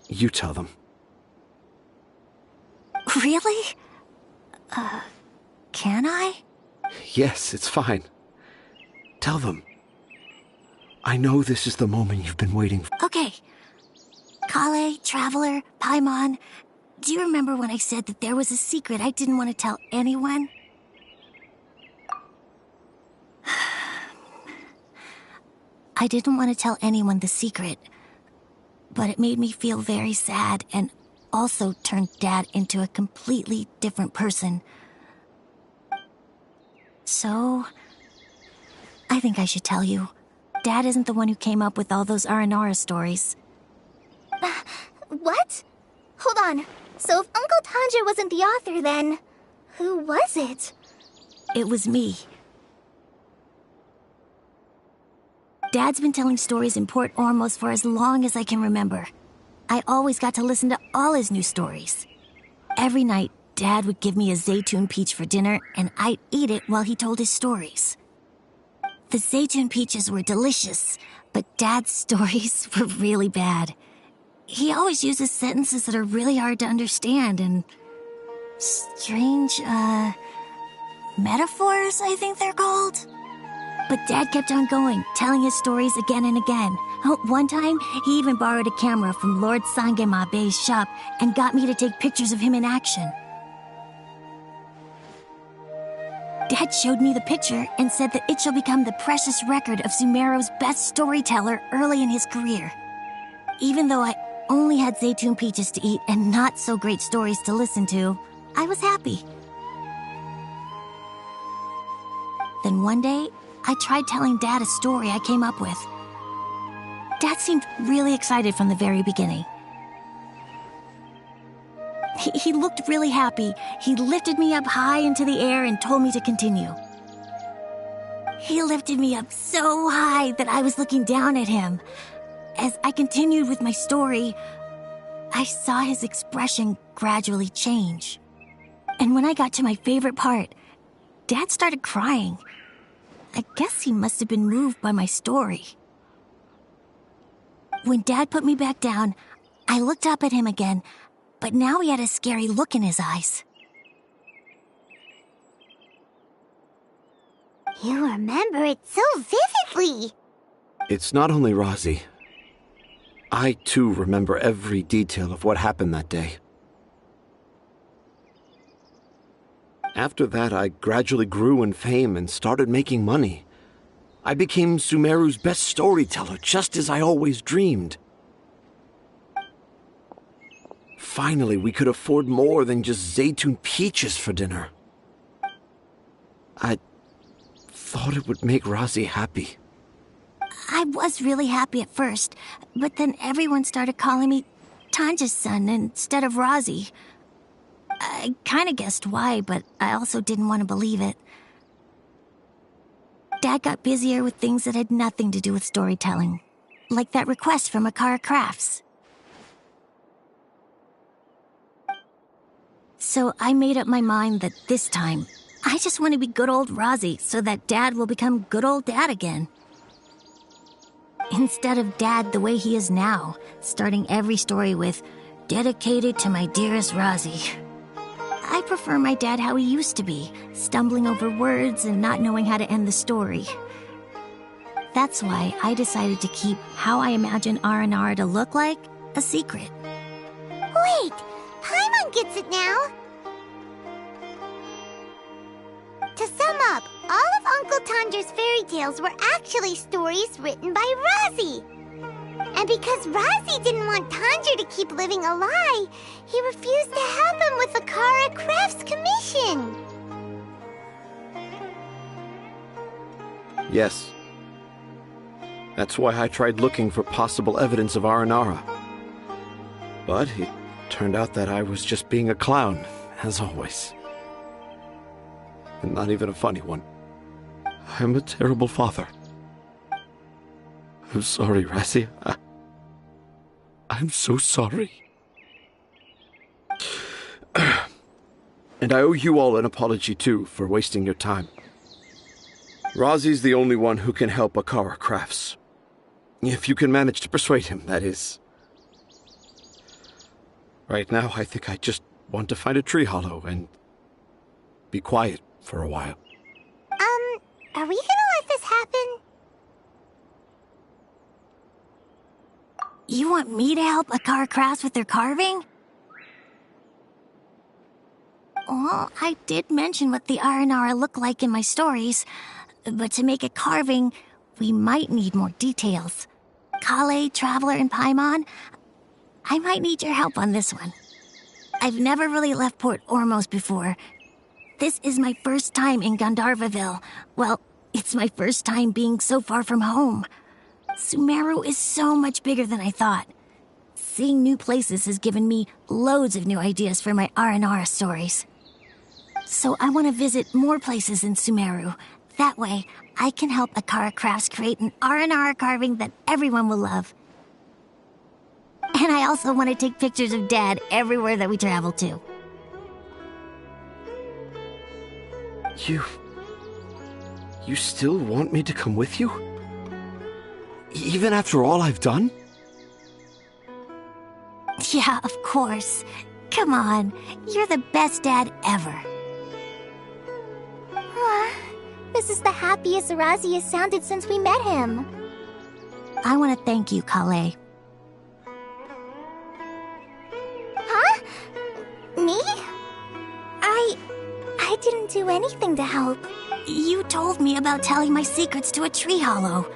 you tell them. Really? Can I? Yes, it's fine. Tell them. I know this is the moment you've been waiting for. Okay. Kale, Traveler, Paimon, do you remember when I said that there was a secret I didn't want to tell anyone? I didn't want to tell anyone the secret, but it made me feel very sad and also turned Dad into a completely different person. So, I think I should tell you. Dad isn't the one who came up with all those Aranara stories. What? Hold on. So if Uncle Tanja wasn't the author, then who was it? It was me. Dad's been telling stories in Port Ormos for as long as I can remember. I always got to listen to all his new stories. Every night, Dad would give me a Zaytun peach for dinner, and I'd eat it while he told his stories. The Zaytun peaches were delicious, but Dad's stories were really bad. He always uses sentences that are really hard to understand and strange, metaphors, I think they're called. But Dad kept on going, telling his stories again and again. One time, he even borrowed a camera from Lord Sangemabe's shop and got me to take pictures of him in action. Dad showed me the picture and said that it shall become the precious record of Sumeru's best storyteller early in his career. Even though I only had Zaytun peaches to eat and not so great stories to listen to, I was happy. Then one day, I tried telling Dad a story I came up with. Dad seemed really excited from the very beginning. He looked really happy. He lifted me up high into the air and told me to continue. He lifted me up so high that I was looking down at him. As I continued with my story, I saw his expression gradually change. And when I got to my favorite part, Dad started crying. I guess he must have been moved by my story. When Dad put me back down, I looked up at him again, but now he had a scary look in his eyes. You remember it so vividly. It's not only Rosie. I, too, remember every detail of what happened that day. After that, I gradually grew in fame and started making money. I became Sumeru's best storyteller, just as I always dreamed. Finally, we could afford more than just Zaytun peaches for dinner. I thought it would make Rosie happy. I was really happy at first, but then everyone started calling me Tanja's son instead of Rosie. I kind of guessed why, but I also didn't want to believe it. Dad got busier with things that had nothing to do with storytelling, like that request from Akara Crafts. So I made up my mind that this time, I just want to be good old Rosie so that Dad will become good old Dad again. Instead of Dad the way he is now, starting every story with, "Dedicated to my dearest Rosie." I prefer my dad how he used to be, stumbling over words and not knowing how to end the story. That's why I decided to keep how I imagine R&R to look like a secret. Wait, Paimon gets it now. To sum up, all of Uncle Tandra's fairy tales were actually stories written by Razi. And because Razi didn't want Tandra to keep living a lie, he refused to help him with the Kara Crafts commission. Yes. That's why I tried looking for possible evidence of Aranara. But it turned out that I was just being a clown, as always. And not even a funny one. I'm a terrible father. I'm sorry, Razi. I'm so sorry. And I owe you all an apology, too, for wasting your time. Razi's the only one who can help Akara Crafts. If you can manage to persuade him, that is. Right now, I think I just want to find a tree hollow and be quiet for a while. Are we gonna let this happen? You want me to help Akara Crafts with their carving? Well, I did mention what the Aranara look like in my stories, but to make a carving, we might need more details. Kale, Traveler, and Paimon, I might need your help on this one. I've never really left Port Ormos before. This is my first time in Gandharvaville. Well, it's my first time being so far from home. Sumeru is so much bigger than I thought. Seeing new places has given me loads of new ideas for my Aranara stories. So I want to visit more places in Sumeru. That way, I can help Akara Crafts create an Aranara carving that everyone will love. And I also want to take pictures of Dad everywhere that we travel to. You still want me to come with you? Even after all I've done? Yeah, of course. Come on, you're the best dad ever. This is the happiest Razi has sounded since we met him. I want to thank you, Kale. Huh? Me? I didn't do anything to help. You told me about telling my secrets to a tree hollow.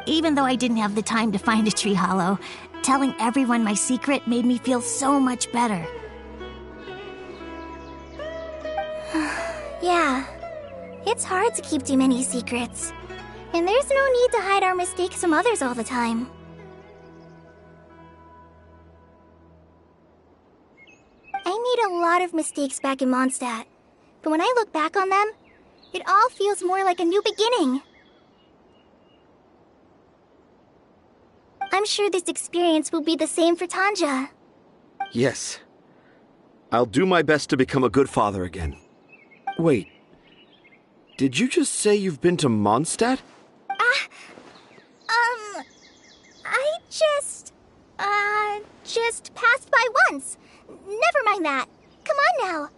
Even though I didn't have the time to find a tree hollow, telling everyone my secret made me feel so much better. Yeah. It's hard to keep too many secrets. And there's no need to hide our mistakes from others all the time. I made a lot of mistakes back in Mondstadt. But when I look back on them, it all feels more like a new beginning. I'm sure this experience will be the same for Tanja. Yes. I'll do my best to become a good father again. Wait. Did you just say you've been to Mondstadt? I just passed by once. Never mind that. Come on now.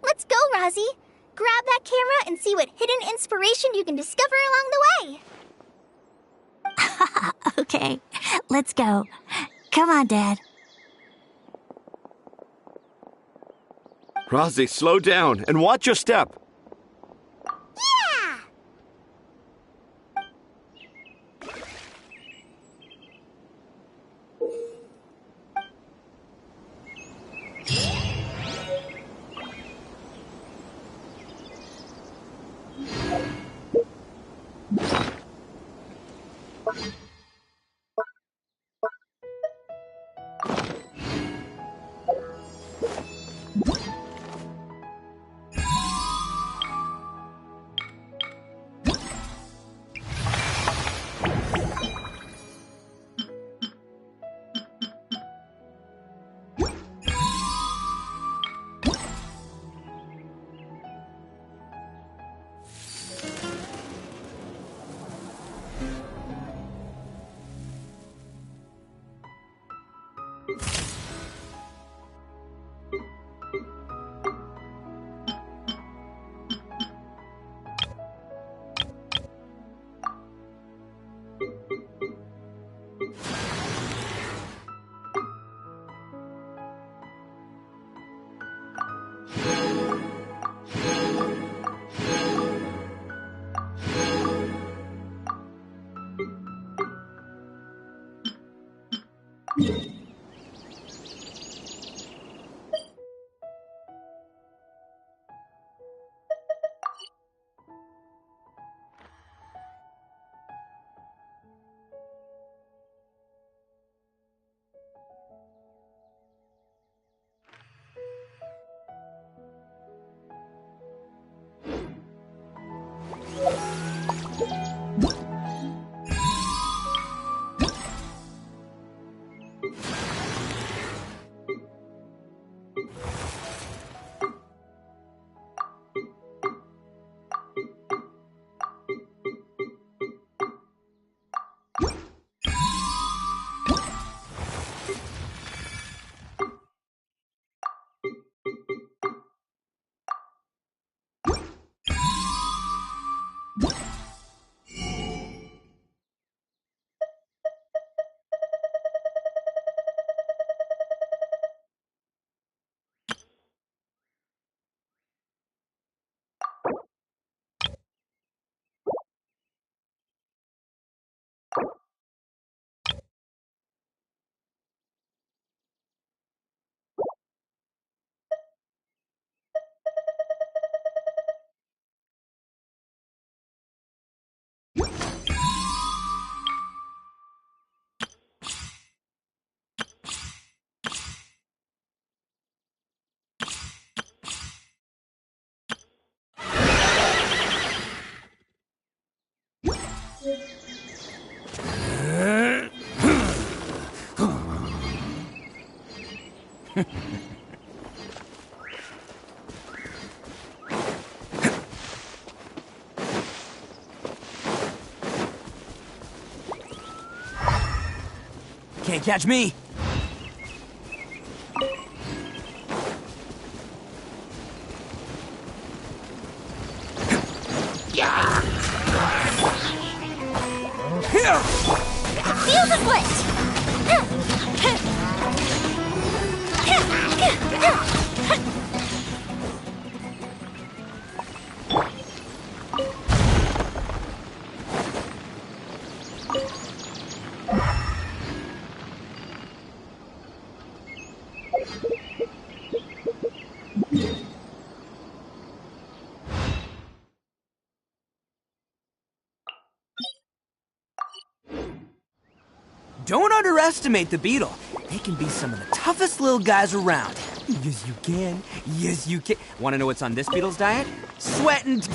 Let's go, Razi. Grab that camera and see what hidden inspiration you can discover along the way. Okay, let's go. Come on, Dad. Razi, slow down and watch your step. Yeah! Can't catch me! Here! Feel the split! Don't underestimate the beetle. They can be some of the toughest little guys around. Yes, you can. Yes, you can. Want to know what's on this beetle's diet? Sweat and...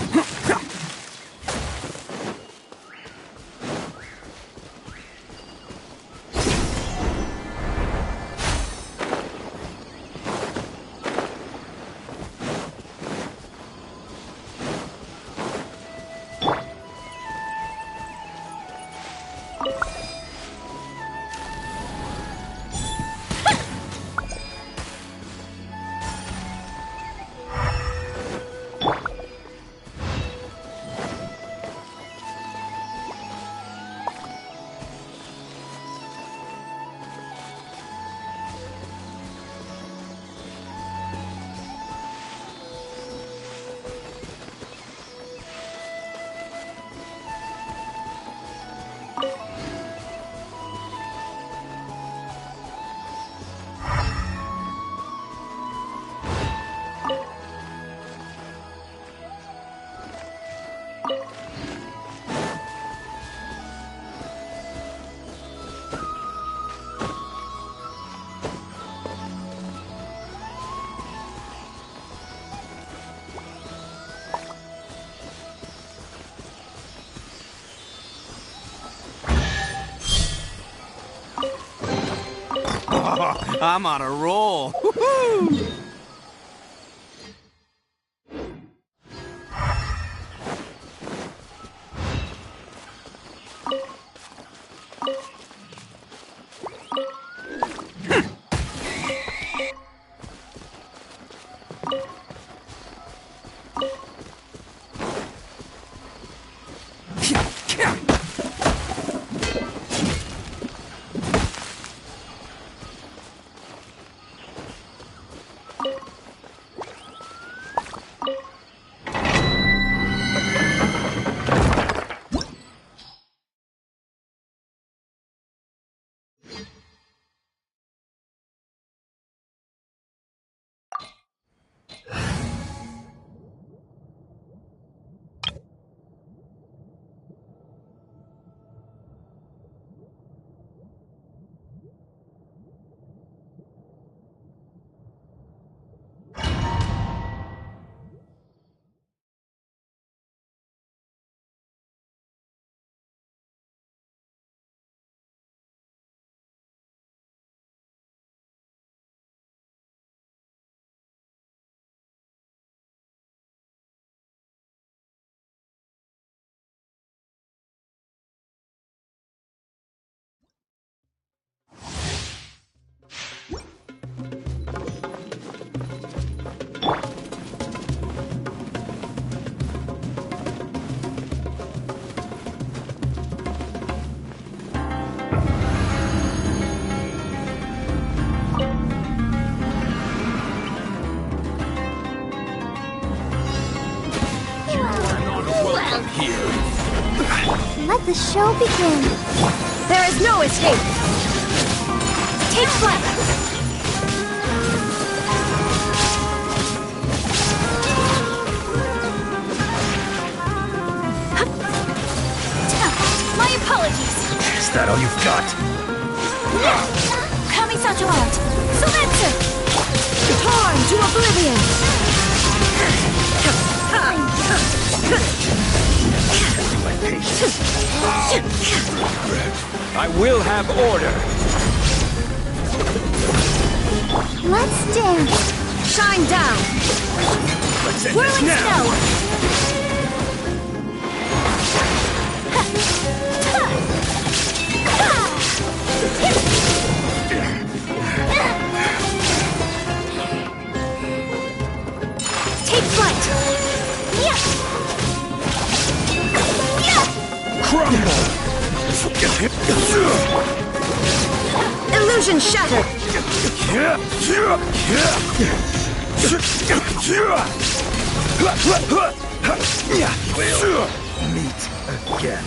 I'm on a roll. Woohoo! Let the show begin. There is no escape. Take flight. My apologies. Is that all you've got? Kamisato art. Sumetsu. Torn to oblivion. I will have order. Let's dance. Shine down. Let's end Whirling this now. snow. Take flight. Crumble. Illusion shattered. We'll meet again.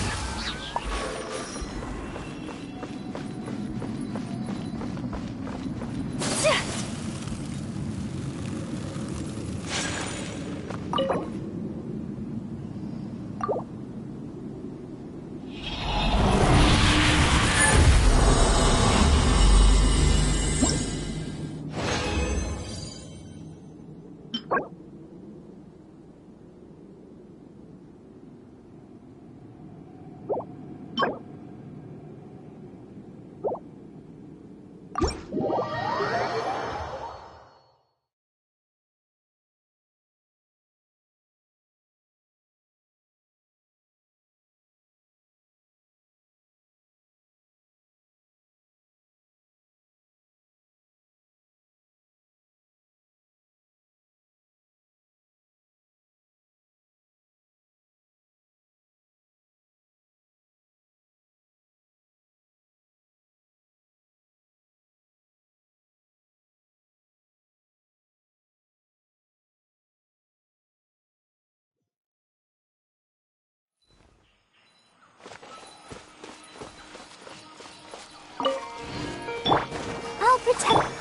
I'll protect.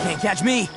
Can't catch me!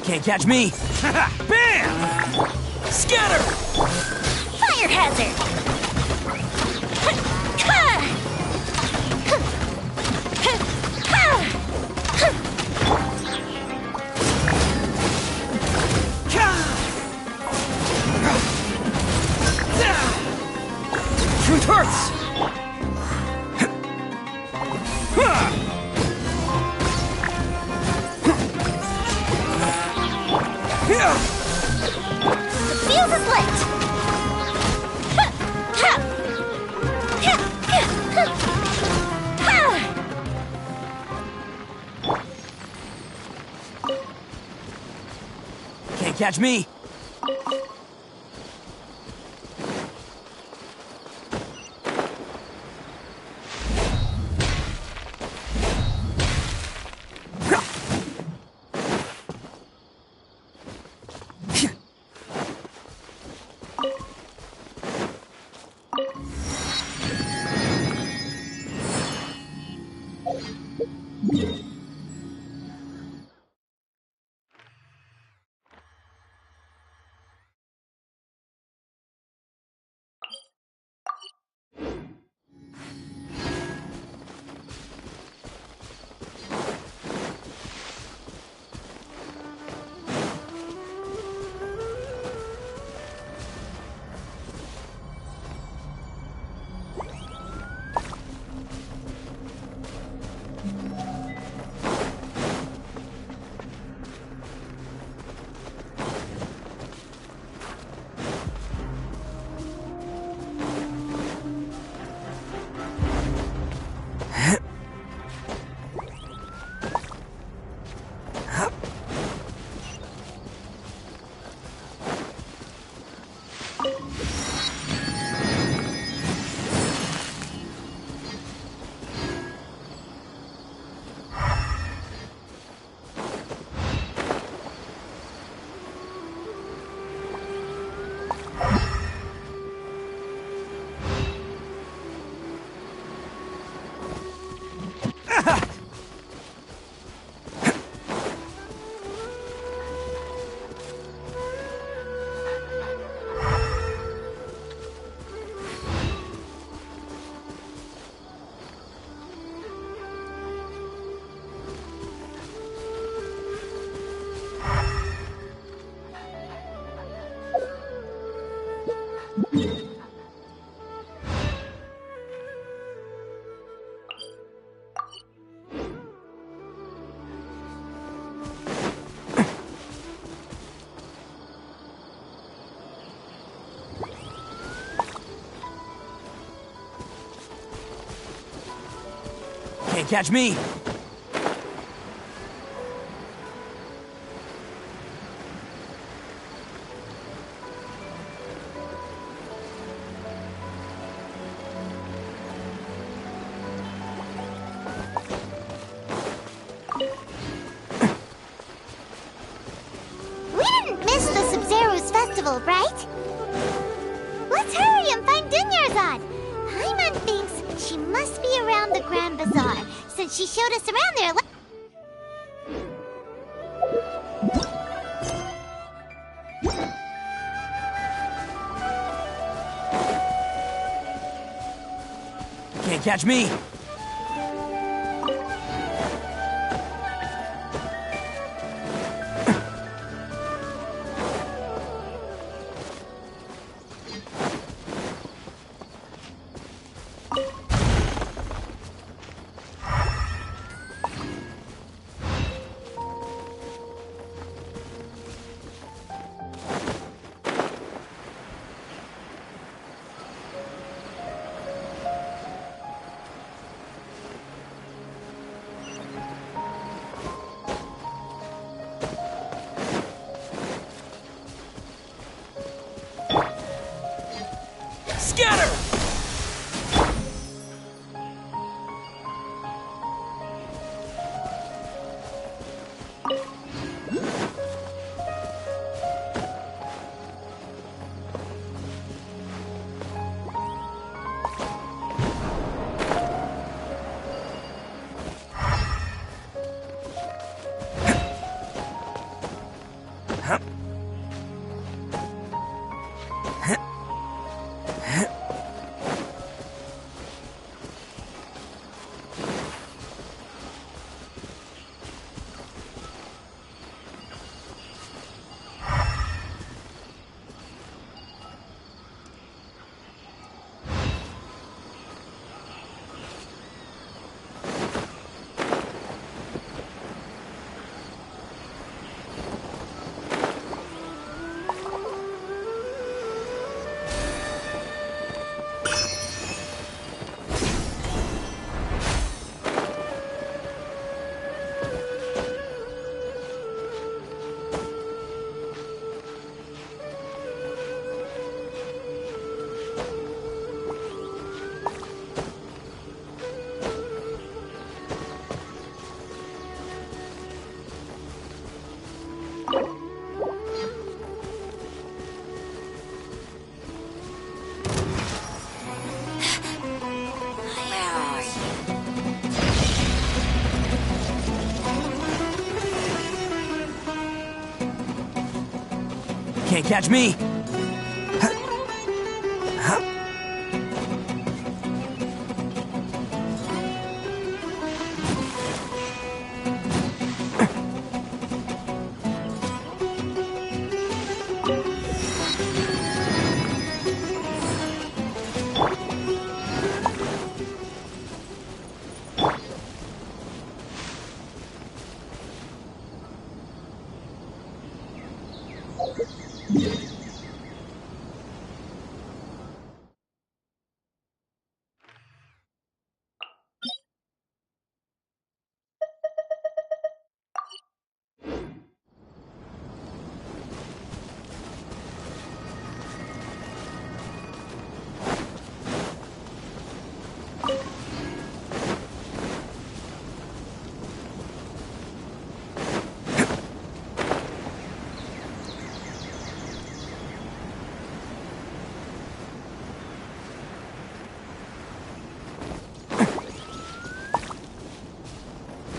Can't catch me! Bam! Scatter! Fire hazard! Truth hurts! The fuse is lit! Can't catch me! Can't catch me! We didn't miss the Sub-Zero's festival, right? Let's hurry and find Dunyarzad. Paimon thinks she must be around the Grand Bazaar, since she showed us around there. Can't catch me! Scatter! Can't catch me!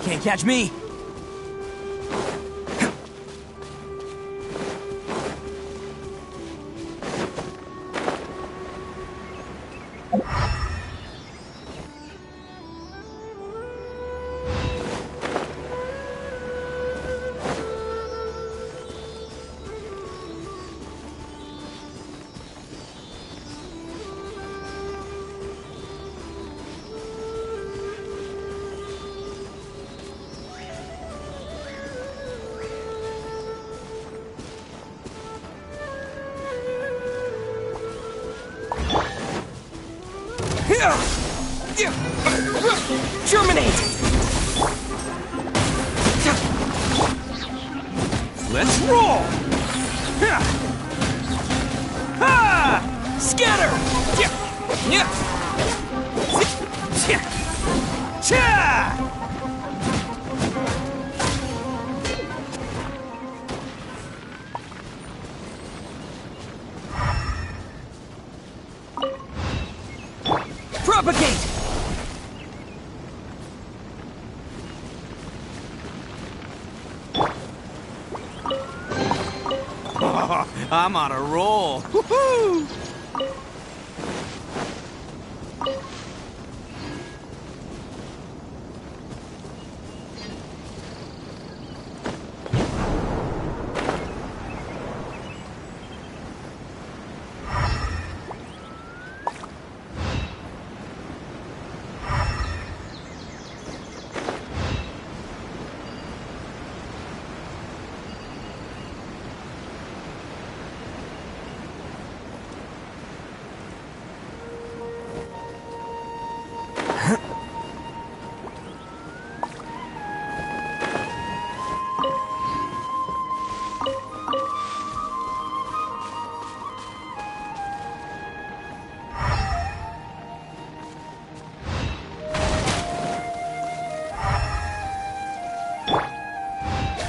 Can't catch me! Germinate! Let's roll! Ha! Ha! Scatter! Yeah! Yeah! Yeah! Cha! Propagate! I'm on a roll. Woohoo!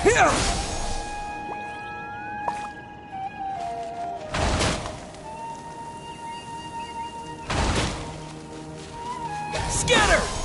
Here! Scatter!